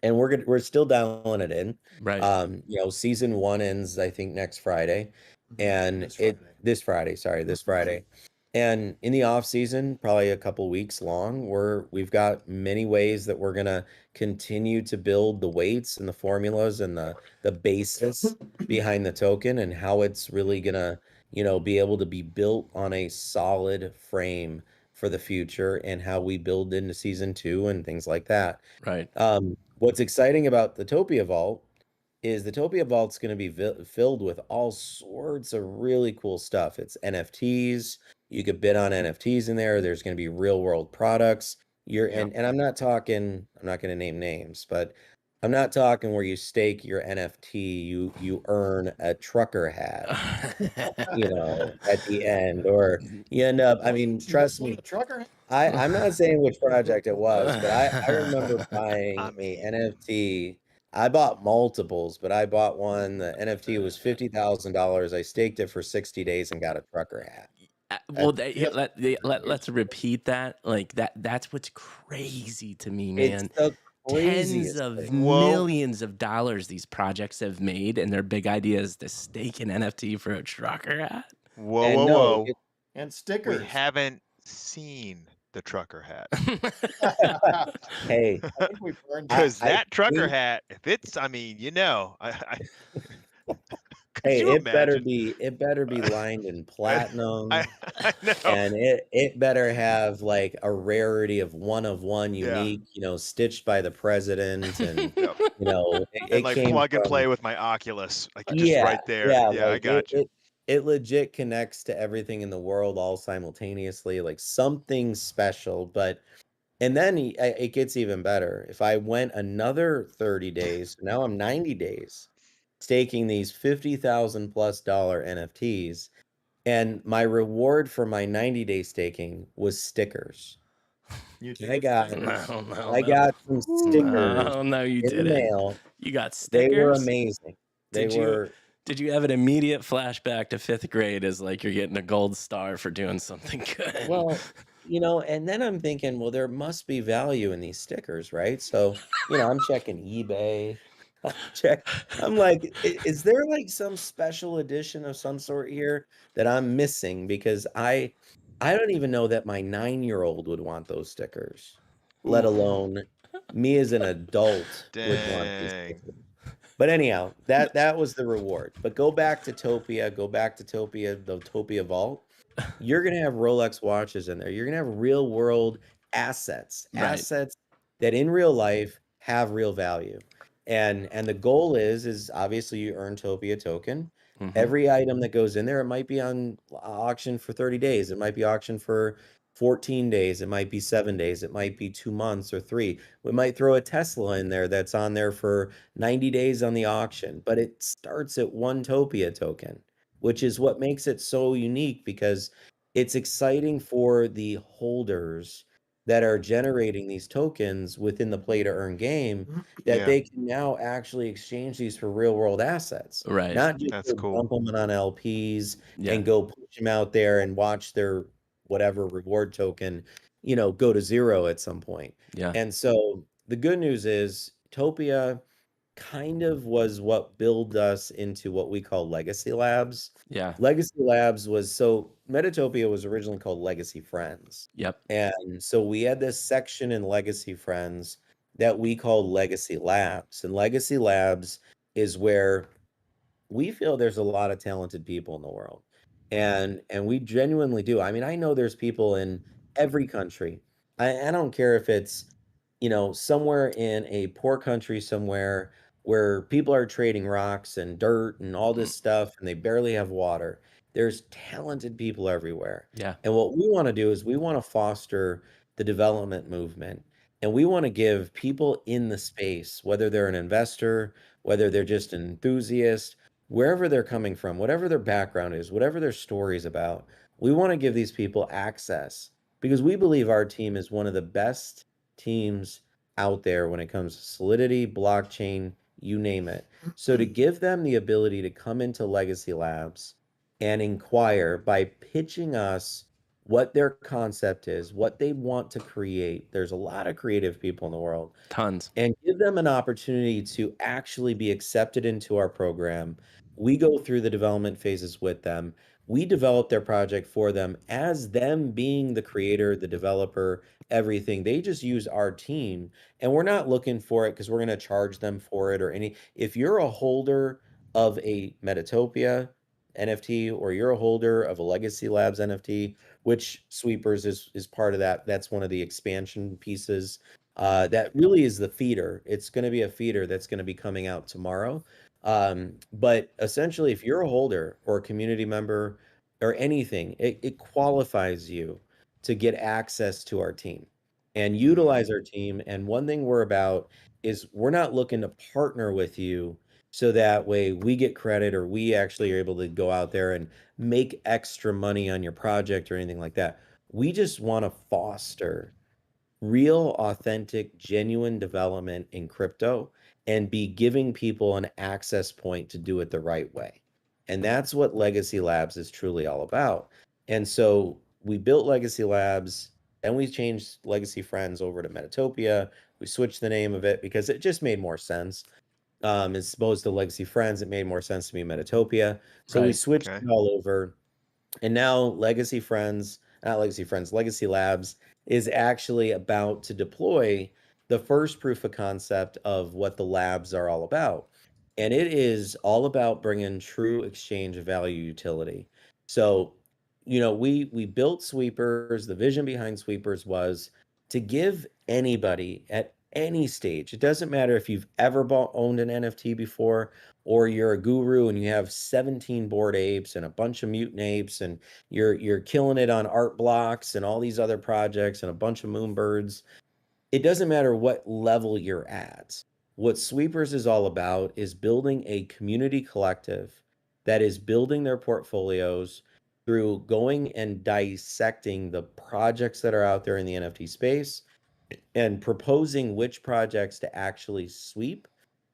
And we're still dialing it in. Right. Season 1 ends, I think, next Friday. And this Friday. And in the off season, probably a couple weeks long, we've got many ways that we're gonna continue to build the weights and the formulas and the basis behind the token and how it's really gonna, be able to be built on a solid frame for the future and how we build into season 2 and things like that. Right. What's exciting about the Topia Vault is the Topia Vault's going to be filled with all sorts of really cool stuff. It's NFTs. You could bid on NFTs in there. There's going to be real world products. And I'm not going to name names, but I'm not talking where you stake your NFT, you earn a trucker hat, at the end, or you end up, I mean, trust me, trucker. I'm not saying which project it was, but I remember buying I a mean- NFT. I bought multiples, but I bought one. The NFT was $50,000. I staked it for 60 days and got a trucker hat. Well, let's repeat that. Like that's what's crazy to me, man. It's the Tens craziest of thing. millions of dollars these projects have made, and their big idea is to stake an NFT for a trucker hat. Whoa, And whoa, no, whoa. And We stickers. haven't seen the trucker hat. Hey, I think we burned Because I that trucker think- hat, if it's, I mean, could hey, you it better imagine? be lined in platinum. I know. And it better have like a rarity of one Yeah. unique, stitched by the president, and Yep. it And like came plug and from, play with my Oculus, like just right there. yeah, Yeah, I like got you. it legit connects to everything in the world all simultaneously, like something special. But and then it gets even better. If I went another 30 days, now I'm 90 days staking these $50,000+ NFTs. And my reward for my 90-day staking was stickers. I got some stickers Oh no, you in the didn't. mail. You got They stickers. were amazing. Did you have an immediate flashback to 5th grade as like you're getting a gold star for doing something good? Well, and then I'm thinking, well, there must be value in these stickers, right? So, I'm checking eBay. I'm like, is there like some special edition of some sort here that I'm missing? Because I don't even know that my 9-year-old would want those stickers, let Oof. alone me as an adult would want these Dang. stickers. But anyhow, that was the reward. But go back to Topia, the Topia Vault. You're gonna have Rolex watches in there. You're gonna have real world assets, Right. assets that in real life have real value. And the goal is obviously you earn Topia token. Mhm. Every item that goes in there, it might be on auction for 30 days. It might be auctioned for 14 days. It might be 7 days. It might be 2 months or 3. We might throw a Tesla in there that's on there for 90 days on the auction, but it starts at 1 Topia token, which is what makes it so unique, because it's exciting for the holders that are generating these tokens within the play to earn game, that Yeah. they can now actually exchange these for real world assets. Right. Not just That's go cool. dump them on LPs Yeah. and go push them out there and watch their whatever reward token, go to zero at some point. Yeah. And so the good news is Topia kind of was what built us into what we call Legacy Labs. Yeah. Legacy Labs so MetaTopia was originally called Legacy Friends. Yep. And so we had this section in Legacy Friends that we call Legacy Labs. And Legacy Labs is where we feel there's a lot of talented people in the world. And we genuinely do. I mean, I know there's people in every country. I don't care if it's, somewhere in a poor country somewhere where people are trading rocks and dirt and all this stuff and they barely have water. There's talented people everywhere. Yeah. And what we want to do is we want to foster the development movement. And we want to give people in the space, whether they're an investor, whether they're just an enthusiast, wherever they're coming from, whatever their background is, whatever their story is about, we want to give these people access because we believe our team is one of the best teams out there when it comes to Solidity, blockchain, you name it. So to give them the ability to come into Legacy Labs and inquire by pitching us what their concept is, what they want to create. There's a lot of creative people in the world. Tons. And give them an opportunity to actually be accepted into our program. We go through the development phases with them. We develop their project for them as them being the creator, the developer, everything. They just use our team. And we're not looking for it because we're going to charge them for it or any. If you're a holder of a MetaTopia NFT or you're a holder of a Legacy Labs NFT, which Sweepers is part of that. That's one of the expansion pieces. That really is the feeder. It's going to be a feeder that's going to be coming out tomorrow. But essentially, if you're a holder or a community member or anything, it qualifies you to get access to our team and utilize our team. And one thing we're about is we're not looking to partner with you so that way we get credit or we actually are able to go out there and make extra money on your project or anything like that. We just want to foster real, authentic, genuine development in crypto and be giving people an access point to do it the right way. And that's what Legacy Labs is truly all about. And so we built Legacy Labs and we changed Legacy Friends over to MetaTopia. We switched the name of it because it just made more sense. As opposed to Legacy Friends, it made more sense to be MetaTopia. So we Right. switched Okay. it all over. And now Legacy Friends, not Legacy Friends, Legacy Labs is actually about to deploy the first proof of concept of what the labs are all about. And it is all about bringing true exchange of value utility. So, we built Sweepers. The vision behind Sweepers was to give anybody at any stage. It doesn't matter if you've ever owned an NFT before or you're a guru and you have 17 bored apes and a bunch of mutant apes and you're killing it on art blocks and all these other projects and a bunch of moonbirds. It doesn't matter what level you're at. What Sweepers is all about is building a community collective that is building their portfolios through going and dissecting the projects that are out there in the NFT space and proposing which projects to actually sweep.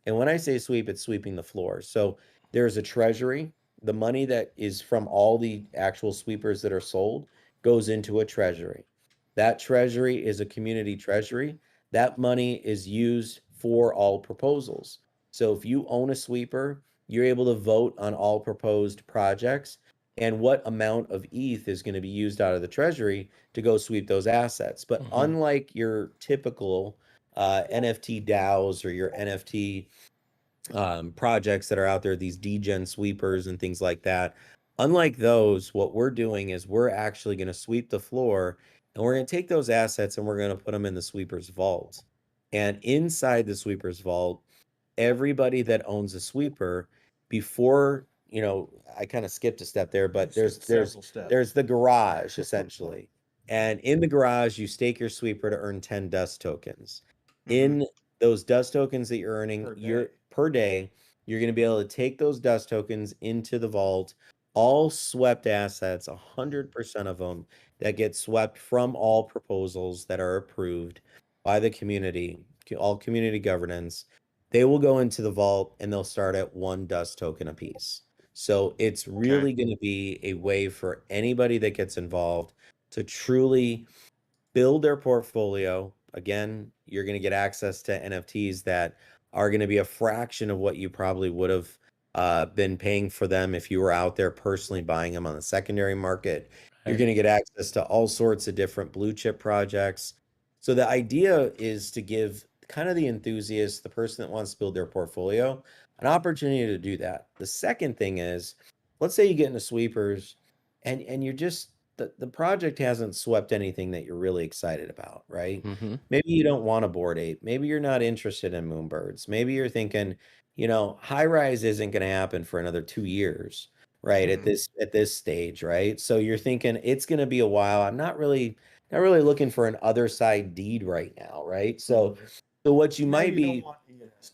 And when I say sweep, it's sweeping the floor. So there's a treasury. The money that is from all the actual sweepers that are sold goes into a treasury. That treasury is a community treasury. That money is used for all proposals. So if you own a sweeper, you're able to vote on all proposed projects and what amount of ETH is going to be used out of the treasury to go sweep those assets. But unlike your typical NFT DAOs or your NFT projects that are out there, these degen sweepers and things like that, unlike those, what we're doing is we're actually going to sweep the floor and we're going to take those assets and we're going to put them in the sweeper's vault. And inside the sweeper's vault, everybody that owns a sweeper before, I kind of skipped a step there, but there's the garage essentially. And in the garage, you stake your sweeper to earn 10 dust tokens. In those dust tokens that you're earning per day, you're going to be able to take those dust tokens into the vault, all swept assets, 100% of them that get swept from all proposals that are approved by the community, all community governance. They will go into the vault and they'll start at 1 dust token apiece. So it's really going to be a way for anybody that gets involved to truly build their portfolio. Again, you're going to get access to NFTs that are going to be a fraction of what you probably would have been paying for them if you were out there personally buying them on the secondary market. You're going to get access to all sorts of different blue chip projects. So the idea is to give kind of the enthusiast, the person that wants to build their portfolio, an opportunity to do that. The second thing is, let's say you get into sweepers and you're just the project hasn't swept anything that you're really excited about, right? Mm-hmm. Maybe you don't want a board ape. Maybe you're not interested in moonbirds. Maybe you're thinking, high rise isn't going to happen for another 2 years, right? At this stage, right? So you're thinking it's going to be a while. I'm not really looking for an other side deed right now, right? So what you might Maybe you be, don't want ENS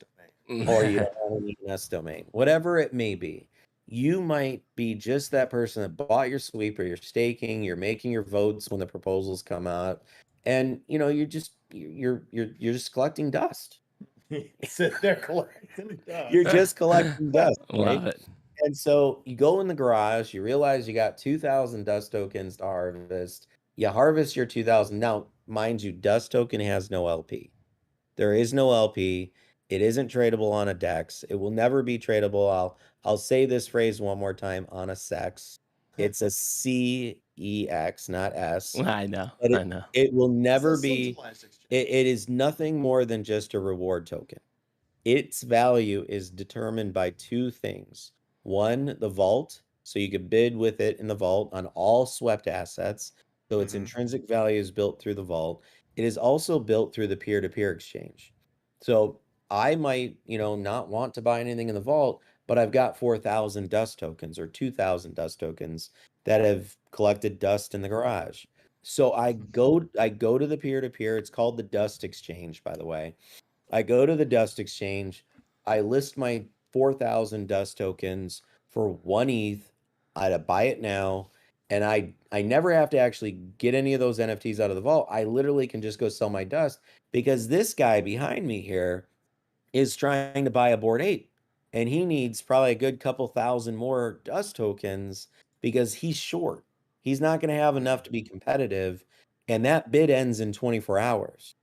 domain. or you don't want an ENS domain, whatever it may be, you might be just that person that bought your sweeper, you're staking, you're making your votes when the proposals come out, and you're just collecting dust. Sit there collecting dust. You're just collecting dust, right? Love it. And so you go in the garage, you realize you got 2,000 dust tokens to harvest. You harvest your 2,000. Now, mind you, dust token has no LP. There is no LP. It isn't tradable on a DEX. It will never be tradable. I'll say this phrase one more time, on a SEX. It's a CEX, not S. I know. But I know. it will It's never a be. centralized exchange. It is nothing more than just a reward token. Its value is determined by two things. One, the vault. So you could bid with it in the vault on all swept assets. So its intrinsic value is built through the vault. It is also built through the peer-to-peer exchange. So I might, not want to buy anything in the vault, but I've got 4,000 dust tokens or 2,000 dust tokens that have collected dust in the garage. So I go to the peer-to-peer. It's called the Dust Exchange, by the way. I go to the Dust Exchange. I list my 4,000 dust tokens for 1 ETH. I'd buy it now. And I never have to actually get any of those NFTs out of the vault. I literally can just go sell my dust because this guy behind me here is trying to buy a Bored Ape. And he needs probably a good couple thousand more dust tokens because he's short. He's not going to have enough to be competitive. And that bid ends in 24 hours.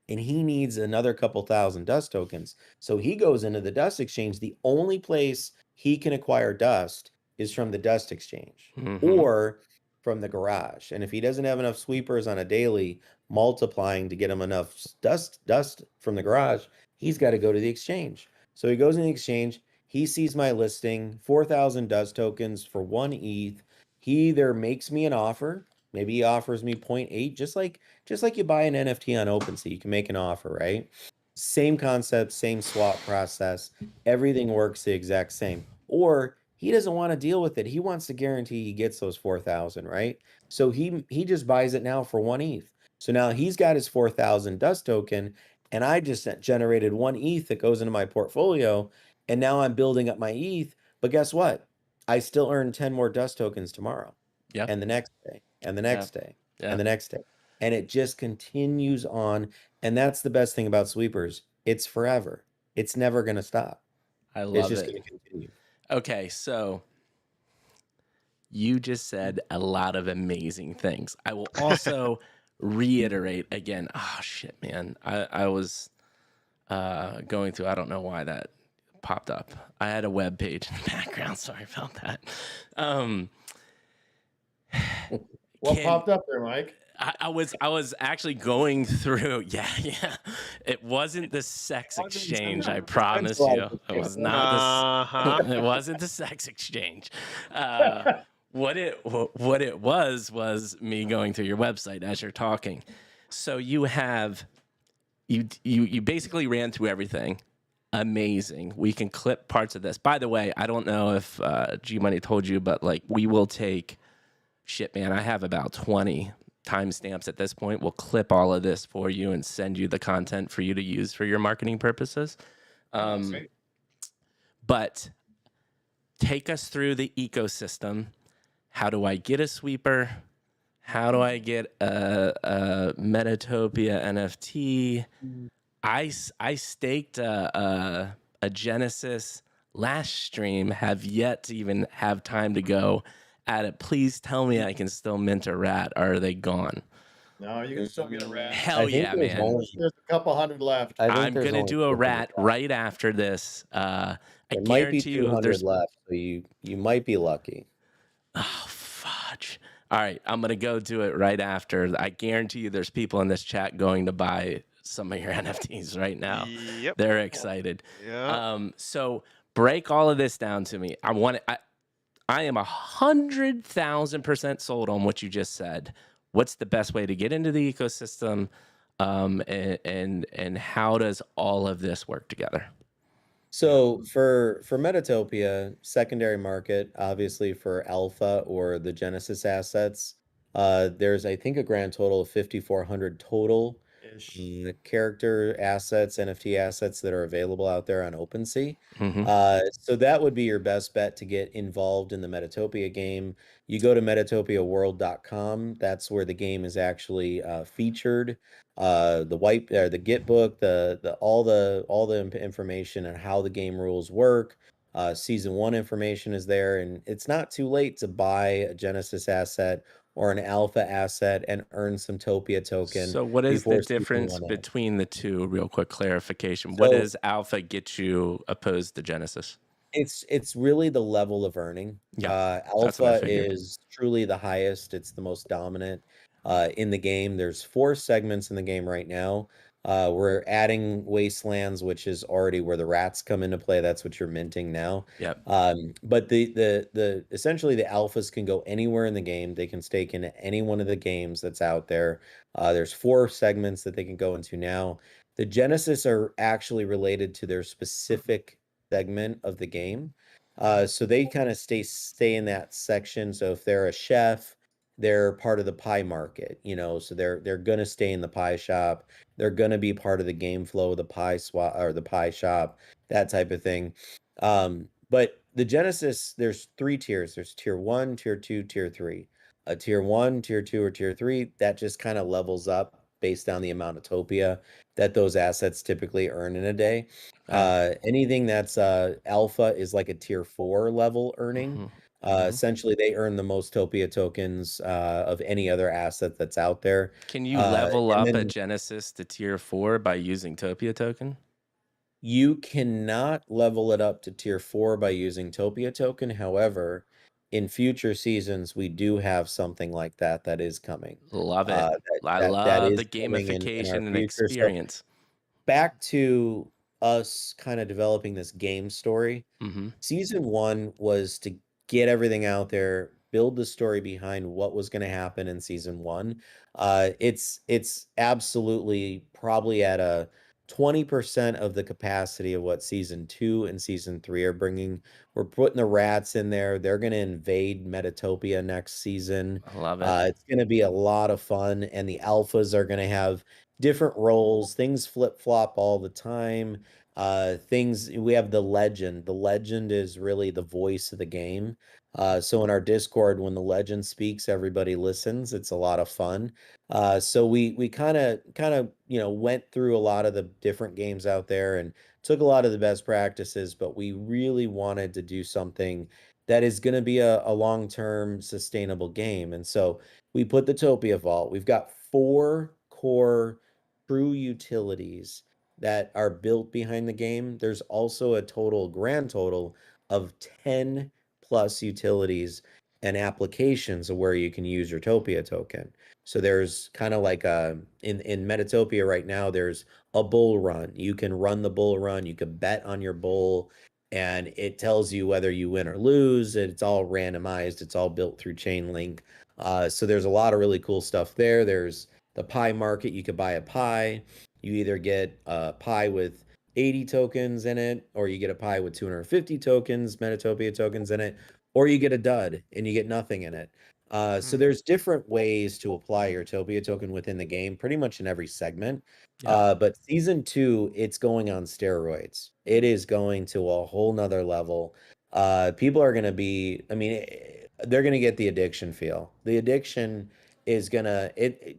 And he needs another couple thousand dust tokens. So he goes into the Dust Exchange. The only place he can acquire dust is from the Dust Exchange or from the garage. And if he doesn't have enough sweepers on a daily multiplying to get him enough dust from the garage, he's got to go to the exchange. So he goes in the exchange. He sees my listing, 4,000 dust tokens for 1 ETH. He either makes me an offer. Maybe he offers me 0.8, just like you buy an NFT on OpenSea, you can make an offer, right? Same concept, same swap process. Everything works the exact same. Or he doesn't want to deal with it. He wants to guarantee he gets those 4,000, right? So he just buys it now for 1 ETH. So now he's got his 4,000 dust token, and I just generated 1 ETH that goes into my portfolio, and now I'm building up my ETH. But guess what? I still earn 10 more dust tokens tomorrow. Yeah. And the next day, and the next day, and the next day. And it just continues on. And that's the best thing about sweepers. It's forever. It's never going to stop. I love It's just it. going to continue. Okay, so you just said a lot of amazing things. I will also reiterate again. Oh shit, man! I was going through. I don't know why that popped up. I had a web page in the background. Sorry about that. What popped up there, Mike? I was actually going through. Yeah. It wasn't the sex exchange. I promise you, it was not this. It wasn't the sex exchange. What it was me going through your website as you're talking. So you basically ran through everything. Amazing. We can clip parts of this. By the way, I don't know if G Money told you, but like we will take. Shit, man, I have about 20 timestamps at this point. We'll clip all of this for you and send you the content for you to use for your marketing purposes. But take us through the ecosystem. How do I get a sweeper? How do I get a MetaTopia NFT? I staked a Genesis last stream, have yet to even have time to go at it. Please tell me I can still mint a rat. Or are they gone? No, you can still get a rat. Hell yeah, man. There's a couple hundred left. I'm going to do a rat right after this. I guarantee you there's left, so you might be lucky. Oh, fudge. All right, I'm going to go do it right after. I guarantee you there's people in this chat going to buy some of your NFTs right now. Yep. They're excited. Yeah. So break all of this down to me. I am 100,000% sold on what you just said. What's the best way to get into the ecosystem? And how does all of this work together? So for Metatopia, secondary market, obviously for alpha or the Genesis assets, there's I think a grand total of 5,400 total Ish. character assets, NFT assets that are available out there on OpenSea. Mm-hmm. So that would be your best bet to get involved in the Metatopia game. You go to metatopiaworld.com. That's where the game is actually featured. The Git book, the information on how the game rules work. Season 1 information is there, and it's not too late to buy a Genesis asset or an alpha asset and earn some Topia token So what is the before season difference 1 ends. between the two? Real quick clarification. What So does alpha get you opposed to Genesis? it's really the level of earning. Yeah, that's what I Alpha figured. is truly the highest. It's the most dominant in the game. There's 4 segments in the game right now. We're adding Wastelands, which is already where the rats come into play. That's what you're minting now. Yep. But the essentially the alphas can go anywhere in the game. They can stake into any one of the games that's out there. There's 4 segments that they can go into now. The Genesis are actually related to their specific segment of the game. So they kind of stay in that section. So if they're a chef, they're part of the pie market, so they're gonna stay in the pie shop. They're gonna be part of the game flow, the pie swap or the pie shop, that type of thing. But the Genesis, there's 3 tiers. There's tier 1, tier 2, tier 3. A tier 1, tier 2, or tier 3, that just kind of levels up based on the amount of Topia that those assets typically earn in a day. Anything that's alpha is like a tier 4 level earning. Essentially, they earn the most Topia tokens of any other asset that's out there. Can you level And up a then Genesis to tier 4 by using Topia token? you cannot level it up to tier 4 by using Topia token. However, in future seasons, we do have something like that is coming. Love it. I That love the is coming in our gamification and future. So experience. back to us kind of developing this game story. Mm-hmm. Season 1 was to get everything out there, build the story behind what was going to happen in season 1. It's absolutely probably at a 20% of the capacity of what season 2 and season 3 are bringing. We're putting the rats in there. They're going to invade Metatopia next season. I love it. It's going to be a lot of fun, and the alphas are going to have different roles. Things flip-flop all the time. We have the legend is really the voice of the game. So in our Discord, when the legend speaks, everybody listens. It's a lot of fun. So we kind of went through a lot of the different games out there and took a lot of the best practices, but we really wanted to do something that is going to be a long-term sustainable game. And so we put the Topia Vault. We've got 4 core true utilities that are built behind the game. There's also a grand total of 10 plus utilities and applications of where you can use your Topia token. So there's kind of like in Metatopia right now, there's a bull run. You can run the bull run, you can bet on your bull, and it tells you whether you win or lose. It's all randomized, it's all built through Chainlink. So there's a lot of really cool stuff there. There's the pie market. You could buy a pie. You either get a pie with 80 tokens in it, or you get a pie with 250 tokens, Metatopia tokens in it, or you get a dud and you get nothing in it. So there's different ways to apply your Topia token within the game, pretty much in every segment. Yeah. But season 2, it's going on steroids. It is going to a whole nother level. People are going to be, they're going to get the addiction feel. The addiction is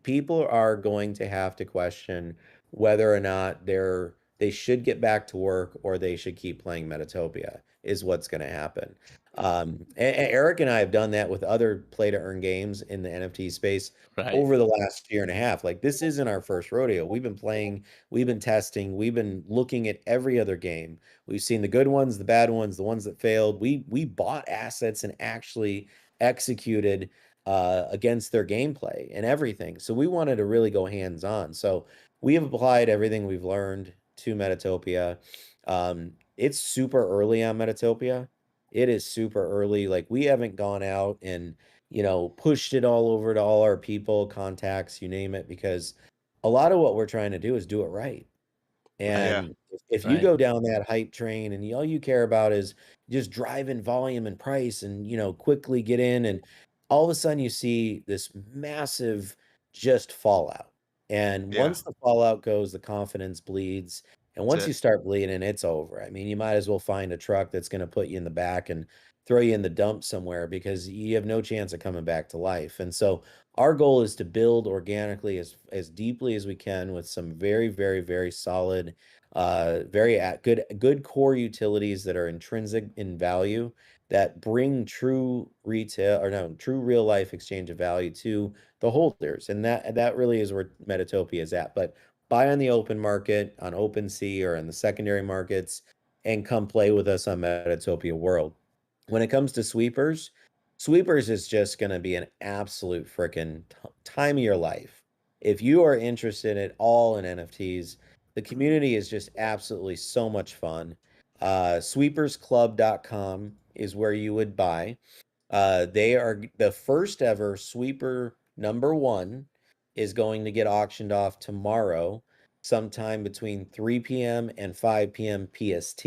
people are going to have to question whether or not they should get back to work or they should keep playing Metatopia is what's going to happen. Eric and I have done that with other play to earn games in the NFT space Right. over the last year and a half. Like, this isn't our first rodeo. We've been playing, we've been testing, we've been looking at every other game. We've seen the good ones, the bad ones, the ones that failed. We bought assets and actually executed against their gameplay and everything. So we wanted to really go hands on. So we have applied everything we've learned to Metatopia. It's super early on Metatopia. It is super early. Like we haven't gone out and, pushed it all over to all our people, contacts, you name it, because a lot of what we're trying to do is do it right. Right. Yeah. And if you Right. go down that hype train and all you care about is just driving volume and price and, quickly get in, and all of a sudden you see this massive just fallout. And Yeah. once the fallout goes, the confidence bleeds. And That's once it. you start bleeding, it's over. I mean, you might as well find a truck that's going to put you in the back and throw you in the dump somewhere because you have no chance of coming back to life. And so our goal is to build organically as deeply as we can with some very, very, very solid, good core utilities that are intrinsic in value, that bring true retail, or no, true real life exchange of value to the holders. And that really is where Metatopia is at. But buy on the open market, on OpenSea, or in the secondary markets, and come play with us on Metatopia World. When it comes to sweepers, sweepers is just going to be an absolute freaking time of your life. If you are interested at all in NFTs, the community is just absolutely so much fun. Sweepersclub.com is where you would buy. They are the first ever sweeper number one is going to get auctioned off tomorrow, sometime between 3 p.m. and 5 p.m. PST.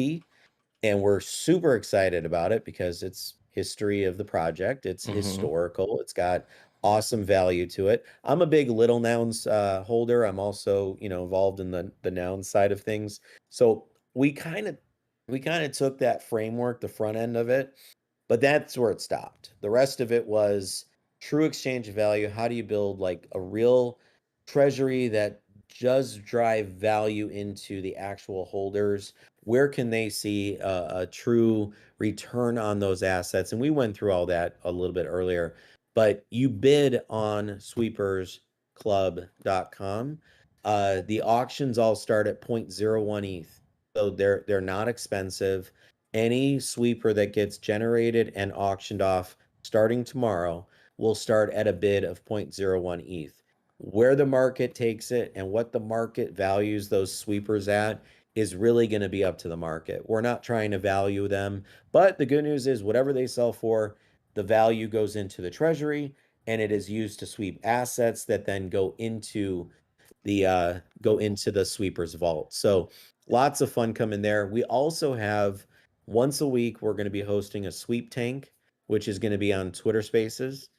And we're super excited about it because it's history of the project. It's Mm-hmm. historical. It's got awesome value to it. I'm a big little nouns holder. I'm also, involved in the noun side of things. So we kind of took that framework, the front end of it, but that's where it stopped. The rest of it was true exchange of value. How do you build like a real treasury that does drive value into the actual holders? Where can they see a true return on those assets? And we went through all that a little bit earlier, but you bid on sweepersclub.com. The auctions all start at 0.01 ETH. So they're not expensive. Any sweeper that gets generated and auctioned off starting tomorrow will start at a bid of 0.01 ETH. Where the market takes it and what the market values those sweepers at is really going to be up to the market. We're not trying to value them, but the good news is whatever they sell for, the value goes into the treasury and it is used to sweep assets that then go into the sweeper's vault. So lots of fun coming there. We also have once a week we're going to be hosting a sweep tank, which is going to be on Twitter Spaces.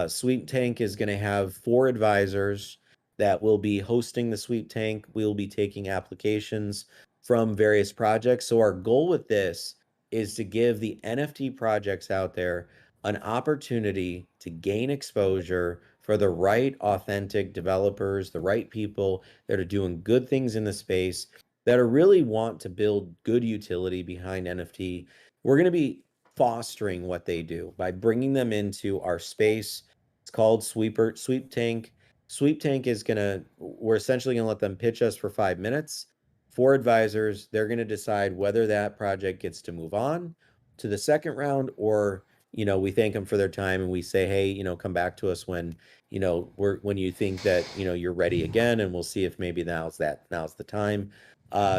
Sweep tank is going to have 4 advisors that will be hosting the sweep tank. We'll be taking applications from various projects. So our goal with this is to give the NFT projects out there an opportunity to gain exposure for the right authentic developers, the right people that are doing good things in the space, that are really want to build good utility behind NFT. We're going to be fostering what they do by bringing them into our space. It's called Sweep Tank. Sweep Tank is we're essentially going to let them pitch us for 5 minutes. 4 advisors, they're going to decide whether that project gets to move on to the second round, or we thank them for their time and we say, hey, come back to us when when you think that you're ready again, and we'll see if maybe now's the time.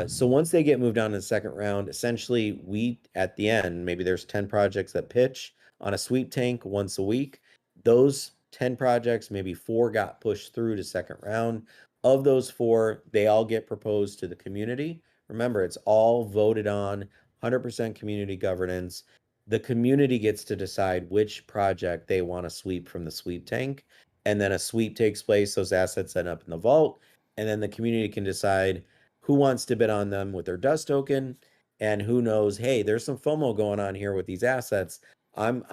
So once they get moved on to the second round, essentially we at the end, maybe there's 10 projects that pitch on a sweep tank once a week. Those 10 projects, maybe 4 got pushed through to second round. Of those 4, they all get proposed to the community. Remember, it's all voted on, 100% community governance. The community gets to decide which project they want to sweep from the sweep tank. And then a sweep takes place, those assets end up in the vault. And then the community can decide who wants to bid on them with their dust token, and who knows, hey, there's some FOMO going on here with these assets. I'm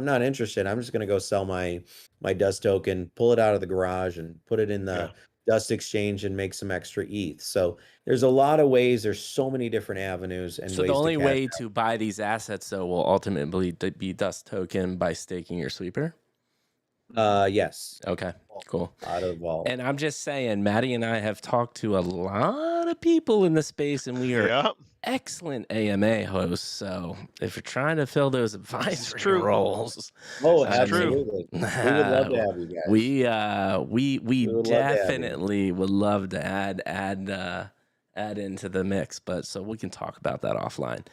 not interested. I'm just gonna go sell my dust token, pull it out of the garage and put it in Yeah. the dust exchange and make some extra ETH. So there's a lot of ways, there's so many different avenues and So the ways to only cash way out. to buy these assets, though, will ultimately be dust token by staking your sweeper. Yes, Okay, cool. out of the vault. And I'm just saying, Maddie and I have talked to a lot of people in the space, and we are Yeah, excellent AMA hosts. So if you're trying to fill those advisory true. roles, Oh, This is true. absolutely. We would love to have you guys. we We would love to have you. definitely would love to add into the mix. But so we can talk about that offline.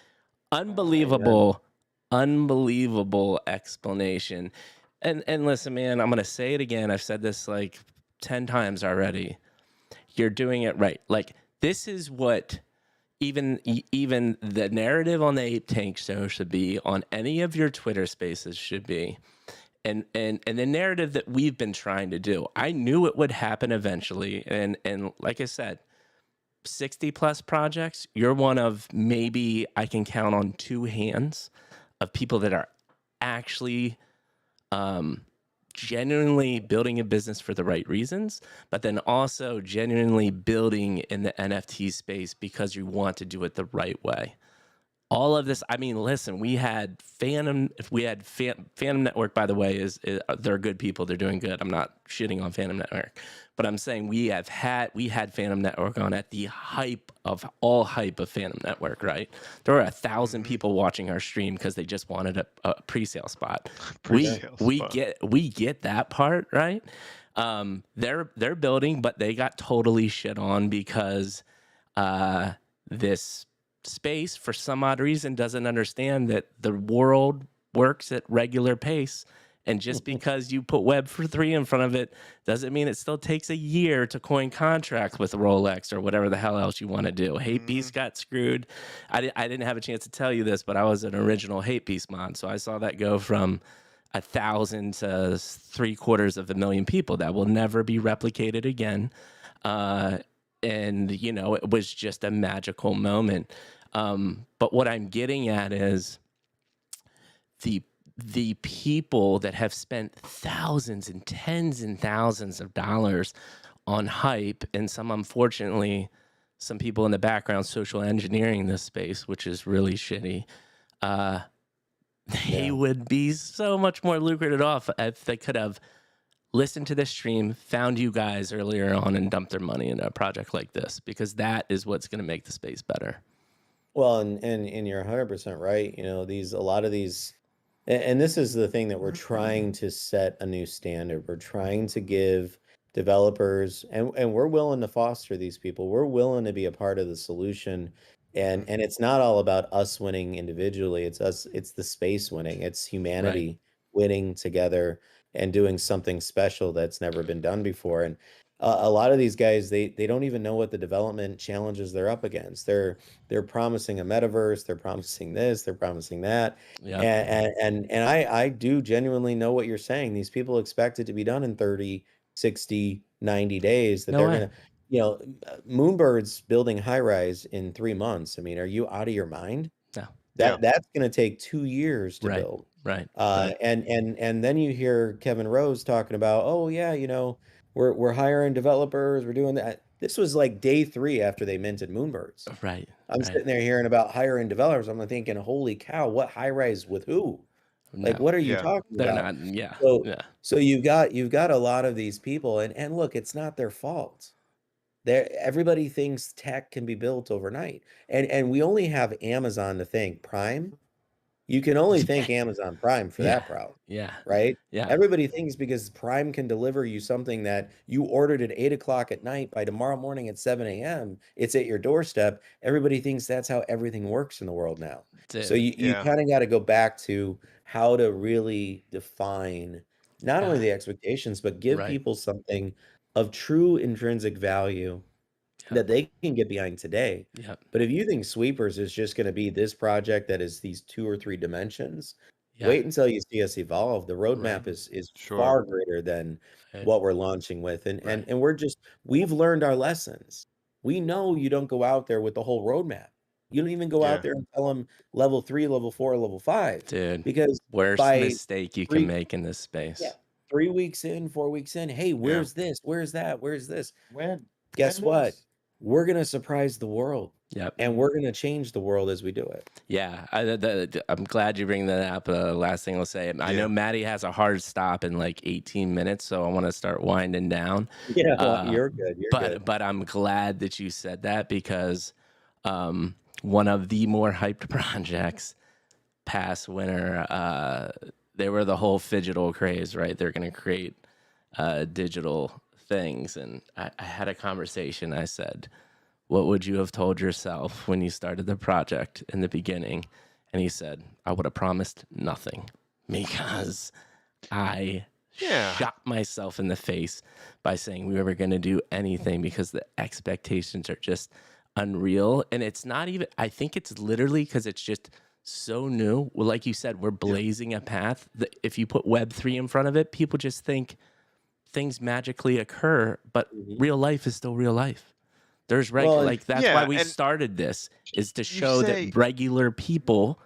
Unbelievable explanation. And listen, man, I'm gonna say it again. I've said this like 10 times already. You're doing it right. Like, this is what even the narrative on the Ape Tank show should be, on any of your Twitter spaces should be. And the narrative that we've been trying to do. I knew it would happen eventually. And like I said, 60 plus projects, you're one of, maybe I can count on 2 hands of people that are actually genuinely building a business for the right reasons, but then also genuinely building in the NFT space because you want to do it the right way. All of this, I mean, listen, we had Phantom Network, by the way, they're good people. They're doing good. I'm not shitting on Phantom Network, but I'm saying we had Phantom Network on at the hype of all hype of Phantom Network, right? There were 1,000 people watching our stream because they just wanted a pre-sale spot. Pre-sale we spot. get that part, right? They're building, but they got totally shit on because this space, for some odd reason, doesn't understand that the world works at regular pace. And just because you put Web3 in front of it doesn't mean it still takes a year to coin contracts with Rolex or whatever the hell else you want to do. Hate Beast got screwed. I didn't have a chance to tell you this, but I was an original Hate Beast mod. So I saw that go from 1,000 to 750,000 people. That will never be replicated again. And, you know, it was just a magical moment. But what I'm getting at is the people that have spent thousands and tens and thousands of dollars on hype, and unfortunately, some people in the background social engineering this space, which is really shitty. They would be so much more lucrative off if they could have listened to this stream, found you guys earlier on, and dumped their money in a project like this, because that is what's going to make the space better. Well, and you're 100% right. You know, a lot of these, and this is the thing that we're trying to set a new standard. We're trying to give developers, and we're willing to foster these people. We're willing to be a part of the solution. And it's not all about us winning individually. It's the space winning. It's humanity winning together and doing something special that's never been done before. And a lot of these guys, they don't even know what the development challenges they're up against. They're promising a metaverse, they're promising this, they're promising that. Yeah. And I do genuinely know what you're saying. These people expect it to be done in 30, 60, 90 days, that No they're way. gonna, you know, Moonbird's building high rise in 3 months. I mean, are you out of your mind? No. That's gonna take 2 years to Right. build. Right. And then you hear Kevin Rose talking about, oh yeah, you know, we're hiring developers, we're doing that. This was like day 3 after they minted Moonbirds. Right. I'm sitting there hearing about hiring developers. I'm thinking, holy cow, what high rise with who? Like, No, what are you Yeah. talking they're about? not. Yeah. So Yeah. so you've got a lot of these people, and look, it's not their fault. Everybody thinks tech can be built overnight. And we only have Amazon to thank. Prime, you can only thank Amazon Prime for that problem, Yeah. right? Yeah. Everybody thinks because Prime can deliver you something that you ordered at 8 o'clock at night, by tomorrow morning at 7 a.m., it's at your doorstep. Everybody thinks that's how everything works in the world now. So Dude. you Yeah. kind of got to go back to how to really define not only Yeah. the expectations, but give Right. people something of true intrinsic value that they can get behind today. Yep. But if you think Sweepers is just going to be this project that is these 2 or 3 dimensions, Yeah. wait until you see us evolve. The roadmap Right. is Sure. far greater than Right. what we're launching with. And Right. and we've learned our lessons. We know you don't go out there with the whole roadmap. You don't even go Yeah. out there and tell them level 3, level 4, level 5. Dude, Because worst by mistake you 3 can make in this space. 3 weeks in, 4 weeks in, hey, where's this? Where's that? Where's this? When? Guess When what? is? We're going to surprise the world. Yep. and we're going to change the world as we do it. Yeah, I'm glad you bring that up. Last thing I'll say, I know Yeah. Maddie has a hard stop in like 18 minutes, so I want to start winding down. Yeah, well, you're good. You're good. But I'm glad that you said that because one of the more hyped projects past winter, they were the whole phygital craze, right? They're going to create digital things, and I had a conversation. I said, what would you have told yourself when you started the project in the beginning? And he said, I would have promised nothing because I Yeah. shot myself in the face by saying we were going to do anything because the expectations are just unreal. And it's not even, I think it's literally because it's just so new. Well, like you said, we're blazing a path that if you put Web3 in front of it, people just think things magically occur, but real life is still real life. There's like that's why we started this, is to show that regular people,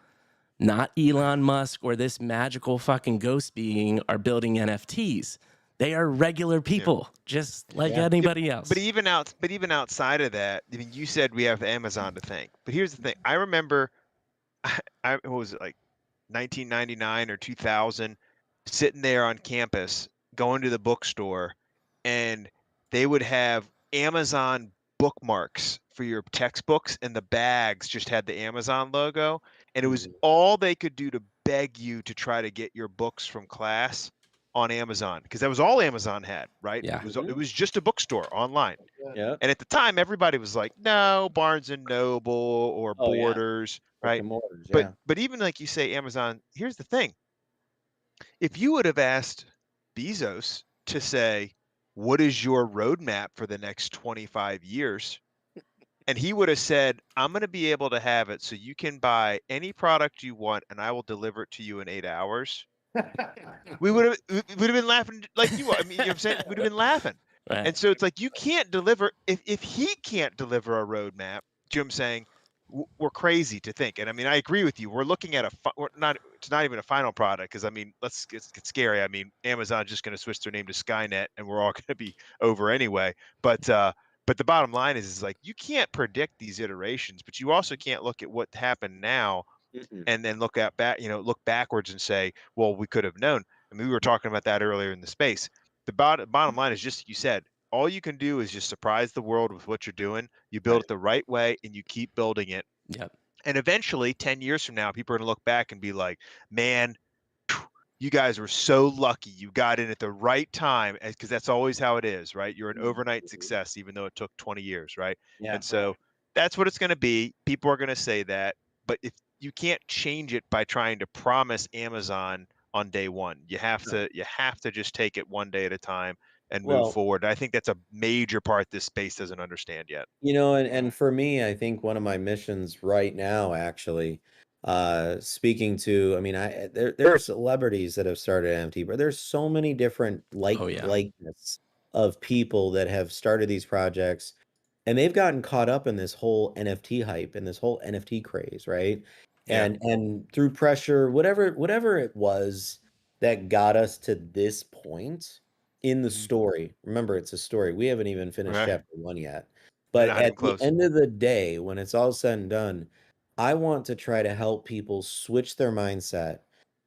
not Elon Musk or this magical fucking ghost being, are building NFTs. They are regular people, just like anybody else. But even outside of that, I mean, you said we have Amazon to thank. But here's the thing: I remember, what was it, like 1999 or 2000, sitting there on campus, going to the bookstore, and they would have Amazon bookmarks for your textbooks, and the bags just had the Amazon logo, and it was all they could do to beg you to try to get your books from class on Amazon, because that was all Amazon had, right? Yeah. It was just a bookstore online. Yeah. And at the time, everybody was like, no, Barnes and Noble or Borders, right? But even like you say, Amazon, here's the thing. If you would have asked Bezos to say, what is your roadmap for the next 25 years? And he would have said, I'm going to be able to have it so you can buy any product you want and I will deliver it to you in 8 hours. we would have been laughing like you are. I mean, you know what I'm saying? We'd have been laughing. Right. And so it's like, you can't deliver, if he can't deliver a roadmap, do you know what I'm saying? We're crazy to think. And I mean, I agree with you. We're looking at it's not even a final product, because I mean, let's get scary. I mean, Amazon's just going to switch their name to Skynet and we're all going to be over anyway. But the bottom line is like, you can't predict these iterations, but you also can't look at what happened now and then look backwards and say, well, we could have known. I mean, we were talking about that earlier in the space. The bottom line is just, you said, all you can do is just surprise the world with what you're doing. You build it the right way and you keep building it. Yep. And eventually 10 years from now, people are going to look back and be like, man, you guys were so lucky you got in at the right time, because that's always how it is, right? You're an overnight success, even though it took 20 years, right? And so that's what it's going to be. People are going to say that, but if you can't change it by trying to promise Amazon on day one, you have to just take it one day at a time and move forward. I think that's a major part this space doesn't understand yet. You know, and for me, I think one of my missions right now, actually, speaking to, I mean, there are celebrities that have started NFT, but there's so many different likeness of people that have started these projects, and they've gotten caught up in this whole NFT hype and this whole NFT craze, right? And through pressure, whatever it was that got us to this point in the story. Remember, it's a story. We haven't even finished chapter 1 yet. But at the end of the day, when it's all said and done, I want to try to help people switch their mindset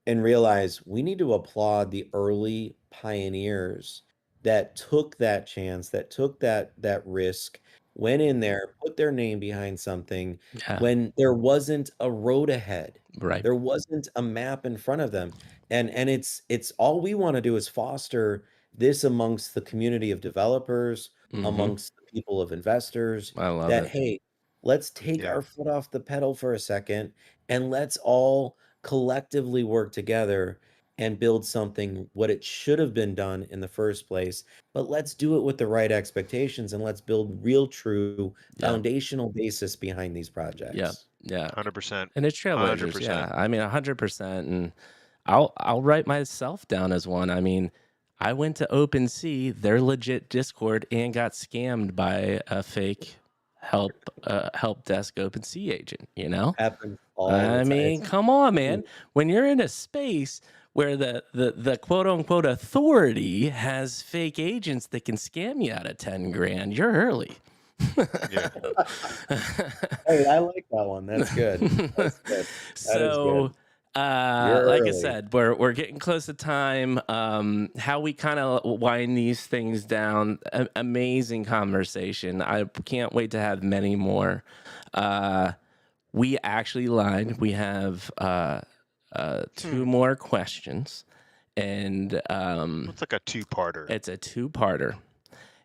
and realize we need to applaud the early pioneers that took that chance, that took that risk, went in there, put their name behind something when there wasn't a road ahead. Right. There wasn't a map in front of them. And it's all we want to do is foster this amongst the community of developers, amongst the people of investors. I love that, it. hey, let's take our foot off the pedal for a second and let's all collectively work together and build something what it should have been done in the first place. But let's do it with the right expectations and let's build real, true foundational basis behind these projects. Yeah. 100%. And it's trailblazers. 100%. Yeah. I mean, 100%. And I'll write myself down as one. I mean, I went to OpenSea, their legit Discord, and got scammed by a fake help desk OpenSea agent, you know? Happens all the time. I mean, come on, man. When you're in a space where the quote unquote authority has fake agents that can scam you out of 10 grand, you're early. Yeah. Hey, I like that one. That's good. That's good. That is So, good. You're like I early. said, we're getting close to time. How we kind of wind these things down. Amazing conversation. I can't wait to have many more. We actually lied. We have two more questions, and It's like a two-parter. it's a two-parter.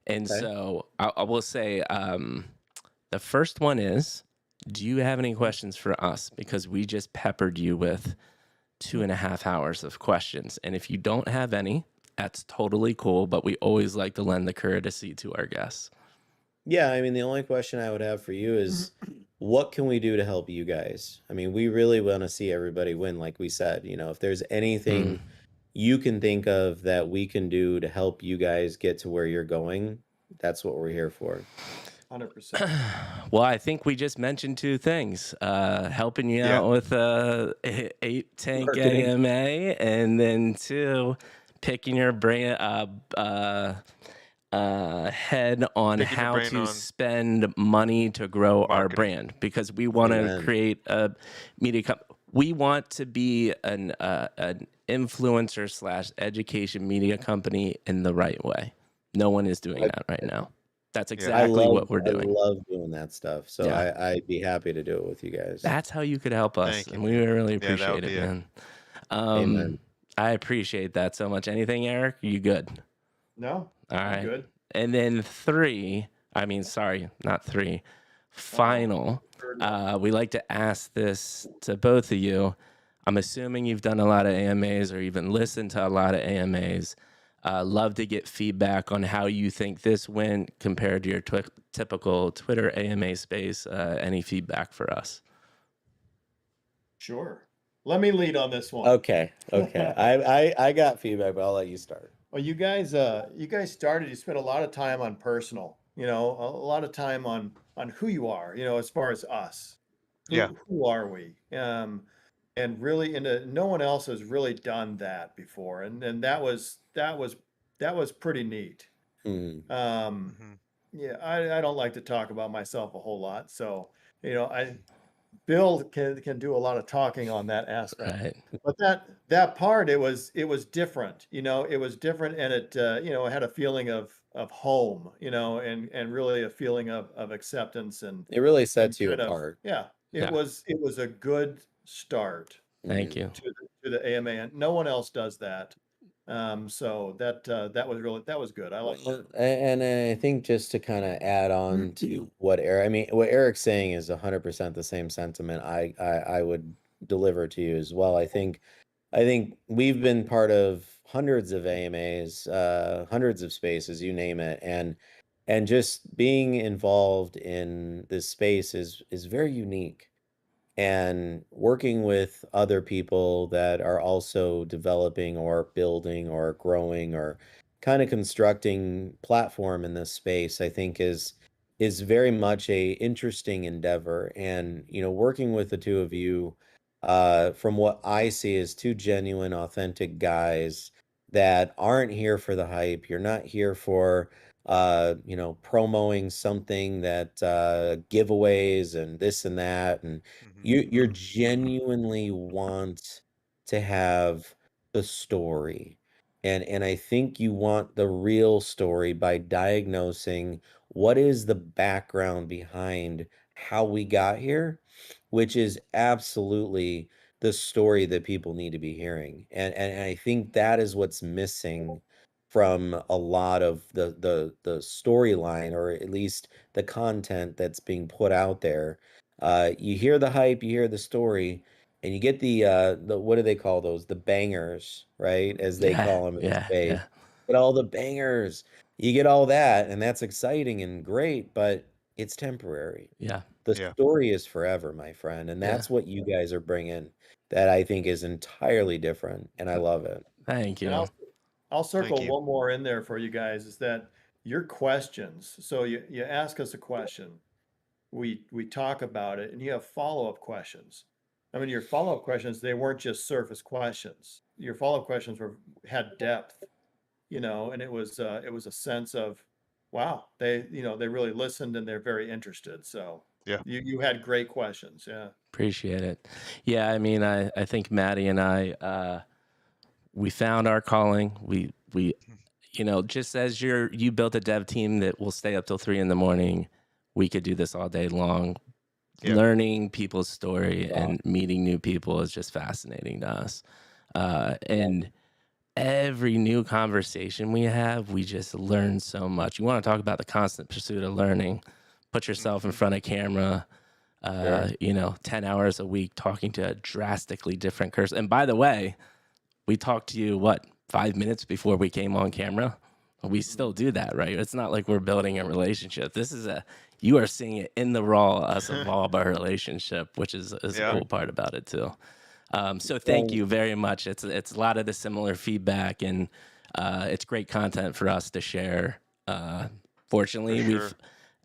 And Okay. so I will say the first one is, do you have any questions for us? Because we just peppered you with 2.5 hours of questions. And if you don't have any, that's totally cool. But we always like to lend the courtesy to our guests. Yeah, I mean, the only question I would have for you is what can we do to help you guys? I mean, we really want to see everybody win, like we said. If there's anything you can think of that we can do to help you guys get to where you're going, that's what we're here for. 100%. Well, I think we just mentioned two things: helping you Yeah. out with 8-tank Marketing. AMA, and then two, picking your brain head on Picking your how brain to on spend money to grow our marketing. brand, because we want to Amen. create a media we want to be an influencer / education media company in the right way. No one is doing that right now. That's I exactly what we're I doing. love doing that stuff. So Yeah. I'd be happy to do it with you guys. That's how you could help us, Thank you, and we man. really Yeah, that appreciate would it, be it. man. Amen. I appreciate that so much. Anything, Eric? You good? No, All I'm right. good. And then sorry, not three. Final. Third one. We like to ask this to both of you. I'm assuming you've done a lot of AMAs or even listened to a lot of AMAs. Love to get feedback on how you think this went compared to your typical Twitter AMA space. Any feedback for us? Sure. Let me lead on this one. Okay. I got feedback, but I'll let you start. Well, you guys started, you spent a lot of time on personal, a lot of time on who you are, as far as us. Yeah. Who are we? And really no one else has really done that before. And that was pretty neat. Hmm. Um, yeah, I don't like to talk about myself a whole lot. So, Bill can do a lot of talking on that aspect. Right. But that part, it was different, it was different, and it it had a feeling of home, and really a feeling of acceptance and It really sets you kind of, apart. yeah, Yeah. it was a good start Thank Mhm. you. to the AMA, and no one else does that. So that was good. I like Well, and I think just to kind of add on to what what Eric's saying is 100% the same sentiment I would deliver to you as well. I think we've been part of hundreds of AMAs, hundreds of spaces, you name it, and just being involved in this space is very unique. And working with other people that are also developing or building or growing or kind of constructing platform in this space, I think is very much a interesting endeavor. And working with the two of you, from what I see as two genuine, authentic guys that aren't here for the hype. You're not here for promoting something that giveaways and this and that, and you genuinely want to have the story. And I think you want the real story by diagnosing what is the background behind how we got here, which is absolutely the story that people need to be hearing. And I think that is what's missing from a lot of the storyline, or at least the content that's being put out there. You hear the hype, you hear the story, and you get the what do they call those? The bangers, right? As they Yeah. call them in the Yeah. space. Yeah. But all the bangers, you get all that, and that's exciting and great, but it's temporary. Yeah. The Yeah. story is forever, my friend, and Yeah. that's what you guys are bringing. That I think is entirely different, and I love it. Thank And you. I'll circle you. one more in there for you guys, is that your questions. So you ask us a question, we talk about it, and you have follow-up questions. I mean, your follow-up questions, they weren't just surface questions. Your follow-up questions had depth, and it was a sense of Wow. They, they really listened and they're very interested. So Yeah. you had great questions. Yeah. Appreciate it. Yeah, I mean, I think Maddie and I, we found our calling. We, just as you built a dev team that will stay up till 3 a.m, we could do this all day long. Yeah. Learning people's story Wow. and meeting new people is just fascinating to us. And every new conversation we have, we just learn so much. You want to talk about the constant pursuit of learning, put yourself in front of camera, Sure. 10 hours a week talking to a drastically different person. And by the way, we talked to you, 5 minutes before we came on camera? We still do that, right? It's not like we're building a relationship. You are seeing it in the raw, us evolve our relationship, which is a Yeah. cool part about it too. So thank Well, you very much. It's a lot of the similar feedback, and it's great content for us to share. Fortunately, For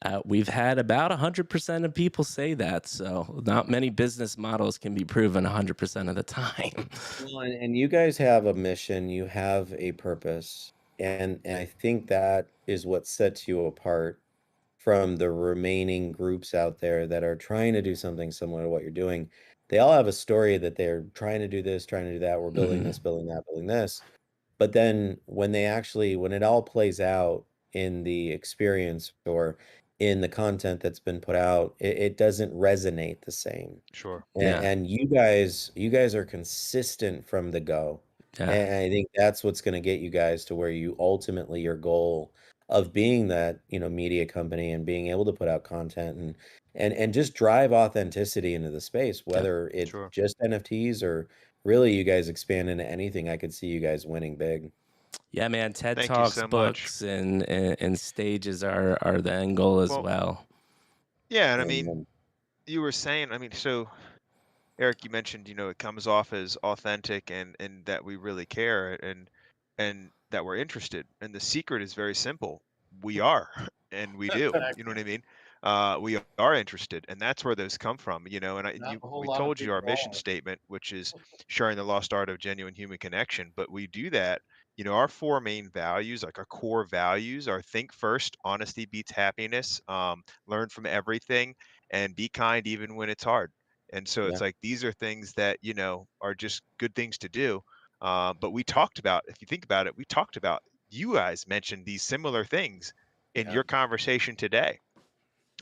sure. we've had about 100% of people say that. So not many business models can be proven 100% of the time. well, and you guys have a mission, you have a purpose, and I think that is what sets you apart from the remaining groups out there that are trying to do something similar to what you're doing. They all have a story that they're trying to do this, trying to do that. We're building this, building that, building this. But then when when it all plays out in the experience or in the content that's been put out, it doesn't resonate the same. Sure. Yeah. And you guys are consistent from the go. Yeah. And I think that's what's going to get you guys to where you ultimately your goal of being that, media company and being able to put out content and just drive authenticity into the space, Yeah. whether it's Sure. just NFTs or really you guys expand into anything. I could see you guys winning big. Yeah, man. TED Thank you Talks, so much. books, and stages are the end goal as Well, well. yeah, and I mean, And you were saying, so Eric, you mentioned, it comes off as authentic and that we really care and that we're interested. And the secret is very simple. We are, and we do. You know what I mean? We are interested, and that's where those come from. Not a whole We lot of told you our people mission are. statement, which is sharing the lost art of genuine human connection. But we do that. Our four main values, like our core values, are think first, honesty beats happiness, learn from everything, and be kind even when it's hard. And so yeah, it's like these are things that, are just good things to do. But we talked about, if you think about it, we talked about, you guys mentioned these similar things in Yeah. your conversation today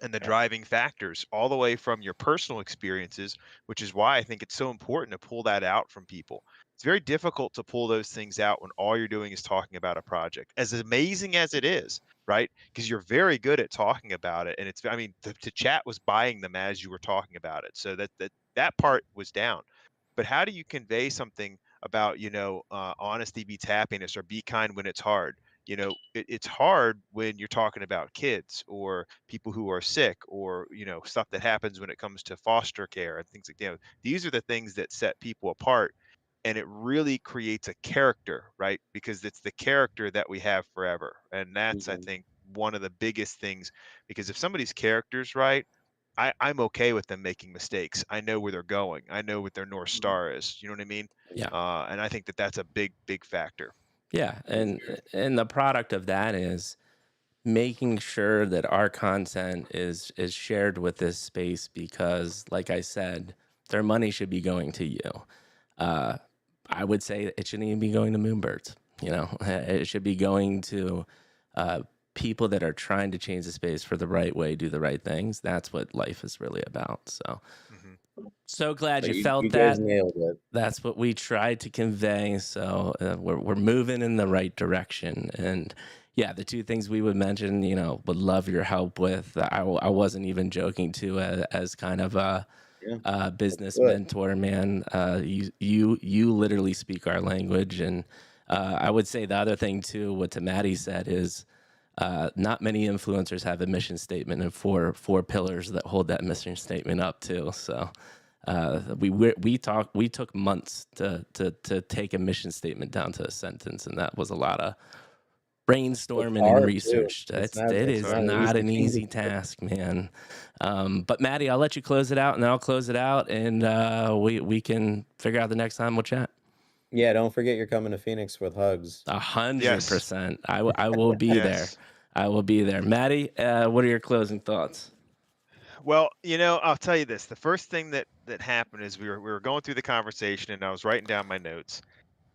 and the Yeah. driving factors all the way from your personal experiences, which is why I think it's so important to pull that out from people. It's very difficult to pull those things out when all you're doing is talking about a project, as amazing as it is, right? Because you're very good at talking about it. And the chat was buying them as you were talking about it. So that part was down. But how do you convey something about, honesty beats happiness or be kind when it's hard? It's hard when you're talking about kids or people who are sick or stuff that happens when it comes to foster care and things like that. These are the things that set people apart, and it really creates a character, right? Because it's the character that we have forever, and that's, I mhm, think, one of the biggest things. Because if somebody's character's right, I'm okay with them making mistakes. I know where they're going. I know what their North Star is. You know what I mean? Yeah. And I think that that's a big, big factor. Yeah. for And sure. and the product of that is making sure that our content is shared with this space because, like I said, their money should be going to you. Uh, I would say it shouldn't even be going to Moonbirds. It should be going to people that are trying to change the space for the right way, do the right things. That's what life is really about. Hmm. So glad But you you felt guys that. nailed it. That's what we tried to convey. So we're moving in the right direction. And yeah, the two things we would mention, would love your help with. I wasn't even joking too, as kind of a Yeah, let's business do it. mentor, man. You literally speak our language, and I would say the other thing too, what Maddie said is. Not many influencers have a mission statement and four pillars that hold that mission statement up too. So we took months to take a mission statement down to a sentence, and that was a lot of It's brainstorming and hard too. research. It's It not it's is not Sorry. an not easy an thing to easy do. task, man. But Maddie, I'll let you close it out, and I'll close it out, and we can figure out the next time we'll chat. Yeah, don't forget you're coming to Phoenix with hugs. Yes. 100%. I will be there. Yes. I will be there. Maddie, what are your closing thoughts? Well, I'll tell you this. The first thing that happened is we were going through the conversation and I was writing down my notes.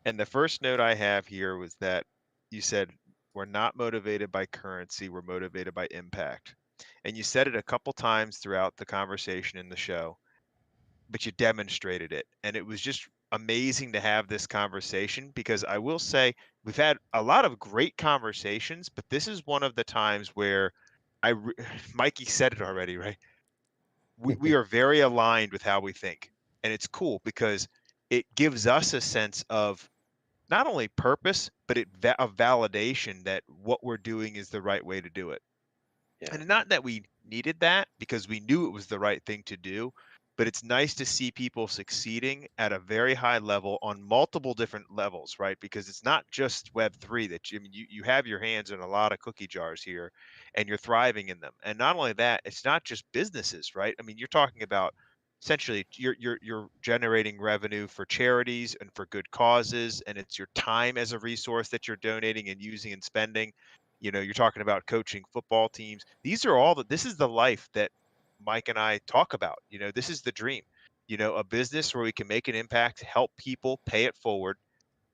And the first note I have here was that you said we're not motivated by currency, we're motivated by impact. And you said it a couple times throughout the conversation in the show, but you demonstrated it. And it was just amazing to have this conversation because I will say we've had a lot of great conversations, but this is one of the times where Mikey said it already, right? We are very aligned with how we think. And it's cool because it gives us a sense of not only purpose, but of validation that what we're doing is the right way to do it. Yeah. And not that we needed that because we knew it was the right thing to do, but it's nice to see people succeeding at a very high level on multiple different levels, right? Because it's not just Web3 that you have your hands in a lot of cookie jars here and you're thriving in them. And not only that, it's not just businesses, right? I mean, you're talking about essentially you're generating revenue for charities and for good causes, and it's your time as a resource that you're donating and using and spending. You're talking about coaching football teams. These are all this is the life that Mike and I talk about. This is the dream. A business where we can make an impact, help people, pay it forward,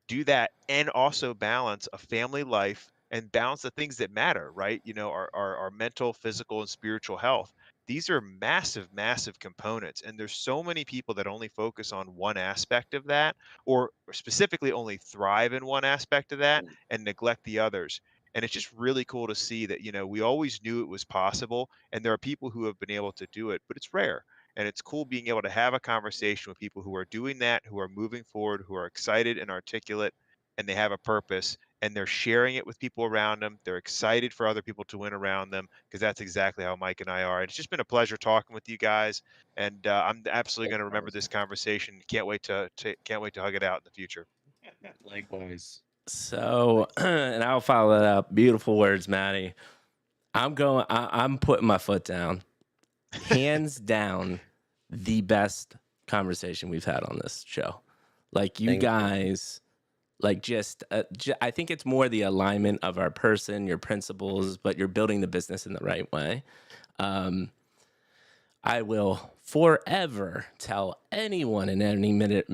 do that, and also balance a family life and balance the things that matter, right? Our mental, physical, and spiritual health. These are massive, massive components. And there's so many people that only focus on one aspect of that, or specifically only thrive in one aspect of that and neglect the others. And it's just really cool to see that, we always knew it was possible. And there are people who have been able to do it, but it's rare. And it's cool being able to have a conversation with people who are doing that, who are moving forward, who are excited and articulate, and they have a purpose, and they're sharing it with people around them. They're excited for other people to win around them because that's exactly how Mike and I are. And it's just been a pleasure talking with you guys. And I'm absolutely going to remember this conversation. Can't wait to hug it out in the future. Likewise. So, and I'll follow that up. Beautiful words, Maddie. I'm putting my foot down. Hands down, the best conversation we've had on this show. Like, you Thank you. guys, like, I think it's more the alignment of our person, your principles, but you're building the business in the right way. I will forever tell anyone in any minute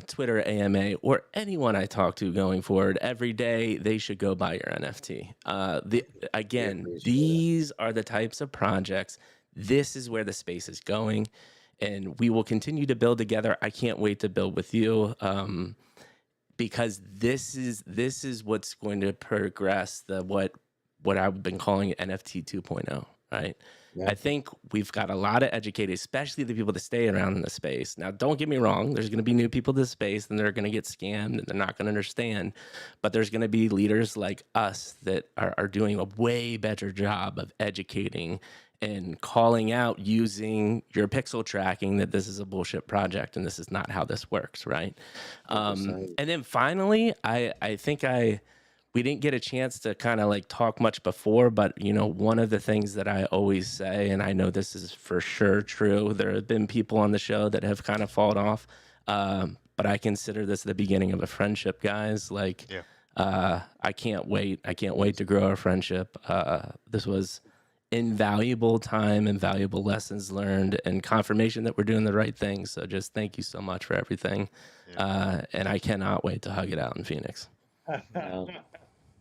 Twitter AMA or anyone I talk to going forward every day, they should go buy your NFT. These are the types of projects. This is where the space is going, and we will continue to build together. I can't wait to build with you. Because this is what's going to progress what I've been calling NFT 2.0, right? Yeah. I think we've got a lot of educated, especially the people that stay around in the space. Now, don't get me wrong. There's going to be new people to the space, and they're going to get scammed, and they're not going to understand. But there's going to be leaders like us that are doing a way better job of educating and calling out using your pixel tracking that this is a bullshit project and this is not how this works, right? And then finally, I think we didn't get a chance to kind of like talk much before, but one of the things that I always say, and I know this is for sure true, there have been people on the show that have kind of fallen off, but I consider this the beginning of a friendship, guys. Like, Yeah. I can't wait to grow our friendship. This was invaluable time, invaluable lessons learned, and confirmation that we're doing the right thing. So just thank you so much for everything. And I cannot wait to hug it out in Phoenix.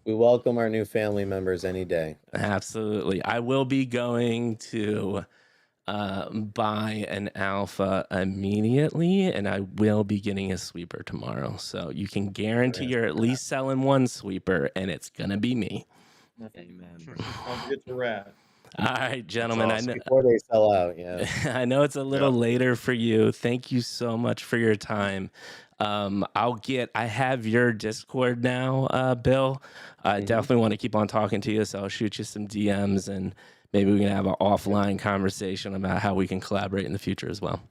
We welcome our new family members any day. Absolutely. I will be going to buy an alpha immediately, and I will be getting a sweeper tomorrow. So you can guarantee you're at least selling one sweeper, and it's going to be me. Amen. Don't forget your rat. All right, gentlemen. That's awesome. I know, Before they sell out, yeah. I know it's a little later for you. Thank you so much for your time. I have your Discord now, Bill. I definitely want to keep on talking to you, so I'll shoot you some DMs, and maybe we can have an offline conversation about how we can collaborate in the future as well.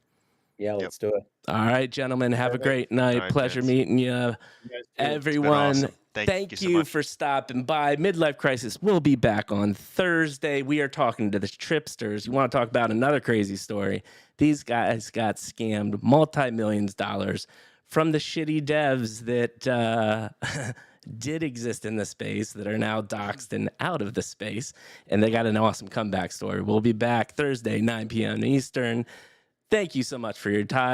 Yeah, let's do it. All right, gentlemen, have a great night. All right, Pleasure gents. meeting you. You guys too. Everyone, awesome. Thank thank you so you much. for stopping by. Midlife Crisis will be back on Thursday. We are talking to the Tripsters. You want to talk about another crazy story? These guys got scammed multi-millions of dollars from the shitty devs that did exist in the space that are now doxxed and out of the space, and they got an awesome comeback story. We'll be back Thursday, 9 p.m. Eastern. Thank you so much for your time.